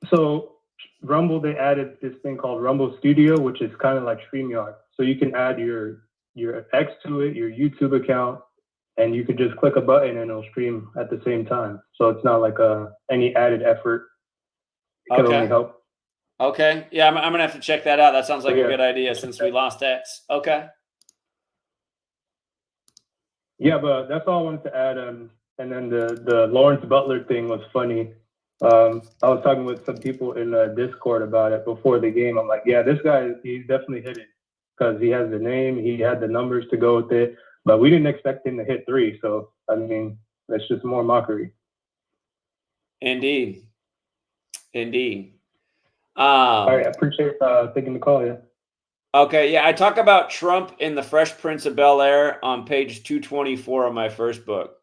So Rumble, they added this thing called Rumble Studio, which is kind of like StreamYard. So you can add your X to it, your YouTube account, and you could just click a button and it'll stream at the same time. So it's not like any added effort. It can only help. Okay. Yeah, I'm going to have to check that out. That sounds like a good idea since we lost X. Okay. Yeah, but that's all I wanted to add. And then the Lawrence Butler thing was funny. I was talking with some people in Discord about it before the game. I'm like, yeah, this guy, he's definitely hit it because he has the name, he had the numbers to go with it, but we didn't expect him to hit 3. So, I mean, that's just more mockery. Indeed. All right, I appreciate taking the call, yeah. Okay, yeah, I talk about Trump in The Fresh Prince of Bel-Air on page 224 of my first book.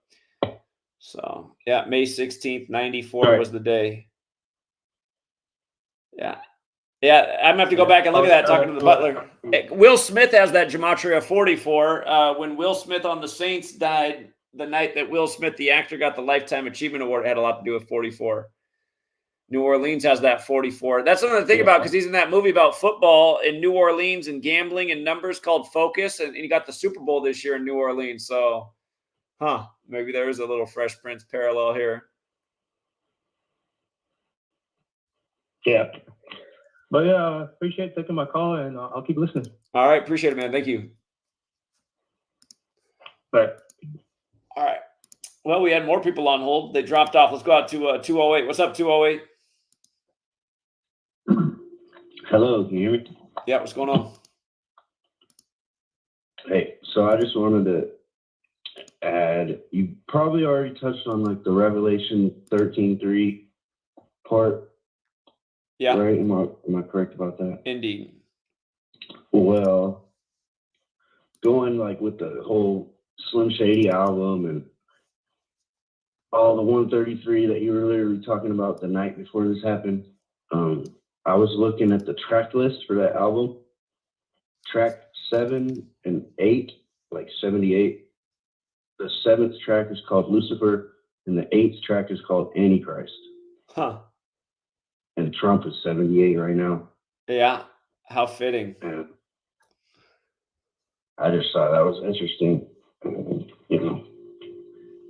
So, yeah, May 16th, 94 was the day. Yeah. Yeah, I'm going to have to go back and look at that, talking to the butler. Will Smith has that Gematria 44. When Will Smith on the Saints died, the night that Will Smith, the actor, got the Lifetime Achievement Award, it had a lot to do with 44. New Orleans has that 44. That's something to think about because he's in that movie about football in New Orleans and gambling and numbers called Focus, and he got the Super Bowl this year in New Orleans. So, maybe there is a little Fresh Prince parallel here. Yeah. But yeah, appreciate taking my call, and I'll keep listening. All right. Appreciate it, man. Thank you. Bye. All right. Well, we had more people on hold. They dropped off. Let's go out to 208. What's up, 208? Hello, can you hear me? Yeah, what's going on? Hey, so I just wanted to add, you probably already touched on like the Revelation 13:3 part. Yeah. Right? Am I correct about that? Indeed. Well, going like with the whole Slim Shady album and all the 133 that you were literally talking about the night before this happened, I was looking at the track list for that album. Track 7 and 8, like 78. The 7th track is called Lucifer, and the 8th track is called Antichrist. Huh. And Trump is 78 right now. Yeah. How fitting. And I just thought that was interesting, you know,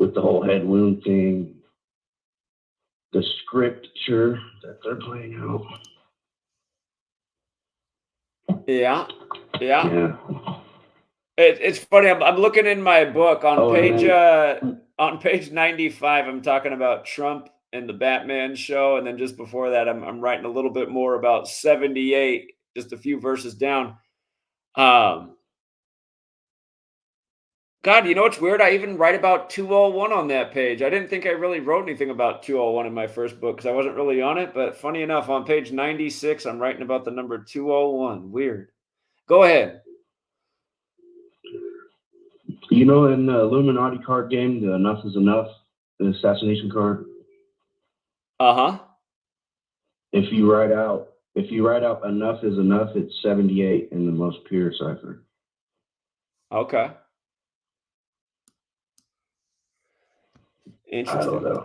with the whole head wound thing. the scripture that they're playing out. Yeah. Yeah. It's funny. I'm looking in my book on Oh, page 95. I'm talking about Trump and the Batman show, and then just before that, I'm writing a little bit more about 78, just a few verses down. God, you know what's weird? I even write about 201 on that page. I didn't think I really wrote anything about 201 in my first book because I wasn't really on it. But funny enough, on page 96, I'm writing about the number 201. Weird. Go ahead. You know, in the Illuminati card game, the Enough is Enough, the assassination card. Uh-huh. If you write out enough is enough, it's 78 in the most pure cipher. Okay. I Interesting. don't know.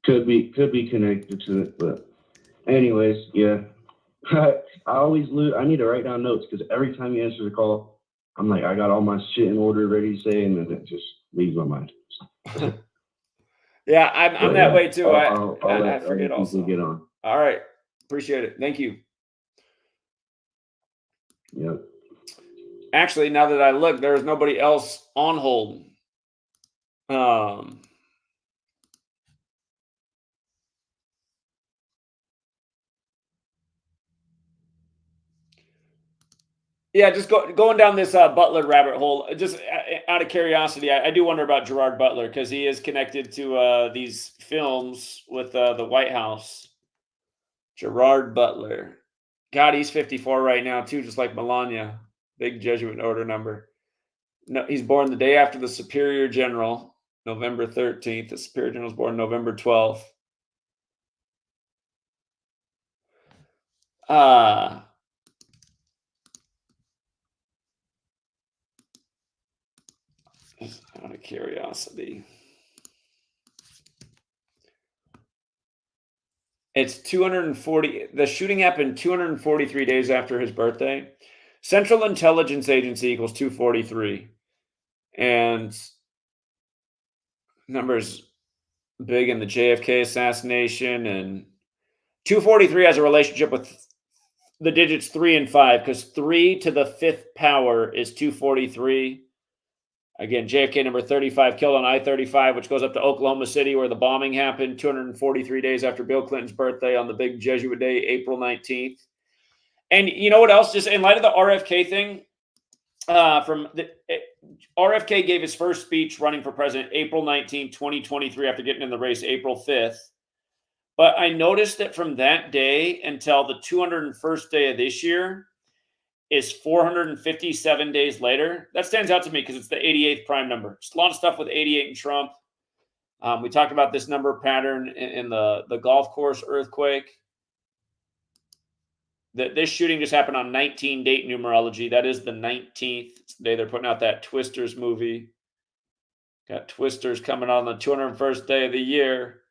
Could be connected to it, but anyways, yeah. I always lose. I need to write down notes because every time you answer the call, I'm like, I got all my shit in order, ready to say, and then it just leaves my mind. Yeah, I'm that way too. I forget people also. get on. All right. Appreciate it. Thank you. Yep. Actually, now that I look, there's nobody else on hold. Yeah, just going down this Butler rabbit hole. Just out of curiosity, I do wonder about Gerard Butler because he is connected to these films with the White House. Gerard Butler. God, he's 54 right now too, just like Melania. Big Jesuit order number. No, he's born the day after the Superior General, November 13th. The Superior General was born November 12th. Out of curiosity. It's 240. The shooting happened 243 days after his birthday. Central Intelligence Agency equals 243. And numbers big in the JFK assassination. And 243 has a relationship with the digits 3 and 5 because 3 to the 5th power is 243. Again, JFK number 35 killed on I-35, which goes up to Oklahoma City where the bombing happened 243 days after Bill Clinton's birthday on the big Jesuit day, April 19th. And you know what else? Just in light of the RFK thing, RFK gave his first speech running for president April 19, 2023, after getting in the race April 5th. But I noticed that from that day until the 201st day of this year is 457 days later. That stands out to me because it's the 88th prime number. Just a lot of stuff with 88 and Trump. We talked about this number pattern in the golf course earthquake. This shooting just happened on 19 date numerology. That is the 19th. It's the day they're putting out that Twisters movie. Got Twisters coming on the 201st day of the year.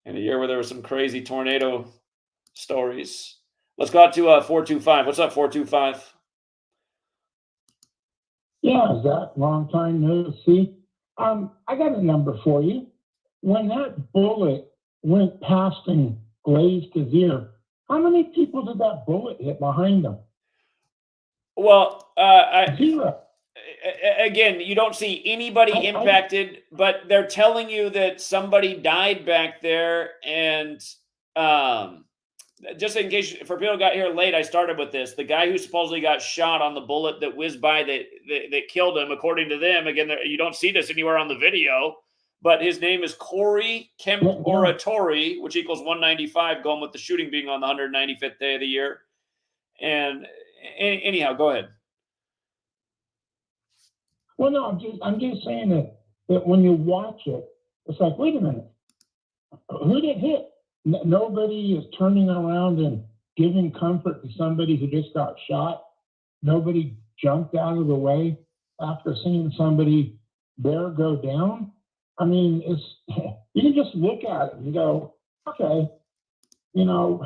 In a year where there were some crazy tornado stories. Let's go out to 425. What's up, 425? Yeah, Zach, long time no see. I got a number for you. When that bullet went past and grazed his ear, how many people did that bullet hit behind him? Well, Zero. Again, you don't see anybody impacted, but they're telling you that somebody died back there. And just in case, for people who got here late, I started with this. The guy who supposedly got shot on the bullet that whizzed by that killed him, according to them, again, you don't see this anywhere on the video, but his name is Corey Comperatore, which equals 195, going with the shooting being on the 195th day of the year. And anyhow, go ahead. Well, no, I'm just saying that when you watch it, it's like, wait a minute, who did it hit? Nobody is turning around and giving comfort to somebody who just got shot. Nobody jumped out of the way after seeing somebody there go down. I mean, you can just look at it and go, okay, you know,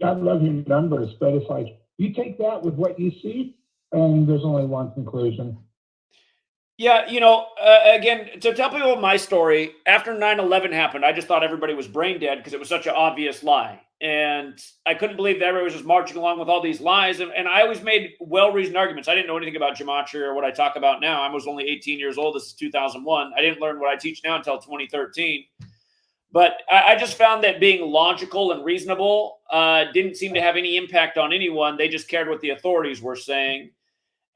I love your numbers, but it's like you take that with what you see, and there's only one conclusion. Yeah, again, to tell people my story, after 9/11 happened, I just thought everybody was brain dead because it was such an obvious lie. And I couldn't believe that everybody was just marching along with all these lies. And I always made well-reasoned arguments. I didn't know anything about gematria or what I talk about now. I was only 18 years old. This is 2001. I didn't learn what I teach now until 2013. But I just found that being logical and reasonable didn't seem to have any impact on anyone. They just cared what the authorities were saying.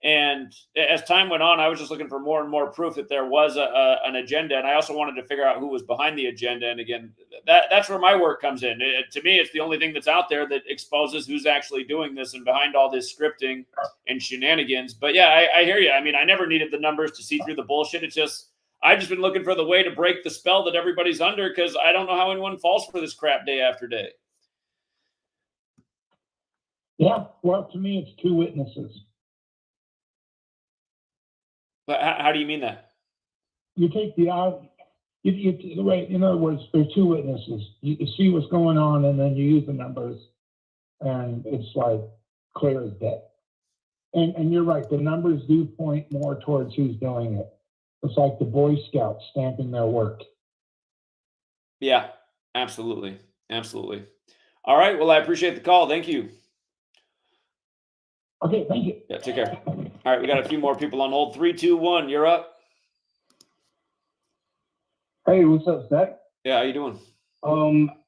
And as time went on, I was just looking for more and more proof that there was an agenda. And I also wanted to figure out who was behind the agenda. And again, that's where my work comes in. To me, it's the only thing that's out there that exposes who's actually doing this and behind all this scripting and shenanigans. But yeah, I hear you. I mean, I never needed the numbers to see through the bullshit. It's just, I've just been looking for the way to break the spell that everybody's under because I don't know how anyone falls for this crap day after day. Yeah, well, to me, it's two witnesses. But how do you mean that? You take the right. In other words, there's two witnesses. You see what's going on, and then you use the numbers, and it's like clear as day. And you're right. The numbers do point more towards who's doing it. It's like the Boy Scouts stamping their work. Yeah, absolutely, absolutely. All right. Well, I appreciate the call. Thank you. Okay, thank you. Yeah, take care. All right, we got a few more people on hold. 3, 2, 1, you're up. Hey, what's up, Zach? Yeah, how you doing?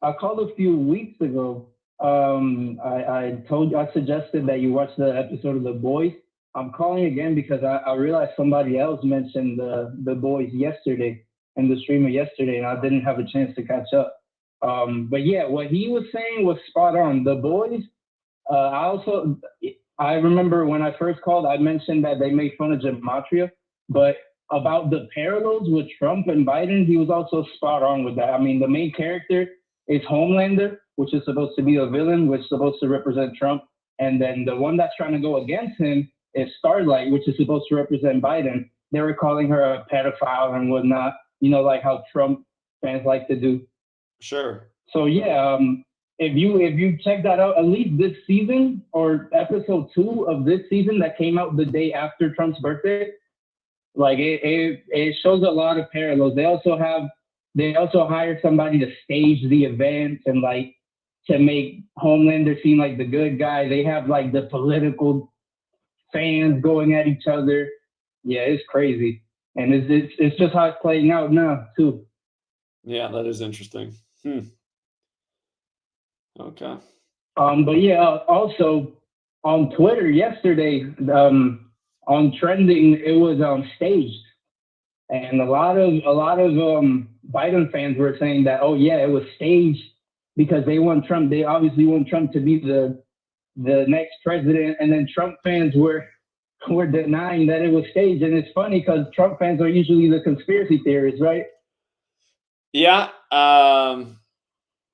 I called a few weeks ago. I suggested that you watch the episode of The Boys. I'm calling again because I realized somebody else mentioned the Boys yesterday in the streamer yesterday, and I didn't have a chance to catch up. But yeah, what he was saying was spot on. The Boys. I remember when I first called, I mentioned that they made fun of Gematria, but about the parallels with Trump and Biden, he was also spot on with that. I mean, the main character is Homelander, which is supposed to be a villain, which is supposed to represent Trump. And then the one that's trying to go against him is Starlight, which is supposed to represent Biden. They were calling her a pedophile and whatnot, like how Trump fans like to do. Sure. So yeah, if you check that out, at least this season or episode 2 of this season that came out the day after Trump's birthday, like it shows a lot of parallels. They also hired somebody to stage the events and like to make Homelander seem like the good guy. They have like the political fans going at each other. Yeah, it's crazy, and it's just how it's playing out now too. Yeah, that is interesting. Okay. But yeah, also on Twitter yesterday, on trending, it was staged, and a lot of Biden fans were saying that, oh yeah, it was staged because they want Trump. They obviously want Trump to be the next president, and then Trump fans were denying that it was staged. And it's funny because Trump fans are usually the conspiracy theorists, right? Yeah.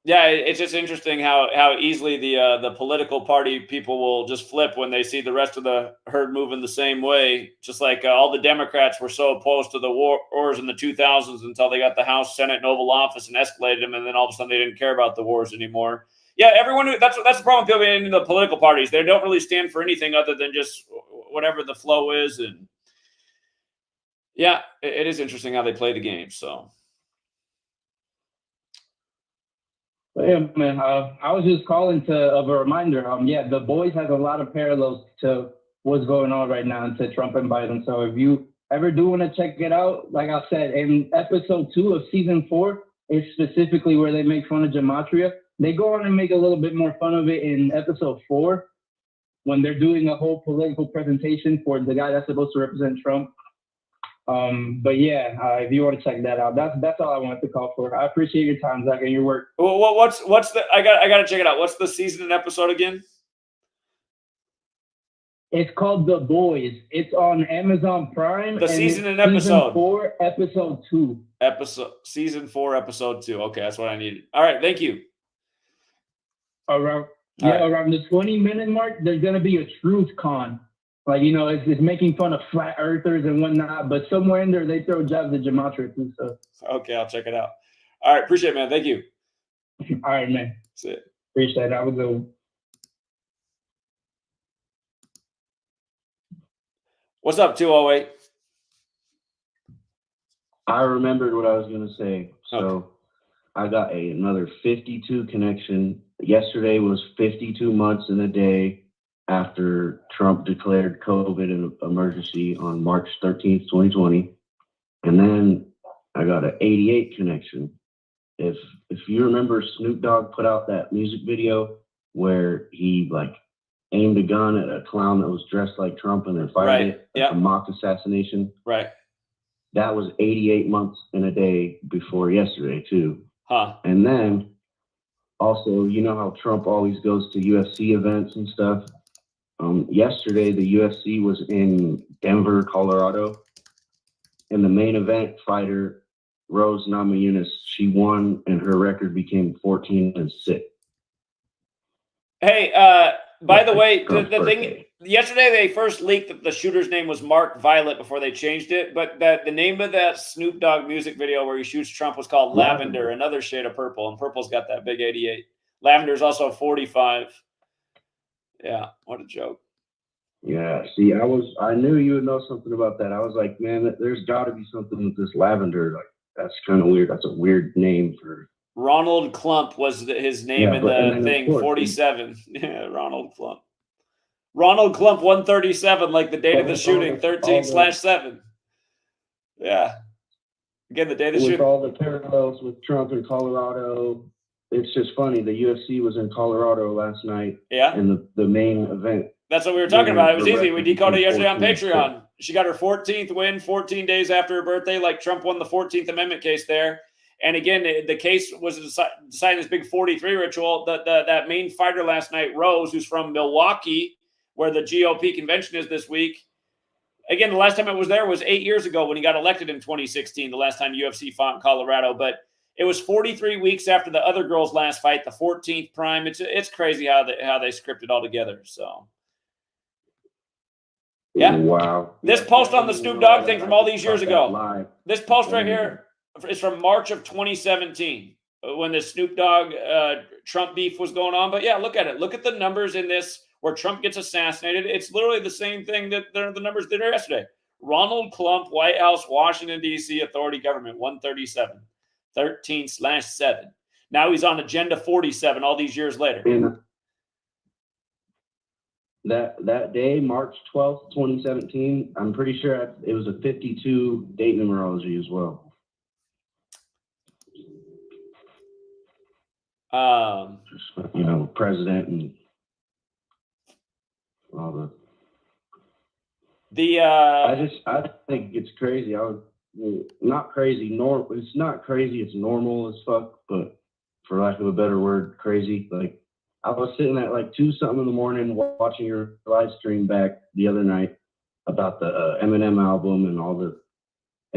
Yeah, it's just interesting how easily the political party people will just flip when they see the rest of the herd moving the same way. Just like all the Democrats were so opposed to the wars in the 2000s until they got the House, Senate, and Oval Office and escalated them, and then all of a sudden they didn't care about the wars anymore. Yeah, that's the problem with people in the political parties. They don't really stand for anything other than just whatever the flow is. And yeah, it is interesting how they play the game. So. Yeah, man. I was just calling of a reminder. Yeah, The Boys has a lot of parallels to what's going on right now and to Trump and Biden. So if you ever do want to check it out, like I said, in episode 2 of season 4 is specifically where they make fun of Gematria. They go on and make a little bit more fun of it in episode 4 when they're doing a whole political presentation for the guy that's supposed to represent Trump. But yeah, if you want to check that out, that's all I wanted to call for. I appreciate your time, Zach, and your work. Well, what's the? I got to check it out. What's the season and episode again? It's called The Boys. It's on Amazon Prime. The season and episode. Season 4, episode 2. Season 4, episode 2. Okay, that's what I needed. All right, thank you. Around the 20-minute mark, there's gonna be a truth con. Like, it's making fun of flat earthers and whatnot, but somewhere in there they throw jabs at Gematria too. So okay, I'll check it out. All right, appreciate it, man. Thank you. All right, man. That's it. Appreciate it. Have a good one. What's up, 208? I remembered what I was going to say. So I got another 52 connection. Yesterday was 52 months and a day after Trump declared COVID an emergency on March 13th, 2020. And then I got an 88 connection. If you remember, Snoop Dogg put out that music video where he like aimed a gun at a clown that was dressed like Trump and then fired it. Yeah. A mock assassination. Right. That was 88 months and a day before yesterday too. Huh. And then also, you know how Trump always goes to UFC events and stuff? Yesterday, the UFC was in Denver, Colorado. And the main event fighter, Rose Namajunas, she won and her record became 14-6. Hey, by the way, Trump's the thing birthday. yesterday they first leaked that the shooter's name was Mark Violet before they changed it, but the name of that Snoop Dogg music video where he shoots Trump was called Lavender, another shade of purple, and purple's got that big 88. Lavender's also 45. Yeah, what a joke. Yeah, see, I knew you would know something about that. I was like, man, there's got to be something with this lavender. Like, that's kind of weird. That's a weird name for. Ronald Klump was his name in the thing. 47. Yeah, Ronald Klump. Ronald Klump 137, like the date of the shooting, 13/7. Yeah. Again, the date of the shooting. With all the parallels with Trump in Colorado, it's just funny. The UFC was in Colorado last night. Yeah. And the main event. That's what we were talking about. It was easy. We decoded it yesterday on 14. Patreon. She got her 14th win 14 days after her birthday, like Trump won the 14th Amendment case there. And again, the case was deciding this big 43 ritual. That main fighter last night, Rose, who's from Milwaukee, where the GOP convention is this week. Again, the last time it was there was 8 years ago when he got elected in 2016, the last time UFC fought in Colorado. But it was 43 weeks after the other girl's last fight, the 14th prime. It's crazy how they scripted all together. So. Yeah. Wow. This post on the Snoop Dogg thing from all these years ago. This post right here is from March of 2017 when the Snoop Dogg Trump beef was going on. But yeah, look at it. Look at the numbers in this where Trump gets assassinated. It's literally the same thing that the numbers did yesterday. Ronald Klump, White House, Washington, D.C., authority government, 137, 13/7. Now he's on agenda 47 all these years later. And that day, March 12th, 2017, I'm pretty sure it was a 52 date numerology as well. Just, you know, president and all I think it's crazy. Not crazy. It's not crazy. It's normal as fuck, but for lack of a better word, crazy. Like, I was sitting at like 2-something in the morning watching your live stream back the other night about the Eminem album and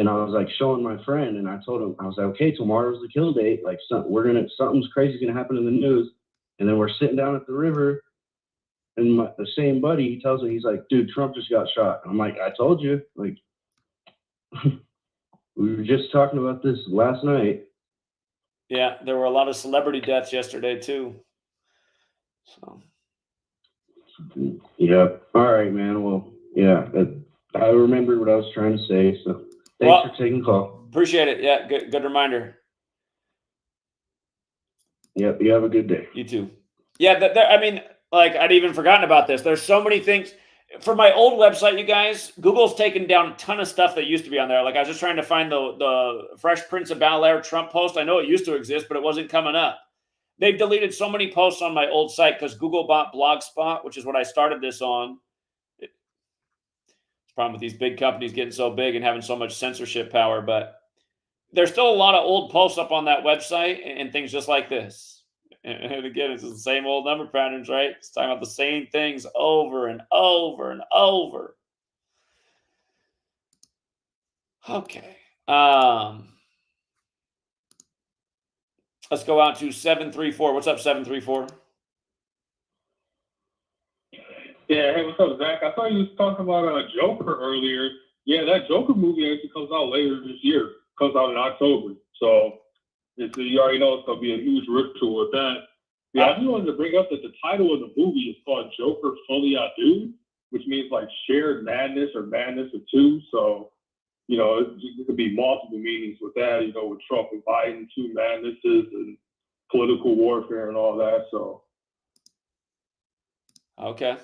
I was like showing my friend and I told him, I was like, okay, tomorrow's the kill date. Like something's crazy gonna happen in the news. And then we're sitting down at the river and the same buddy, he tells me, he's like, dude, Trump just got shot. And I'm like, I told you, like, we were just talking about this last night. Yeah, there were a lot of celebrity deaths yesterday too. So. Yeah. All right, man. Well, yeah, I remembered what I was trying to say. So thanks for taking the call. Appreciate it. Yeah, good reminder. Yep. You have a good day. You too. Yeah, I mean, like I'd even forgotten about this. There's so many things. For my old website, you guys, Google's taken down a ton of stuff that used to be on there. Like I was just trying to find the Fresh Prince of Bel-Air Trump post. I know it used to exist, but it wasn't coming up. They've deleted so many posts on my old site because Google bought Blogspot, which is what I started this on. It's the problem with these big companies getting so big and having so much censorship power. But there's still a lot of old posts up on that website and things just like this. And again, it's the same old number patterns, right? It's talking about the same things over and over and over. Okay. Let's go out to 734. What's up, 734? Yeah, hey, what's up, Zach? I thought you was talking about Joker earlier. Yeah, that Joker movie actually comes out later this year. Comes out in October. So you already know it's going to be a huge ritual with that. Yeah, I just wanted to bring up that the title of the movie is called Joker Folie à Deux, which means like shared madness or madness of two. So it could be multiple meanings with that, with Trump and Biden, two madnesses and political warfare and all that. So. Okay.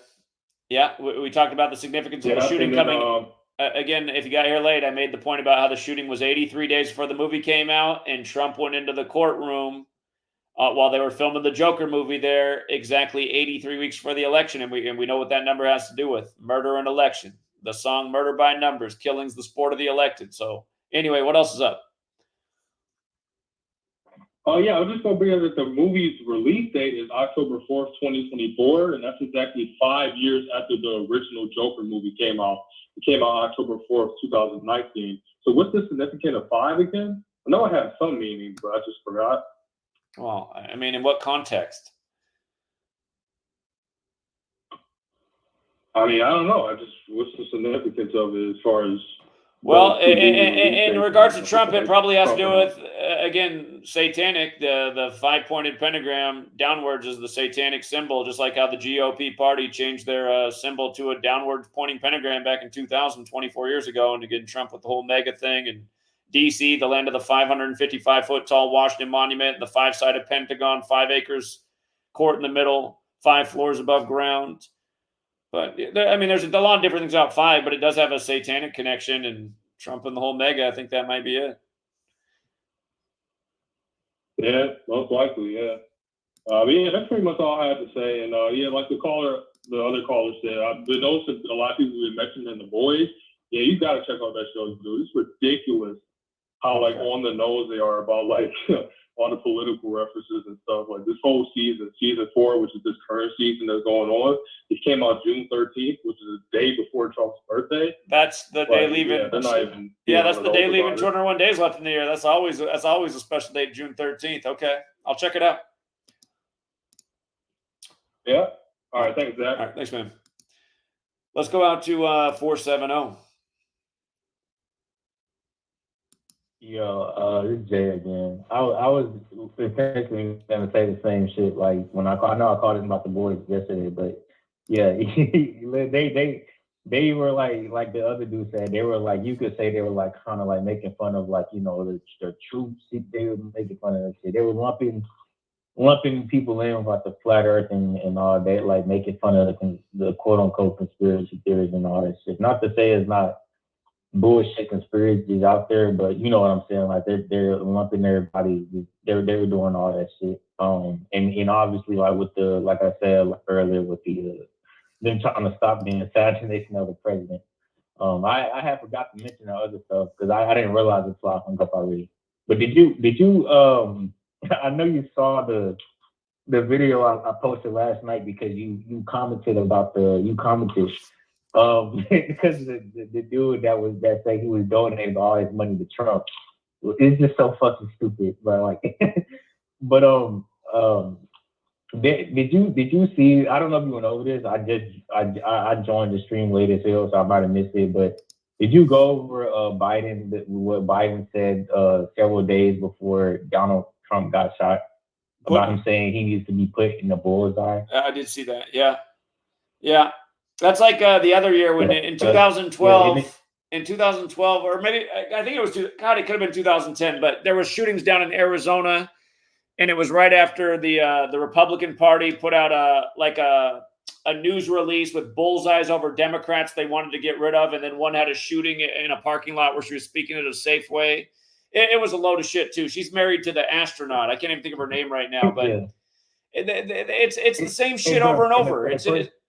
Yeah, we talked about the significance of the shooting then, coming. Again, if you got here late, I made the point about how the shooting was 83 days before the movie came out, and Trump went into the courtroom while they were filming the Joker movie there exactly 83 weeks before the election, and we know what that number has to do with murder and election. The song "Murder by Numbers," killing's the sport of the elected. So anyway, what else is up? Oh, yeah, I was just going to bring up that the movie's release date is October 4th, 2024, and that's exactly 5 years after the original Joker movie came out. It came out October 4th, 2019. So what's the significance of 5 again? I know it had some meaning, but I just forgot. Well, I mean, in what context? I mean, I don't know. What's the significance of it as far as... Well, in regards to Trump, it probably has to do with, again, satanic. The 5-pointed pentagram downwards is the satanic symbol, just like how the GOP party changed their symbol to a downward pointing pentagram back in 2000, 24 years ago. And again, Trump with the whole mega thing. And D.C., the land of the 555-foot tall Washington Monument, the 5-sided Pentagon, 5 acres court in the middle, 5 floors above ground. But I mean, there's a lot of different things about 5, but it does have a satanic connection, and Trump and the whole mega, I think that might be it. Yeah, most likely, yeah. But yeah, that's pretty much all I had to say. And yeah, like the other caller said, I've been noticing a lot of people have been mentioning The Boys. Yeah, you got to check out that show, dude. It's ridiculous how like on the nose they are about like all the political references and stuff. Like this whole season 4, which is this current season that's going on, it came out June 13th, which is the day before Trump's birthday. That's the day leaving. Yeah, they're not even. Yeah, that's the day leaving. 201 days left in the year. That's always a special date, June 13th. Okay, I'll check it out. Yeah. All right. Thanks, Zach. All right. Thanks, man. Let's go out to 470. Yo, this is Jay again. I was essentially gonna say the same shit. Like when I know I called it about The Boys yesterday, but yeah, they were like the other dude said. They were like, you could say they were like kind of like making fun of like the troops. They were making fun of that shit. They were lumping people in about the flat Earth and all that, like making fun of the quote unquote conspiracy theories and all that shit. Not to say it's not bullshit conspiracies out there, but you know what I'm saying. Like they're lumping everybody. They were doing all that shit. And obviously like I said earlier with them trying to stop the assassination of the president. I had forgot to mention the other stuff because I didn't realize it until I hung up already. But did you I know you saw the video I posted last night because you commented because the dude that said he was donating all his money to Trump. It's just so fucking stupid, but like, but did you see? I don't know if you went over this. I joined the stream late as hell, so I might have missed it. But did you go over what Biden said several days before Donald Trump got shot about him saying he needs to be put in the bullseye? I did see that. Yeah. That's like the other year when in 2012, or maybe I think it was it could have been 2010, but there was shootings down in Arizona, and it was right after the Republican Party put out a news release with bullseyes over Democrats they wanted to get rid of, and then one had a shooting in a parking lot where she was speaking at a Safeway. It was a load of shit too. She's married to the astronaut. I can't even think of her name right now, but it's the same shit over and over.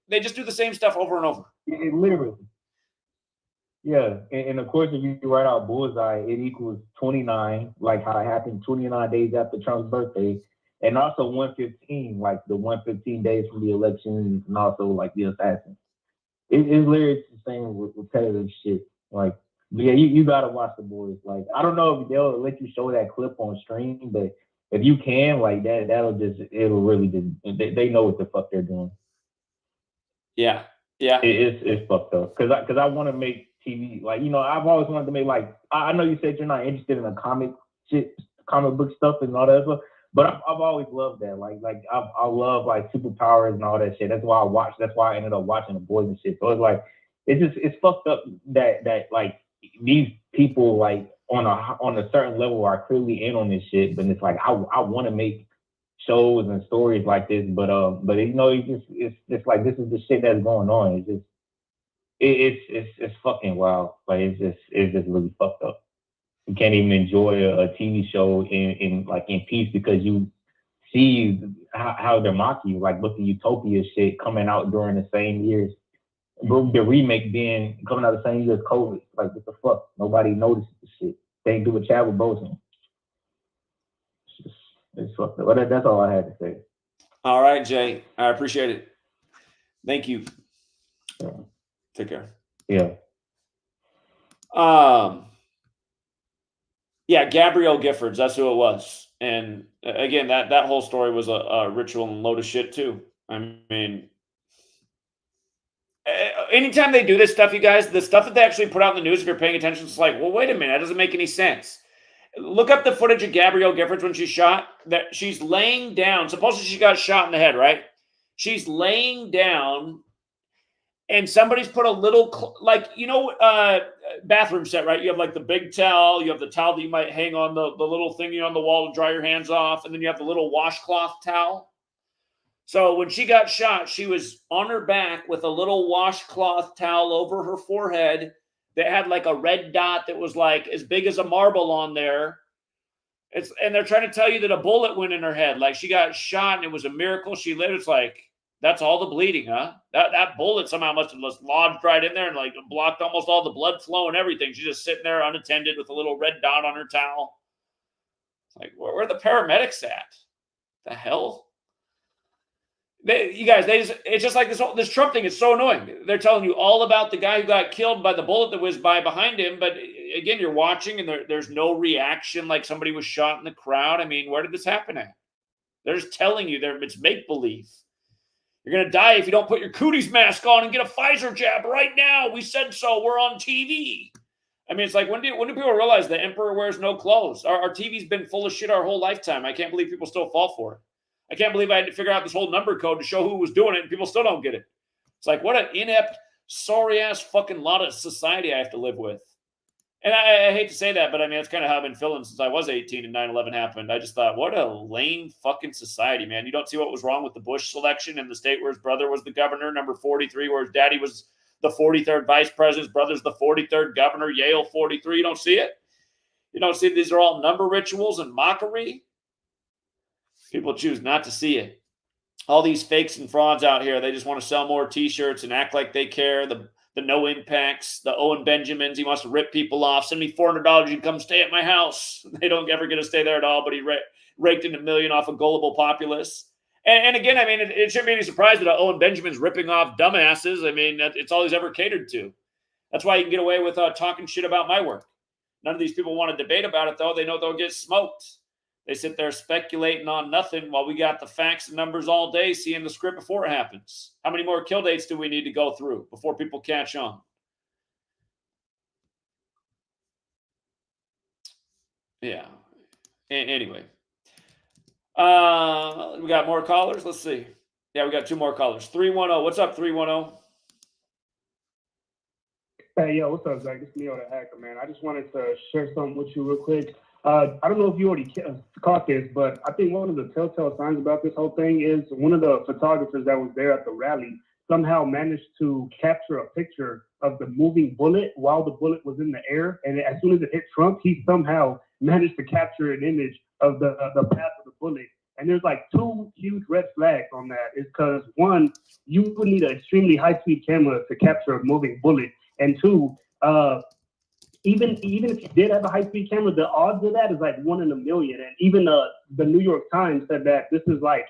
They just do the same stuff over and over. It literally. Yeah, and of course, if you write out bullseye, it equals 29, like how it happened 29 days after Trump's birthday, and also 115, like the 115 days from the election, and also like the assassin. It's literally the same repetitive shit. Like, yeah, you gotta watch The Boys. Like, I don't know if they'll let you show that clip on stream, but if you can, like it'll really just they know what the fuck they're doing. Yeah. It's fucked up because I want to make TV, like, I've always wanted to make, like, I know you said you're not interested in the comic book stuff and all that stuff, but I've always loved that. Like I love like superpowers and all that shit. That's why I ended up watching The Boys and shit. So it's like it's fucked up that like these people like on a certain level are clearly in on this shit, but it's like I want to make shows and stories like this, but you know, it's just like this is the shit that's going on. It's just it's fucking wild. Like it's just really fucked up. You can't even enjoy a TV show in peace because you see how they're mocking you, like with the Utopia shit coming out during the same years. The remake being coming out the same year as COVID. Like, what the fuck? Nobody noticed the shit. They ain't do a Chadwick Boseman. It's fucked up. But that's all I had to say. All right, Jay. I appreciate it. Thank you. Yeah. Take care. Yeah. Yeah, Gabrielle Giffords, that's who it was. And again, that whole story was a ritual and load of shit too. I mean, anytime they do this stuff, you guys, the stuff that they actually put out in the news, if you're paying attention, it's like, well, wait a minute, that doesn't make any sense. Look up the footage of Gabrielle Giffords when she's shot. That she's laying down. Supposedly she got shot in the head, right? She's laying down, and somebody's put a little, bathroom set, right? You have like the big towel. You have the towel that you might hang on the little thingy on the wall to dry your hands off. And then you have the little washcloth towel. So when she got shot, she was on her back with a little washcloth towel over her forehead that had like a red dot that was like as big as a marble on there. And they're trying to tell you that a bullet went in her head. Like she got shot and it was a miracle she lived. It's like, that's all the bleeding, huh? That bullet somehow must have lodged right in there and like blocked almost all the blood flow and everything. She's just sitting there unattended with a little red dot on her towel. It's like, where are the paramedics at? The hell? It's just like this Trump thing is so annoying. They're telling you all about the guy who got killed by the bullet that whizzed by behind him. But again, you're watching and there's no reaction like somebody was shot in the crowd. I mean, where did this happen at? They're just telling you it's make-believe. You're going to die if you don't put your cooties mask on and get a Pfizer jab right now. We said so. We're on TV. I mean, it's like, when do people realize the emperor wears no clothes? Our TV's been full of shit our whole lifetime. I can't believe people still fall for it. I can't believe I had to figure out this whole number code to show who was doing it, and people still don't get it. It's like, what an inept, sorry-ass fucking lot of society I have to live with. And I hate to say that, but I mean, that's kind of how I've been feeling since I was 18 and 9/11 happened. I just thought, what a lame fucking society, man. You don't see what was wrong with the Bush selection in the state where his brother was the governor, number 43, where his daddy was the 43rd vice president, his brother's the 43rd governor, Yale 43. You don't see it? You don't see these are all number rituals and mockery? People choose not to see it. All these fakes and frauds out here, they just want to sell more T-shirts and act like they care. The no impacts, the Owen Benjamins, he wants to rip people off. Send me $400, you can come stay at my house. They don't ever get to stay there at all, but he raked in $1 million off a gullible populace. And again, I mean, it shouldn't be any surprise that Owen Benjamin's ripping off dumbasses. I mean, it's all he's ever catered to. That's why you can get away with talking shit about my work. None of these people want to debate about it, though. They know they'll get smoked. They sit there speculating on nothing while we got the facts and numbers all day, seeing the script before it happens. How many more kill dates do we need to go through before people catch on? Yeah. Anyway. We got more callers. Let's see. Yeah, we got 2 more callers. 310. What's up, 310? Hey, yo, what's up, Zach? It's me, the hacker, man. I just wanted to share something with you real quick. I don't know if you already caught this, but I think one of the telltale signs about this whole thing is one of the photographers that was there at the rally somehow managed to capture a picture of the moving bullet while the bullet was in the air. And as soon as it hit Trump, he somehow managed to capture an image of the path of the bullet. And there's like 2 huge red flags on that. It's because, one, you would need an extremely high-speed camera to capture a moving bullet. And 2, even if you did have a high-speed camera, the odds of that is like 1 in a million. And even the New York Times said that this is like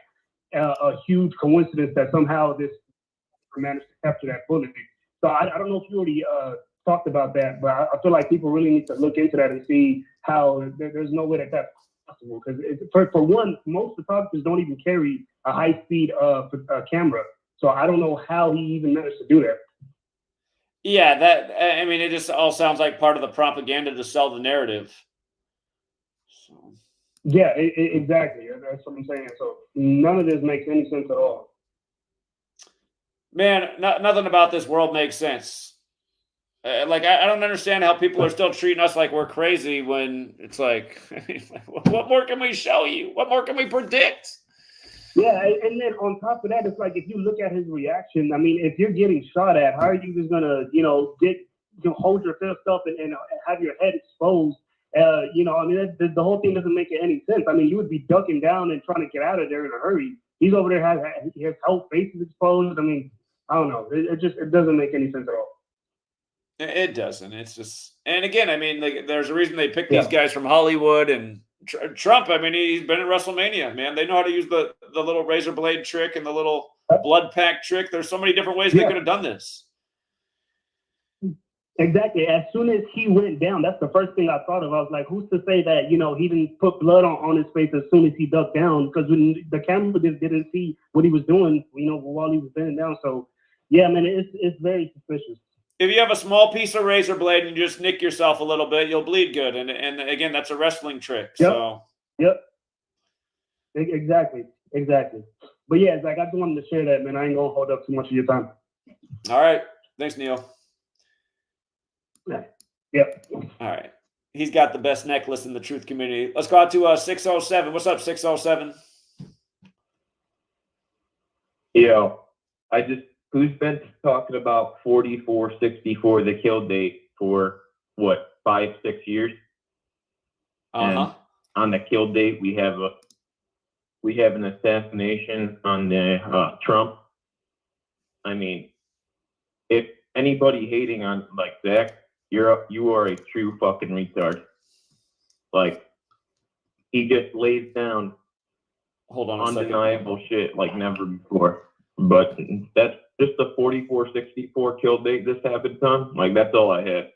a huge coincidence that somehow this managed to capture that bullet. So I don't know if you already talked about that, but I feel like people really need to look into that and see how there's no way that that's possible. Because for one, most photographers don't even carry a high-speed camera. So I don't know how he even managed to do that. Yeah, it just all sounds like part of the propaganda to sell the narrative. So. Yeah, exactly. That's what I'm saying. So none of this makes any sense at all. Man, nothing about this world makes sense. Like, I don't understand how people are still treating us like we're crazy when it's like, what more can we show you? What more can we predict? Yeah, and then on top of that, it's like if you look at his reaction, I mean, if you're getting shot at, how are you just gonna, hold your fist up and have your head exposed? I mean, the whole thing doesn't make any sense. I mean, you would be ducking down and trying to get out of there in a hurry. He's over there, his whole face is exposed. I mean, I don't know. It doesn't make any sense at all. It doesn't. It's just, and again, I mean, like, there's a reason they pick these guys from Hollywood and Trump. I mean, he's been at WrestleMania, man. They know how to use the little razor blade trick and the little blood pack trick. There's so many different ways they could have done this. Exactly. As soon as he went down, that's the first thing I thought of. I was like, who's to say that, he didn't put blood on his face as soon as he ducked down? Because when the camera just didn't see what he was doing, while he was bending down. So, yeah, man, it's very suspicious. If you have a small piece of razor blade and you just nick yourself a little bit, you'll bleed good. And again, that's a wrestling trick. Yep. So. Yep. Exactly. But yeah, Zach, I just wanted to share that, man. I ain't gonna hold up too much of your time. All right. Thanks, Neil. Yep. All right. He's got the best necklace in the truth community. Let's go out to 607. What's up, 607? Yo, who's been talking about 4464, the kill date, for what, 5-6 years? And on the kill date, we have an assassination on the Trump. I mean, if anybody hating on like Zach, you are a true fucking retard. Like, he just lays down undeniable shit like never before. But that's just the 4464 kill date this happened on. Like, that's all I had.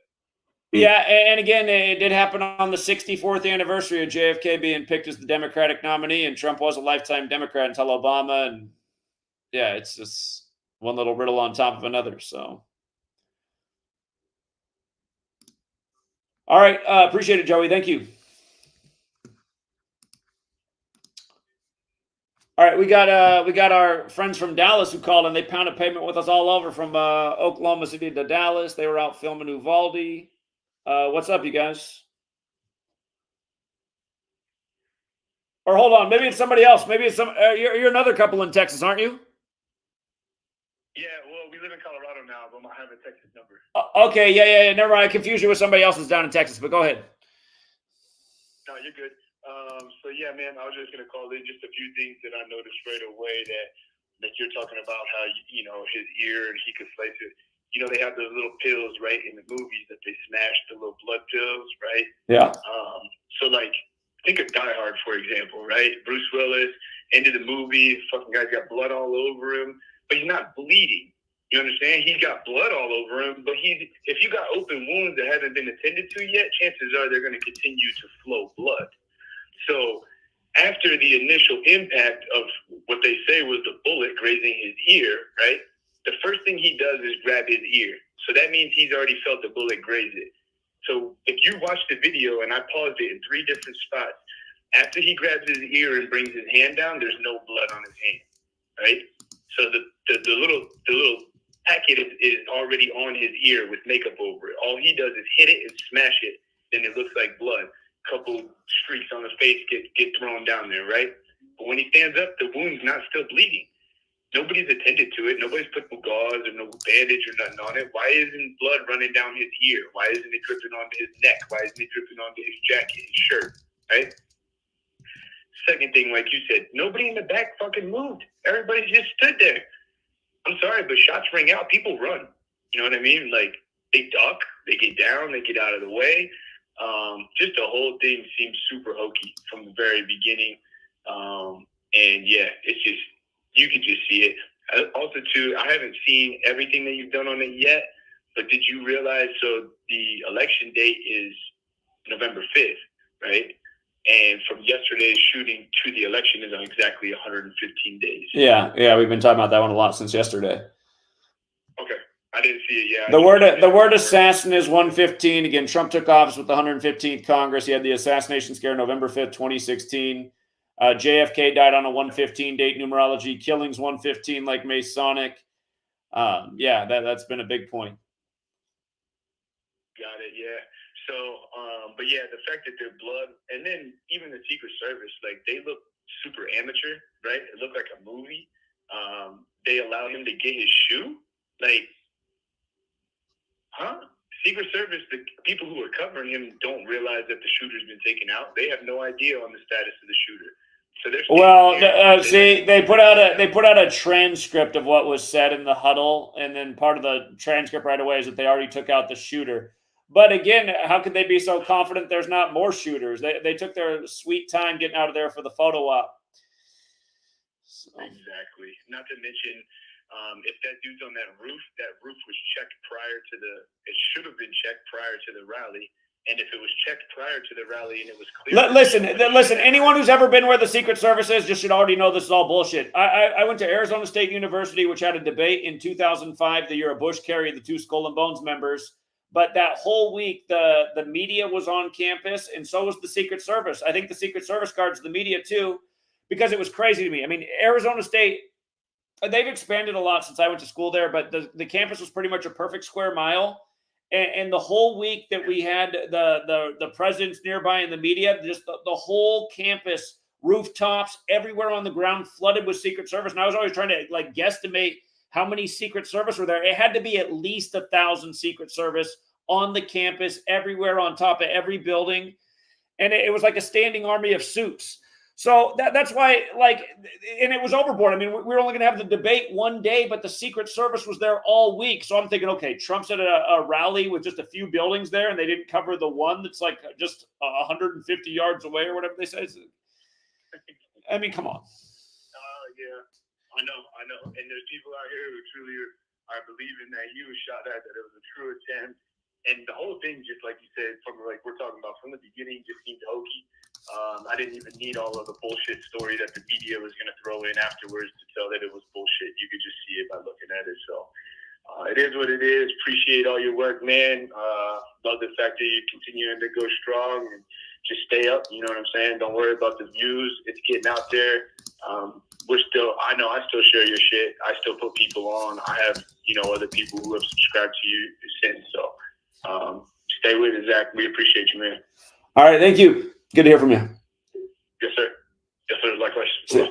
Yeah, and again, it did happen on the 64th anniversary of JFK being picked as the Democratic nominee, and Trump was a lifetime Democrat until Obama. And yeah, it's just one little riddle on top of another. So, all right, appreciate it, Joey. Thank you. All right, we got our friends from Dallas who called, and they pounded pavement with us all over from Oklahoma City to Dallas. They were out filming Uvalde. What's up, you guys? Or hold on, maybe it's somebody else. Maybe it's you're another couple in Texas, aren't you? Yeah, well, we live in Colorado now, but I have a Texas number. Okay, yeah. Never mind. I confused you with somebody else who's down in Texas, but go ahead. No, you're good. So yeah, man, I was just gonna call in just a few things that I noticed right away that you're talking about, how his ear and he could slice it. They have those little pills, right, in the movies that they smash, the little blood pills, right? Yeah. So like, think of Die Hard, for example, right? Bruce Willis, end of the movie, fucking guy's got blood all over him, but he's not bleeding. You understand? He's got blood all over him, but if you got open wounds that haven't been attended to yet, chances are they're going to continue to flow blood. So after the initial impact of what they say was the bullet grazing his ear, right? The first thing he does is grab his ear. So that means he's already felt the bullet graze it. So if you watch the video, and I paused it in 3 different spots, after he grabs his ear and brings his hand down, there's no blood on his hand, right? So the little packet is already on his ear with makeup over it. All he does is hit it and smash it, then it looks like blood. Couple streaks on the face get thrown down there, right? But when he stands up, the wound's not still bleeding. Nobody's attended to it. Nobody's put no gauze or no bandage or nothing on it. Why isn't blood running down his ear? Why isn't it dripping onto his neck? Why isn't it dripping onto his jacket, his shirt, right? Second thing, like you said, nobody in the back fucking moved. Everybody just stood there. I'm sorry, but shots ring out, people run. You know what I mean? Like, they duck, they get down, they get out of the way. Just the whole thing seems super hokey from the very beginning. And yeah, it's just, you can just see it. Also, too, I haven't seen everything that you've done on it yet, but did you realize, so the election date is November 5th, right? And from yesterday's shooting to the election is on exactly 115 days. Yeah, we've been talking about that one a lot since yesterday. Okay. I didn't see it yet. The word assassin is 115. Again, Trump took office with the 115th Congress. He had the assassination scare November 5th, 2016. JFK died on a 115 date numerology. Killings 115 like Masonic. Yeah, that's been a big point. got it. Yeah. So, but yeah, the fact that they're blood, and then even the Secret Service, like they look super amateur, right? It looked like a movie. They allowed him to get his shoe, like, huh? Secret Service, the people who are covering him don't realize that the shooter's been taken out. They have no idea on the status of the shooter. So there's see, they put out a transcript of what was said in the huddle, and then part of the transcript right away is that they already took out the shooter. But again, how could they be so confident there's not more shooters? They took their sweet time getting out of there for the photo op. So. Exactly. Not to mention, if that dude's on that roof was checked prior to it should have been checked prior to the rally. And if it was checked prior to the rally and it was clear. Listen, anyone who's ever been where the Secret Service is just should already know this is all bullshit. I went to Arizona State University, which had a debate in 2005, the year of Bush carried the 2 Skull and Bones members. But that whole week, the media was on campus, and so was the Secret Service. I think the Secret Service guards the media too, because it was crazy to me. I mean, Arizona State, they've expanded a lot since I went to school there, but the campus was pretty much a perfect square mile. And the whole week that we had the presidents nearby and the media, just the whole campus, rooftops, everywhere on the ground flooded with Secret Service. And I was always trying to like guesstimate how many Secret Service were there. It had to be at least 1,000 Secret Service on the campus, everywhere on top of every building. And it was like a standing army of suits. So that's why, like, and it was overboard. I mean, we were only going to have the debate one day, but the Secret Service was there all week. So I'm thinking, okay, Trump's at a rally with just a few buildings there, and they didn't cover the one that's like just 150 yards away or whatever they say. I mean, come on. Yeah, I know. And there's people out here who truly are believing that he was shot at, that it was a true attempt. And the whole thing, just like you said, from like we're talking about from the beginning, just seemed hokey. I didn't even need all of the bullshit story that the media was going to throw in afterwards to tell that it was bullshit. You could just see it by looking at it. So it is what it is. Appreciate all your work, man. Love the fact that you're continuing to go strong and just stay up. You know what I'm saying? Don't worry about the views. It's getting out there. I know I still share your shit. I still put people on. I have, other people who have subscribed to you since. So stay with it, Zach. We appreciate you, man. All right. Thank you. Good to hear from you. Yes, sir. Yes, sir. Likewise. So,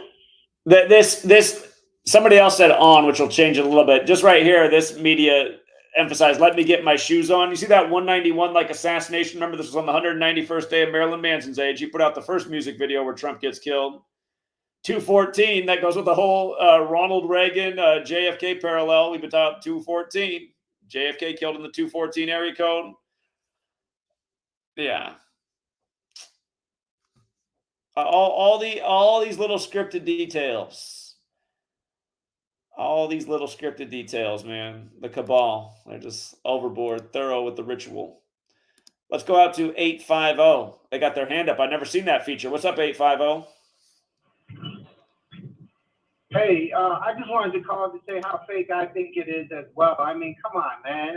this somebody else said on, which will change it a little bit. Just right here, this media emphasized, let me get my shoes on. You see that 191 like assassination? Remember, this was on the 191st day of Marilyn Manson's age. He put out the first music video where Trump gets killed. 214, that goes with the whole Ronald Reagan, JFK parallel. We've been talking 214. JFK killed in the 214 area code. Yeah. All these little scripted details. All these little scripted details, man. The cabal. They're just overboard, thorough with the ritual. Let's go out to 850. They got their hand up. I've never seen that feature. What's up, 850? Hey, I just wanted to call to say how fake I think it is as well. I mean, come on, man.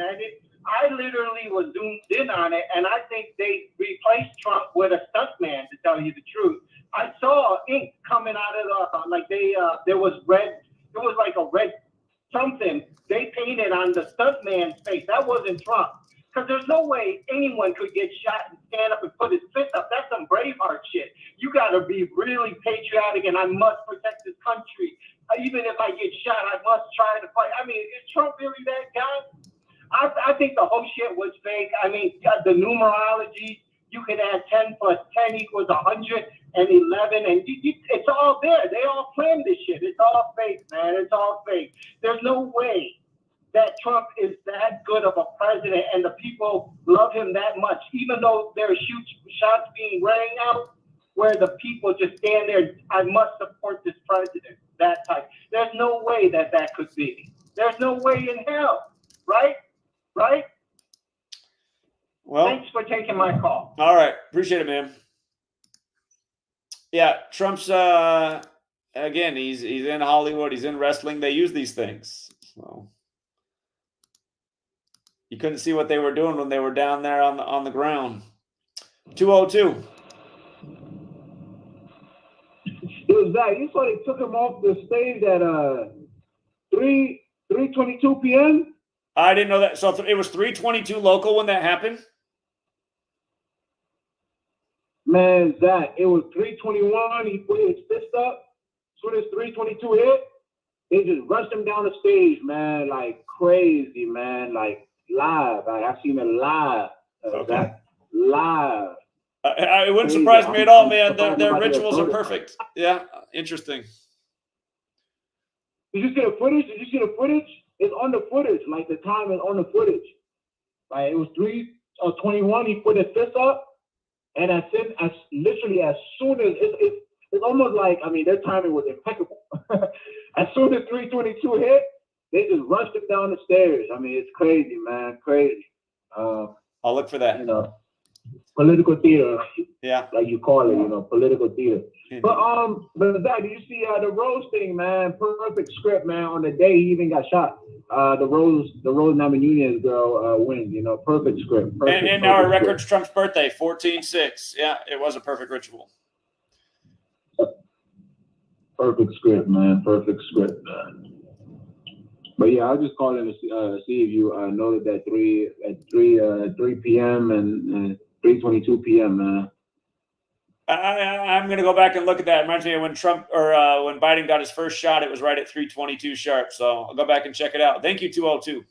I literally was zoomed in on it, and I think they replaced Trump with a stuntman, to tell you the truth. I saw ink coming out of there was red. It was like a red something they painted on the stuntman's face. That wasn't Trump. Because there's no way anyone could get shot and stand up and put his fist up. That's some Braveheart shit. You got to be really patriotic, and I must protect this country. Even if I get shot, I must try to fight. I mean, is Trump really that guy? I think the whole shit was fake. I mean, the numerology, you could add 10 plus 10 equals 100 and 11, and it's all there. They all planned this shit. It's all fake, man. It's all fake. There's no way that Trump is that good of a president and the people love him that much, even though there's shots being rang out where the people just stand there, I must support this president, that type. There's no way that could be. There's no way in hell, right? Right? Well, thanks for taking my call. All right. Appreciate it, man. Yeah, Trump's, again, he's in Hollywood. He's in wrestling. They use these things. So you couldn't see what they were doing when they were down there on the ground. 202. Yo, Zach, you saw they took him off the stage at 3:22 p.m.? I didn't know that. So it was 3:22 local when that happened? Man, Zach, it was 321. He put his fist up. As soon as 322 hit, they just rushed him down the stage, man, like crazy, man, like live. I seen it live. Zach, live. It wouldn't Crazy. surprise me at all, I'm man. surprised Their nobody else rituals are noticed. perfect. Yeah, interesting. Did you see the footage? Did you see the footage? It's on the footage. Like the time is on the footage. Like it was 3:21. He put his fist up, and literally as soon as it's almost like, I mean, their timing was impeccable. As soon as 322 hit, they just rushed him down the stairs. I mean, it's crazy, man, crazy. I'll look for that. You know, political theater. Yeah, like you call it, you know, political theater. But Zach, did you see the Rose thing, man? Perfect script, man. On the day he even got shot, the Rose Namajunas girl wins. You know, perfect script. Perfect, and now our perfect record's Trump's birthday, 14/6. Yeah, it was a perfect ritual. Perfect script, man. Perfect script, man. But yeah, I was just calling to see if you noted that 3 p.m. and 3:22 p.m. man. I'm going to go back and look at that. It reminds me of when Trump or when Biden got his first shot. It was right at 3:22 sharp. So I'll go back and check it out. Thank you, 202.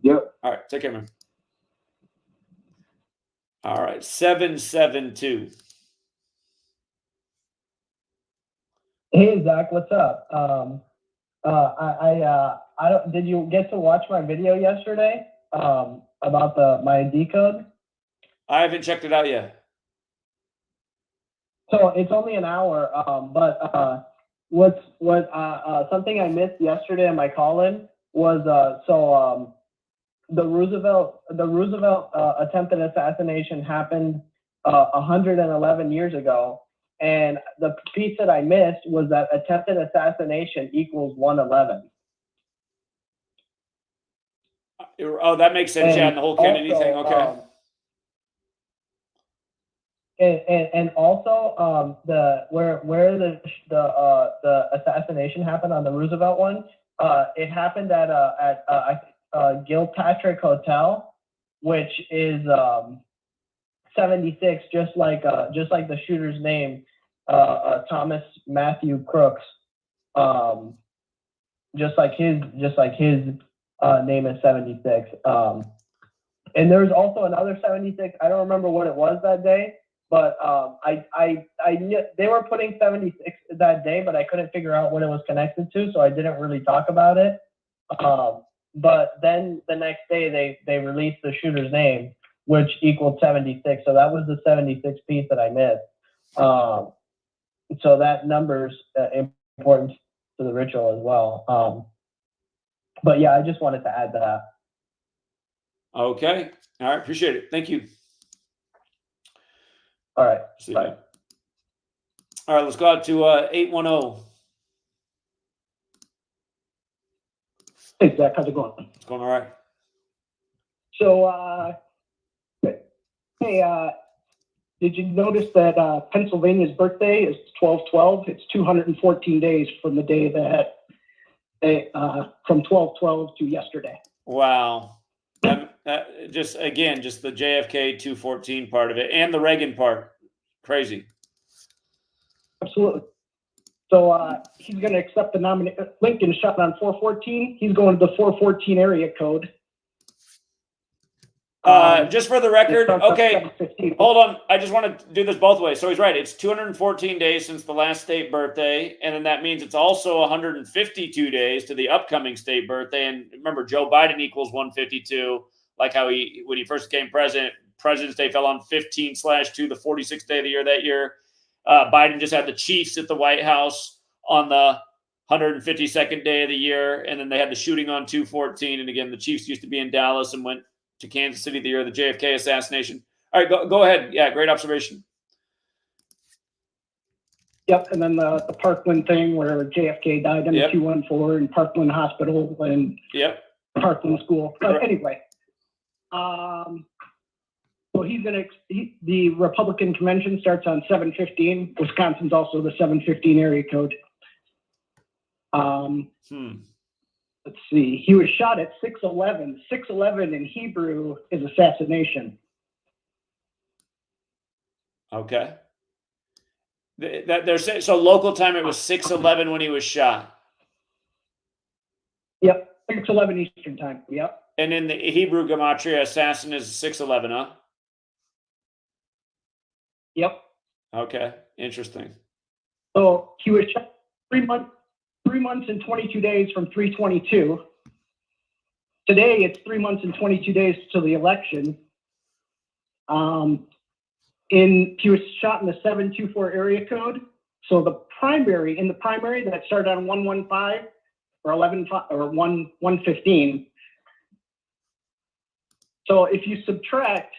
Yep. All right. Take care, man. All right. 772. Hey Zach, what's up? I don't. Did you get to watch my video yesterday about my ID code? I haven't checked it out yet. So it's only an hour. But something I missed yesterday in my call-in was the Roosevelt attempted assassination happened 111 years ago. And the piece that I missed was that attempted assassination equals 111. Oh, that makes sense. Yeah, and the whole Kennedy thing. Okay. And also where the assassination happened on the Roosevelt one, it happened at Gilpatrick Hotel, which is 76, just like the shooter's name, Thomas Matthew Crooks, just like his name is 76. And there's also another 76. I don't remember what it was that day, but I knew they were putting 76 that day, but I couldn't figure out what it was connected to, so I didn't really talk about it. But then the next day they released the shooter's name, which equaled 76. So that was the 76 piece that I missed. So that number's important to the ritual as well. But yeah, I just wanted to add that. Okay. All right. Appreciate it. Thank you. All right. See Bye. you. All right. Let's go out to 810. Hey, Zach, how's it going? It's going all right. So, hey, did you notice that Pennsylvania's birthday is 12/12? It's 214 days from the day that from 12/12 to yesterday. Wow. Just the JFK 214 part of it and the Reagan part. Crazy. Absolutely. So he's going to accept the nomination. Lincoln shot on 414. He's going to the 414 area code. Just for the record, okay, hold on. I just want to do this both ways. So he's right. It's 214 days since the last state birthday. And then that means it's also 152 days to the upcoming state birthday. And remember, Joe Biden equals 152, like how when he first became president, President's Day fell on 15/2, the 46th day of the year that year. Biden just had the Chiefs at the White House on the 152nd day of the year. And then they had the shooting on 214. And again, the Chiefs used to be in Dallas and went to Kansas City the year of the JFK assassination. All right, go ahead. Yeah, great observation. Yep, and then the Parkland thing where JFK died in the 214 in Parkland Hospital and Parkland School. But anyway, so the Republican convention starts on 7/15. Wisconsin's also the 7/15 area code. Let's see. He was shot at 6/11. 6/11 in Hebrew is assassination. Okay. They're saying, so local time, it was 6:11 when he was shot. Yep, 6:11 Eastern time. Yep. And in the Hebrew Gematria, assassin is 6:11, huh? Yep. Okay, interesting. So he was shot 3 months and 22 days from 3/22. Today it's 3 months and 22 days to the election. He was shot in the 724 area code. So in the primary that started on 115 or 115. So if you subtract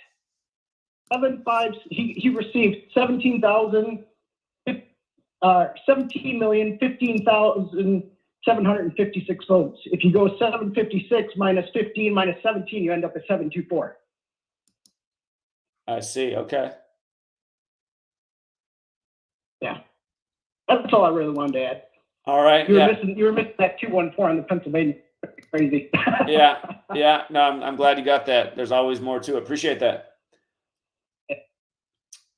75, he received 17,015,756 votes. If you go 756 minus 15 minus 17, you end up at 724. I see. Okay. Yeah. That's all I really wanted to add. All right. You were missing that 214 on the Pennsylvania. Crazy. Yeah. No, I'm glad you got that. There's always more to it. Appreciate that.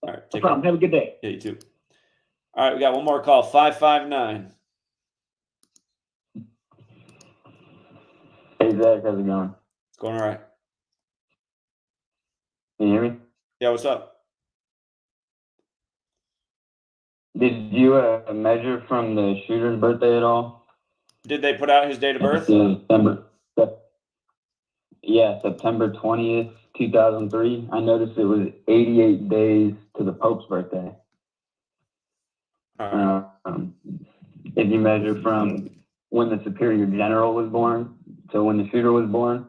All right. No problem. Have a good day. Yeah, you too. All right. We got one more call. 559. Hey, Zach. How's it going? It's going all right. Can you hear me? Yeah. What's up? Did you measure from the shooter's birthday at all? Did they put out his date of birth? September 20th, 2003. I noticed it was 88 days to the Pope's birthday. If you measure from when the Superior General was born to when the shooter was born,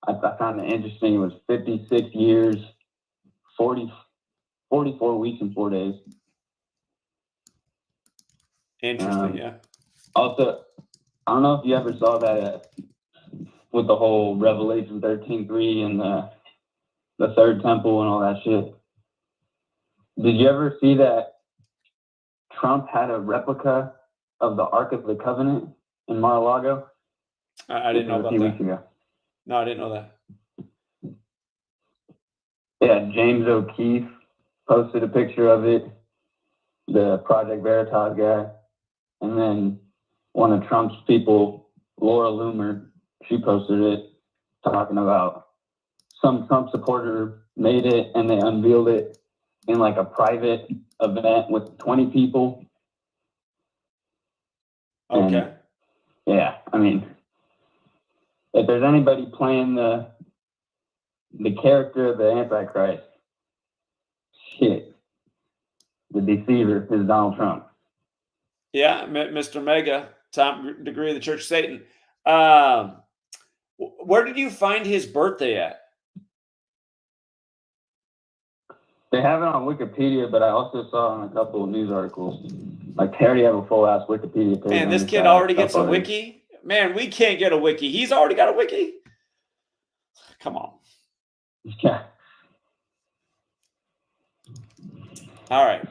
I found it interesting. It was 56 years, 44 weeks and 4 days. Interesting, yeah. Also, I don't know if you ever saw that with the whole Revelation 13:3 and the third temple and all that shit. Did you ever see that Trump had a replica of the Ark of the Covenant in Mar-a-Lago? I didn't know about a few that. weeks ago. No, I didn't know that. Yeah, James O'Keefe posted a picture of it, the Project Veritas guy, and then one of Trump's people, Laura Loomer, she posted it talking about some Trump supporter made it and they unveiled it in like a private event with 20 people. Okay. And, yeah, I mean, if there's anybody playing the character of the Antichrist, shit, the deceiver is Donald Trump. Yeah, Mr. Mega, top degree of the Church of Satan. Where did you find his birthday at? They have it on Wikipedia, but I also saw it on a couple of news articles. Like, they already have a full-ass Wikipedia page. Man, this kid already gets a wiki? Man, we can't get a wiki. He's already got a wiki? Come on. Yeah. All right.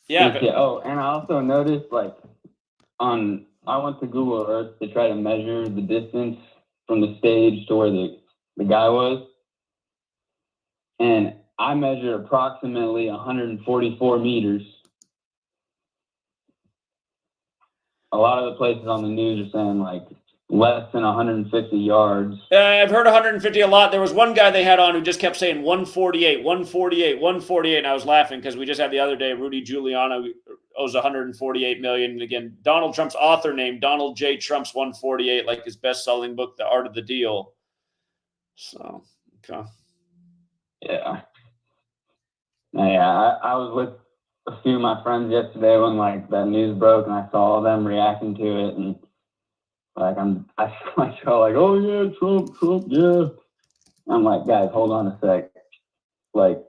Yeah. Oh, and I also noticed, like, I went to Google Earth to try to measure the distance from the stage to where the guy was. And I measured approximately 144 meters. A lot of the places on the news are saying, like, less than 150 yards. I've heard 150 a lot. There was one guy they had on who just kept saying 148, 148, 148, and I was laughing because we just had the other day Rudy Giuliani owes 148 million. And again, Donald Trump's author name, Donald J. Trump's 148, like his best-selling book, The Art of the Deal. So, okay. Yeah. Yeah, I was with a few of my friends yesterday when, like, that news broke, and I saw them reacting to it, and like I feel like, oh yeah, Trump, yeah. I'm like, guys, hold on a sec. Like,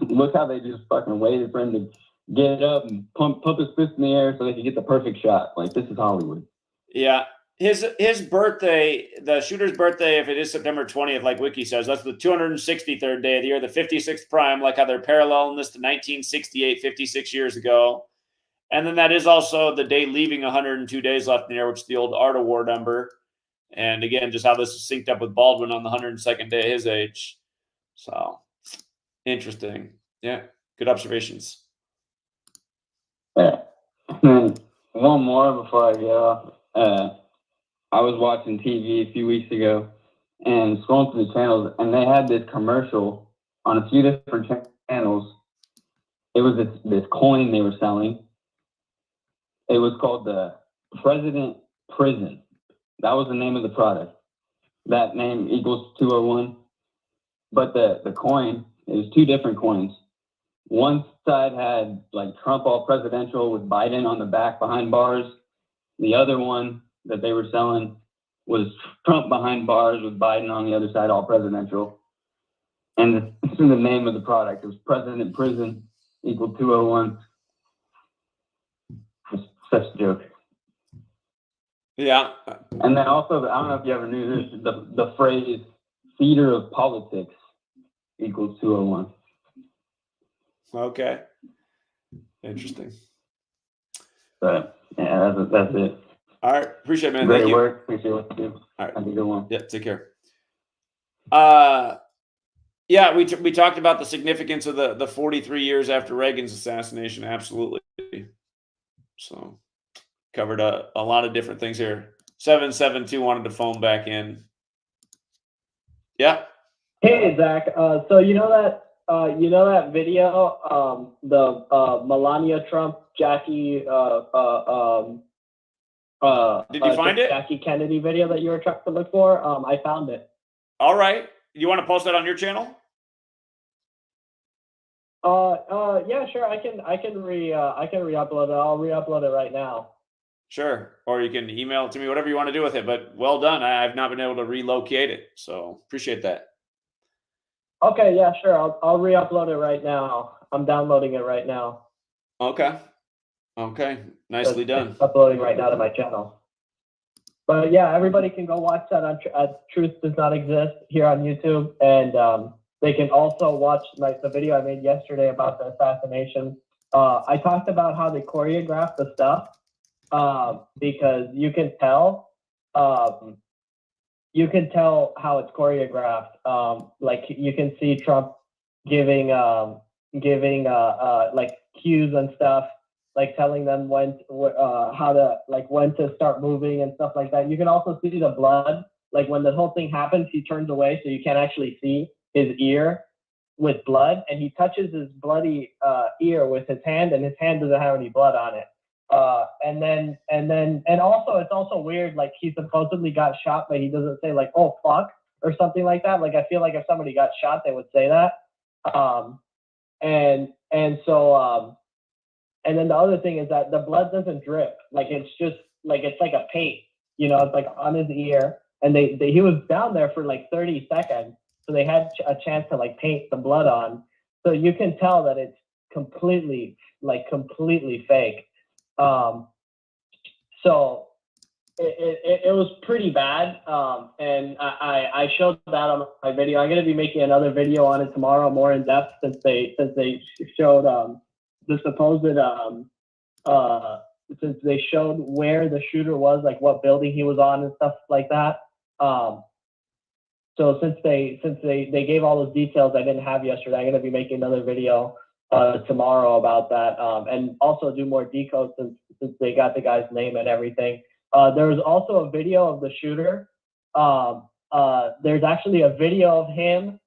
look how they just fucking waited for him to get up and pump his fist in the air so they could get the perfect shot. Like, this is Hollywood. Yeah. His birthday, the shooter's birthday, if it is September 20th, like Wiki says, that's the 263rd day of the year, the 56th prime, like how they're paralleling this to 1968, 56 years ago. And then that is also the day leaving 102 days left in the year, which is the old Art of War number. And again, just how this is synced up with Baldwin on the 102nd day of his age. So interesting. Yeah, good observations. Yeah. And then one more before I go. I was watching TV a few weeks ago and scrolling through the channels, and they had this commercial on a few different channels. It was this coin they were selling. It was called the President Prison. That was the name of the product. That name equals 201. But the coin, it was two different coins. One side had like Trump all presidential with Biden on the back behind bars. The other one that they were selling was Trump behind bars with Biden on the other side, all presidential. And this is the name of the product. It was President Prison equal 201. It's such a joke. Yeah. And then also, I don't know if you ever knew this, the phrase "theater of politics" equals 201. Okay. Interesting. But yeah, that's it. All right. Appreciate it, man. Great Thank you. work. Appreciate what you do. All right. Have a good one. Yeah, take care. Yeah, we talked about the significance of the 43 years after Reagan's assassination. Absolutely. So covered a lot of different things here. 772 wanted to phone back in. Yeah. Hey Zach, so you know that video, the Melania Trump, Jackie, Did you find it? Jackie Kennedy video that you were trying to look for? I found it. All right. You want to post that on your channel? Yeah, sure. I can re-upload it. I'll re-upload it right now. Sure. Or you can email it to me, whatever you want to do with it. But well done. I've not been able to relocate it. So appreciate that. Okay, yeah, sure. I'll re-upload it right now. I'm downloading it right now. Okay. Okay. Nicely done. It's uploading right now to my channel. But yeah, everybody can go watch that on Truth Does Not Exist here on YouTube, and they can also watch the video I made yesterday about the assassination. I talked about how they choreographed the stuff because you can tell how it's choreographed. Like you can see Trump giving like cues and stuff, like telling them when to start moving and stuff like that. You can also see the blood. Like when the whole thing happens, he turns away so you can't actually see his ear with blood, and he touches his bloody ear with his hand, and his hand doesn't have any blood on it. And also it's also weird, like he supposedly got shot, but he doesn't say like, oh fuck, or something like that. Like I feel like if somebody got shot, they would say that. And then the other thing is that the blood doesn't drip. Like it's just like it's like a paint, it's like on his ear. And he was down there for like 30 seconds, so they had a chance to like paint the blood on. So you can tell that it's completely fake. So it was pretty bad. And I showed that on my video. I'm gonna be making another video on it tomorrow, more in depth, since they showed the supposed since they showed where the shooter was, like what building he was on and stuff like that. So since they gave all those details I didn't have yesterday, I'm going to be making another video tomorrow about that, and also do more decodes since they got the guy's name and everything. There was also a video of the shooter. There's actually a video of him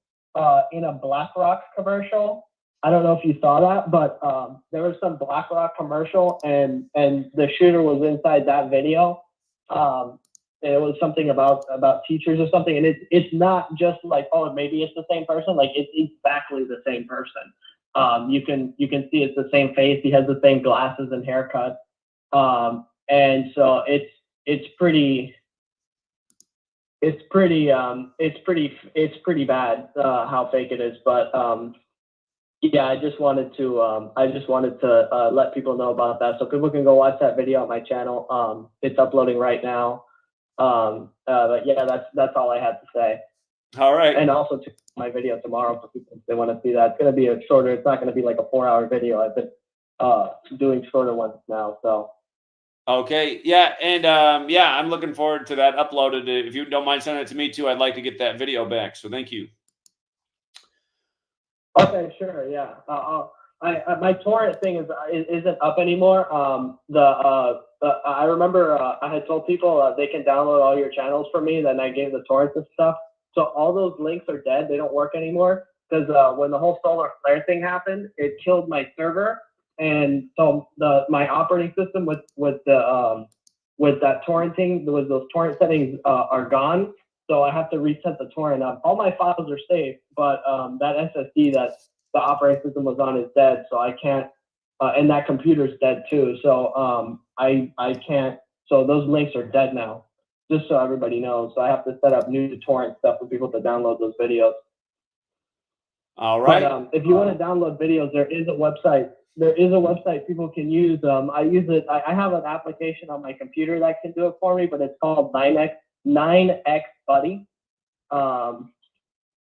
in a BlackRock commercial. I don't know if you saw that, but there was some BlackRock commercial, and the shooter was inside that video. And it was something about teachers or something, and it's not just like, oh, maybe it's the same person. Like it's exactly the same person. You can see it's the same face. He has the same glasses and haircut. And so it's pretty bad how fake it is. But yeah, I just wanted to let people know about that, so people can go watch that video on my channel. It's uploading right now. But yeah, that's all I had to say. All right. And also to my video tomorrow for people if they want to see that. It's going to be a shorter. It's not going to be like a 4-hour video. I've been doing shorter ones now. So. Okay. Yeah. And yeah, I'm looking forward to that uploaded. If you don't mind sending it to me too, I'd like to get that video back. So thank you. Okay, sure, yeah. My torrent thing isn't up anymore. I remember I had told people they can download all your channels for me. Then I gave the torrents and stuff. So all those links are dead. They don't work anymore because when the whole solar flare thing happened, it killed my server, and so my operating system with that torrenting, those torrent settings are gone. So I have to reset the torrent. All my files are safe, but that SSD that the operating system was on is dead, so I can't. And that computer's dead too, so I can't. So those links are dead now, just so everybody knows. So I have to set up new torrent stuff for people to download those videos. All right. But if you want to download videos, there is a website. There is a website people can use. I use it. I have an application on my computer that can do it for me, but it's called 9X Buddy. Let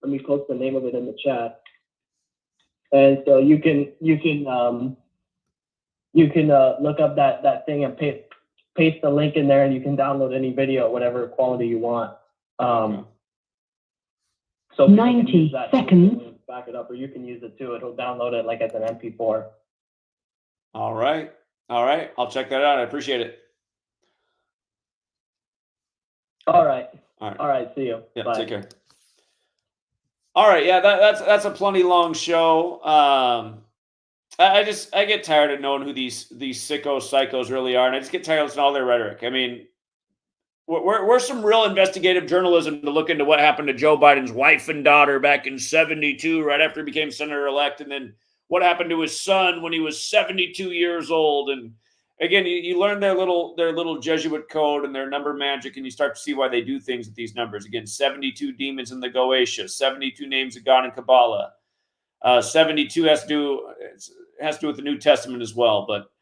me post the name of it in the chat. And so you can look up that thing and paste the link in there, and you can download any video, whatever quality you want. So 90 seconds. Back it up, or you can use it too. It'll download it like as an MP4. All right. All right. I'll check that out. I appreciate it. All right. All right. All right. See you. Yeah. Bye. Take care. All right. Yeah. That's a plenty long show. I get tired of knowing who these psychos really are, and I just get tired of listening to all their rhetoric. I mean, we're some real investigative journalism to look into what happened to Joe Biden's wife and daughter back in '72, right after he became senator-elect, and then what happened to his son when he was 72 years old. And again, you learn their little Jesuit code and their number magic, and you start to see why they do things with these numbers. Again, 72 demons in the Goetia, 72 names of God in Kabbalah. 72 has to do with the New Testament as well. But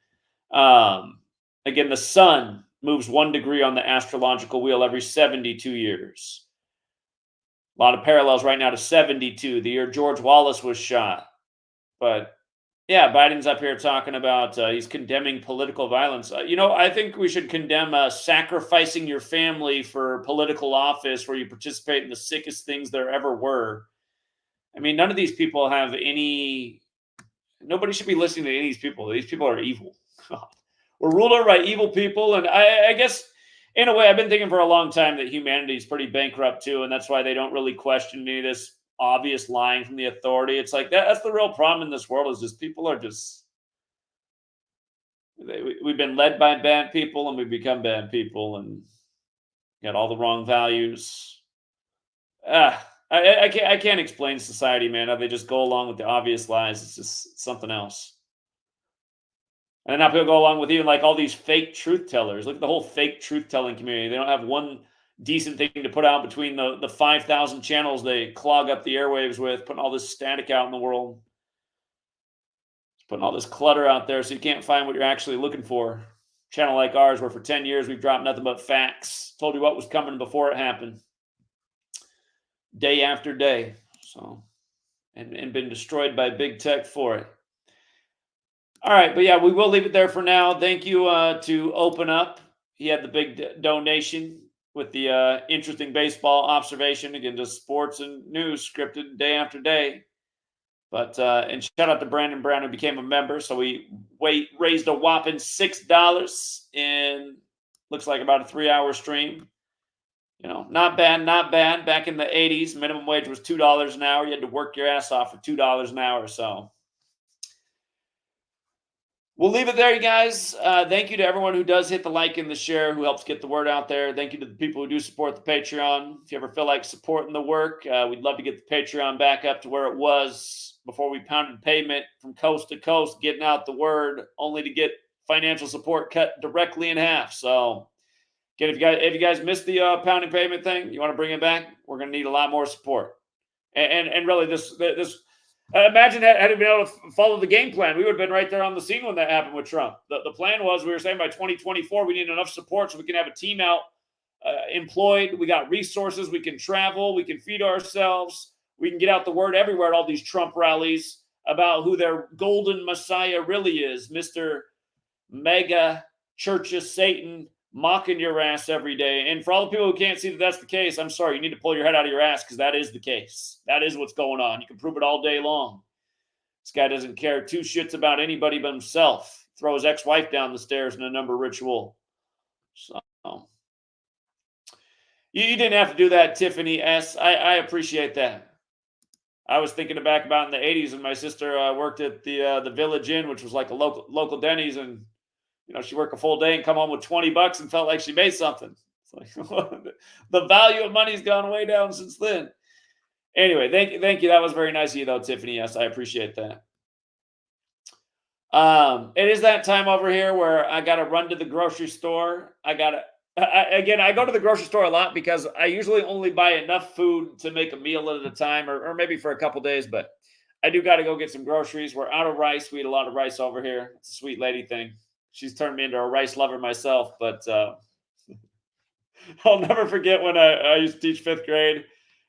again, the sun moves 1 degree on the astrological wheel every 72 years. A lot of parallels right now to 72, the year George Wallace was shot. But yeah, Biden's up here talking about he's condemning political violence. I think we should condemn sacrificing your family for political office where you participate in the sickest things there ever were. I mean, none of these people have any. Nobody should be listening to any of these people. These people are evil. We're ruled over by evil people. And I guess, in a way, I've been thinking for a long time that humanity is pretty bankrupt, too. And that's why they don't really question any of this obvious lying from the authority. It's like that's the real problem in this world is just people are just. We've been led by bad people and we become bad people and got all the wrong values. I can't explain society, man. How they just go along with the obvious lies. It's just something else. And now people go along with even like all these fake truth tellers. Look at the whole fake truth telling community. They don't have one decent thing to put out between the 5,000 channels they clog up the airwaves with, putting all this static out in the world. Putting all this clutter out there so you can't find what you're actually looking for. Channel like ours, where for 10 years we've dropped nothing but facts. Told you what was coming before it happened. Day after day. So, and been destroyed by big tech for it. All right, but yeah, we will leave it there for now. Thank you to Open Up. He had the big donation with the interesting baseball observation. Again, just sports and news scripted day after day. But and shout out to Brandon Brown, who became a member. So we raised a whopping $6 in looks like about a 3-hour stream. Not bad, not bad. Back in the 80s, minimum wage was $2 an hour. You had to work your ass off for $2 an hour. So we'll leave it there, you guys. Thank you to everyone who does hit the like and the share, who helps get the word out there. Thank you to the people who do support the Patreon. If you ever feel like supporting the work, we'd love to get the Patreon back up to where it was before we pounded pavement from coast to coast, getting out the word, only to get financial support cut directly in half. So again, if you guys missed the pounding pavement thing, you want to bring it back, we're going to need a lot more support. And really, this imagine had we been able to follow the game plan, we would have been right there on the scene when that happened with Trump. The plan was, we were saying by 2024, we need enough support so we can have a team out employed. We got resources. We can travel. We can feed ourselves. We can get out the word everywhere at all these Trump rallies about who their golden messiah really is, Mr. Mega Church of Satan, mocking your ass every day. And for all the people who can't see that that's the case, I'm sorry. You need to pull your head out of your ass, because that is the case. That is what's going on. You can prove it all day long. This guy doesn't care two shits about anybody but himself. Throw his ex-wife down the stairs in a number ritual. So you didn't have to do that, Tiffany S. I appreciate that. I was thinking back about in the 80s, and my sister worked at the Village Inn, which was like a local Denny's, and she'd work a full day and come home with $20 and felt like she made something. It's like the value of money's gone way down since then. Anyway, thank you. That was very nice of you, though, Tiffany. Yes, I appreciate that. It is that time over here where I got to run to the grocery store. I go to the grocery store a lot because I usually only buy enough food to make a meal at a time, or maybe for a couple days, but I do got to go get some groceries. We're out of rice. We eat a lot of rice over here. It's a sweet lady thing. She's turned me into a rice lover myself, but I'll never forget when I used to teach 5th grade,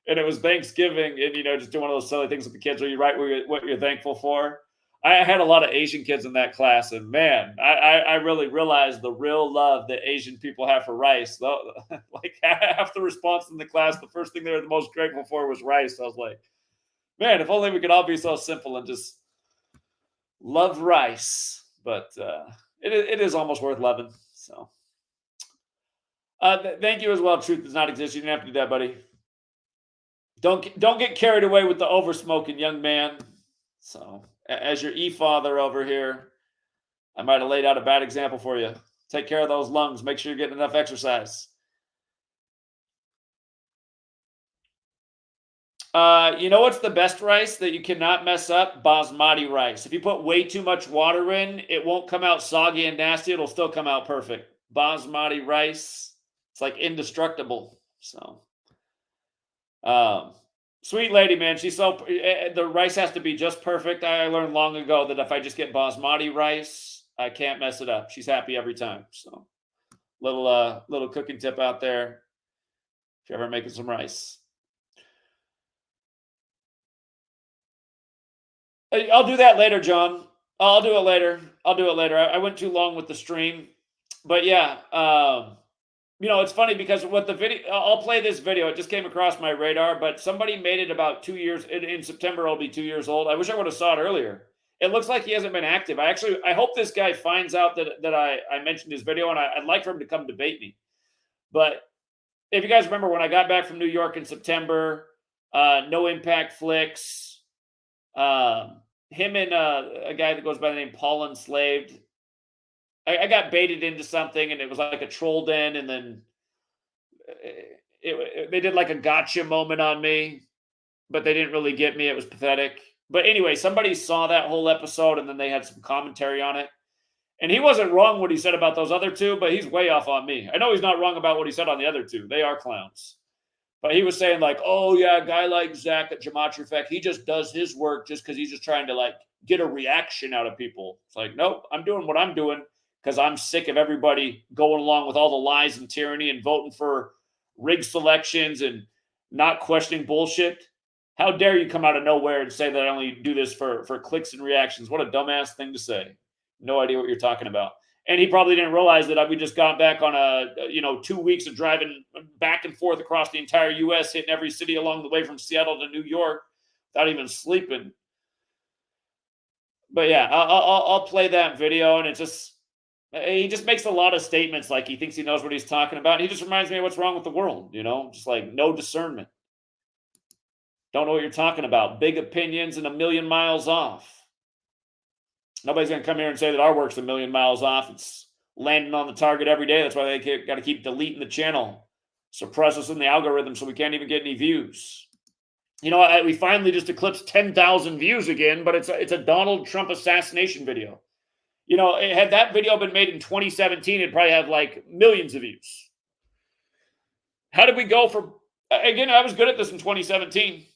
and it was Thanksgiving, and just do one of those silly things with the kids where you write what you're thankful for. I had a lot of Asian kids in that class, and man, I really realized the real love that Asian people have for rice. Like half the response in the class, the first thing they were the most grateful for was rice. I was like, man, if only we could all be so simple and just love rice. But it is almost worth loving. So thank you as well. Truth does not exist. You didn't have to do that, buddy. Don't get carried away with the over smoking, young man. So as your e-father over here, I might have laid out a bad example for you. Take care of those lungs. Make sure you're getting enough exercise. You know what's the best rice that you cannot mess up? Basmati rice. If you put way too much water in, it won't come out soggy and nasty. It'll still come out perfect. Basmati rice, it's like indestructible. So, sweet lady, man. She's the rice has to be just perfect. I learned long ago that if I just get basmati rice, I can't mess it up. She's happy every time. So, little cooking tip out there if you're ever making some rice. I'll do that later, John. I'll do it later. I went too long with the stream, but yeah, it's funny because what the video, I'll play this video. It just came across my radar, but somebody made it about 2 years. In September, I'll be 2 years old. I wish I would have saw it earlier. It looks like he hasn't been active. I hope this guy finds out that I mentioned his video, and I'd like for him to come debate me. But if you guys remember when I got back from New York in September, No Impact Flicks, him and a guy that goes by the name Paul Enslaved, I got baited into something, and it was like a troll den, and then they did like a gotcha moment on me, but they didn't really get me. It was pathetic. But anyway, somebody saw that whole episode, and then they had some commentary on it. And he wasn't wrong what he said about those other two, but he's way off on me. I know he's not wrong about what he said on the other two. They are clowns. But he was saying like, oh, yeah, a guy like Zach at Gematria Effect, he just does his work just because he's just trying to like get a reaction out of people. It's like, nope, I'm doing what I'm doing because I'm sick of everybody going along with all the lies and tyranny and voting for rigged selections and not questioning bullshit. How dare you come out of nowhere and say that I only do this for clicks and reactions? What a dumbass thing to say. No idea what you're talking about. And he probably didn't realize that we just got back on 2 weeks of driving back and forth across the entire U.S., hitting every city along the way from Seattle to New York without even sleeping. But yeah, I'll play that video, and he just makes a lot of statements like he thinks he knows what he's talking about. And he just reminds me of what's wrong with the world, just like no discernment. Don't know what you're talking about. Big opinions and a million miles off. Nobody's going to come here and say that our work's a million miles off. It's landing on the target every day. That's why they got to keep deleting the channel. Suppress us in the algorithm so we can't even get any views. We finally just eclipsed 10,000 views again, but it's a Donald Trump assassination video. Had that video been made in 2017, it'd probably have like millions of views. How did we go from, again, I was good at this in 2017.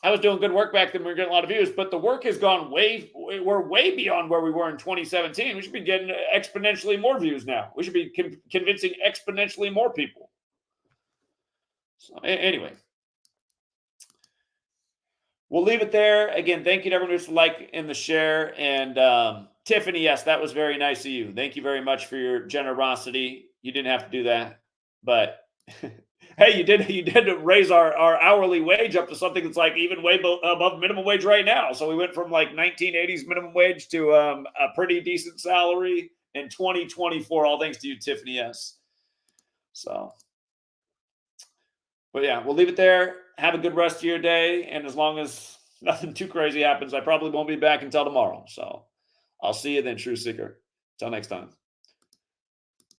I was doing good work back then. We were getting a lot of views, but the work has gone we're way beyond where we were in 2017. We should be getting exponentially more views now. We should be convincing exponentially more people. So anyway, we'll leave it there. Again, thank you to everyone who's like and the share. And Tiffany, yes, that was very nice of you. Thank you very much for your generosity. You didn't have to do that, but Hey, you did raise our hourly wage up to something that's like even way above minimum wage right now. So we went from like 1980s minimum wage to a pretty decent salary in 2024, all thanks to you, Tiffany S. So, but yeah, we'll leave it there. Have a good rest of your day. And as long as nothing too crazy happens, I probably won't be back until tomorrow. So I'll see you then, True Seeker. Till next time.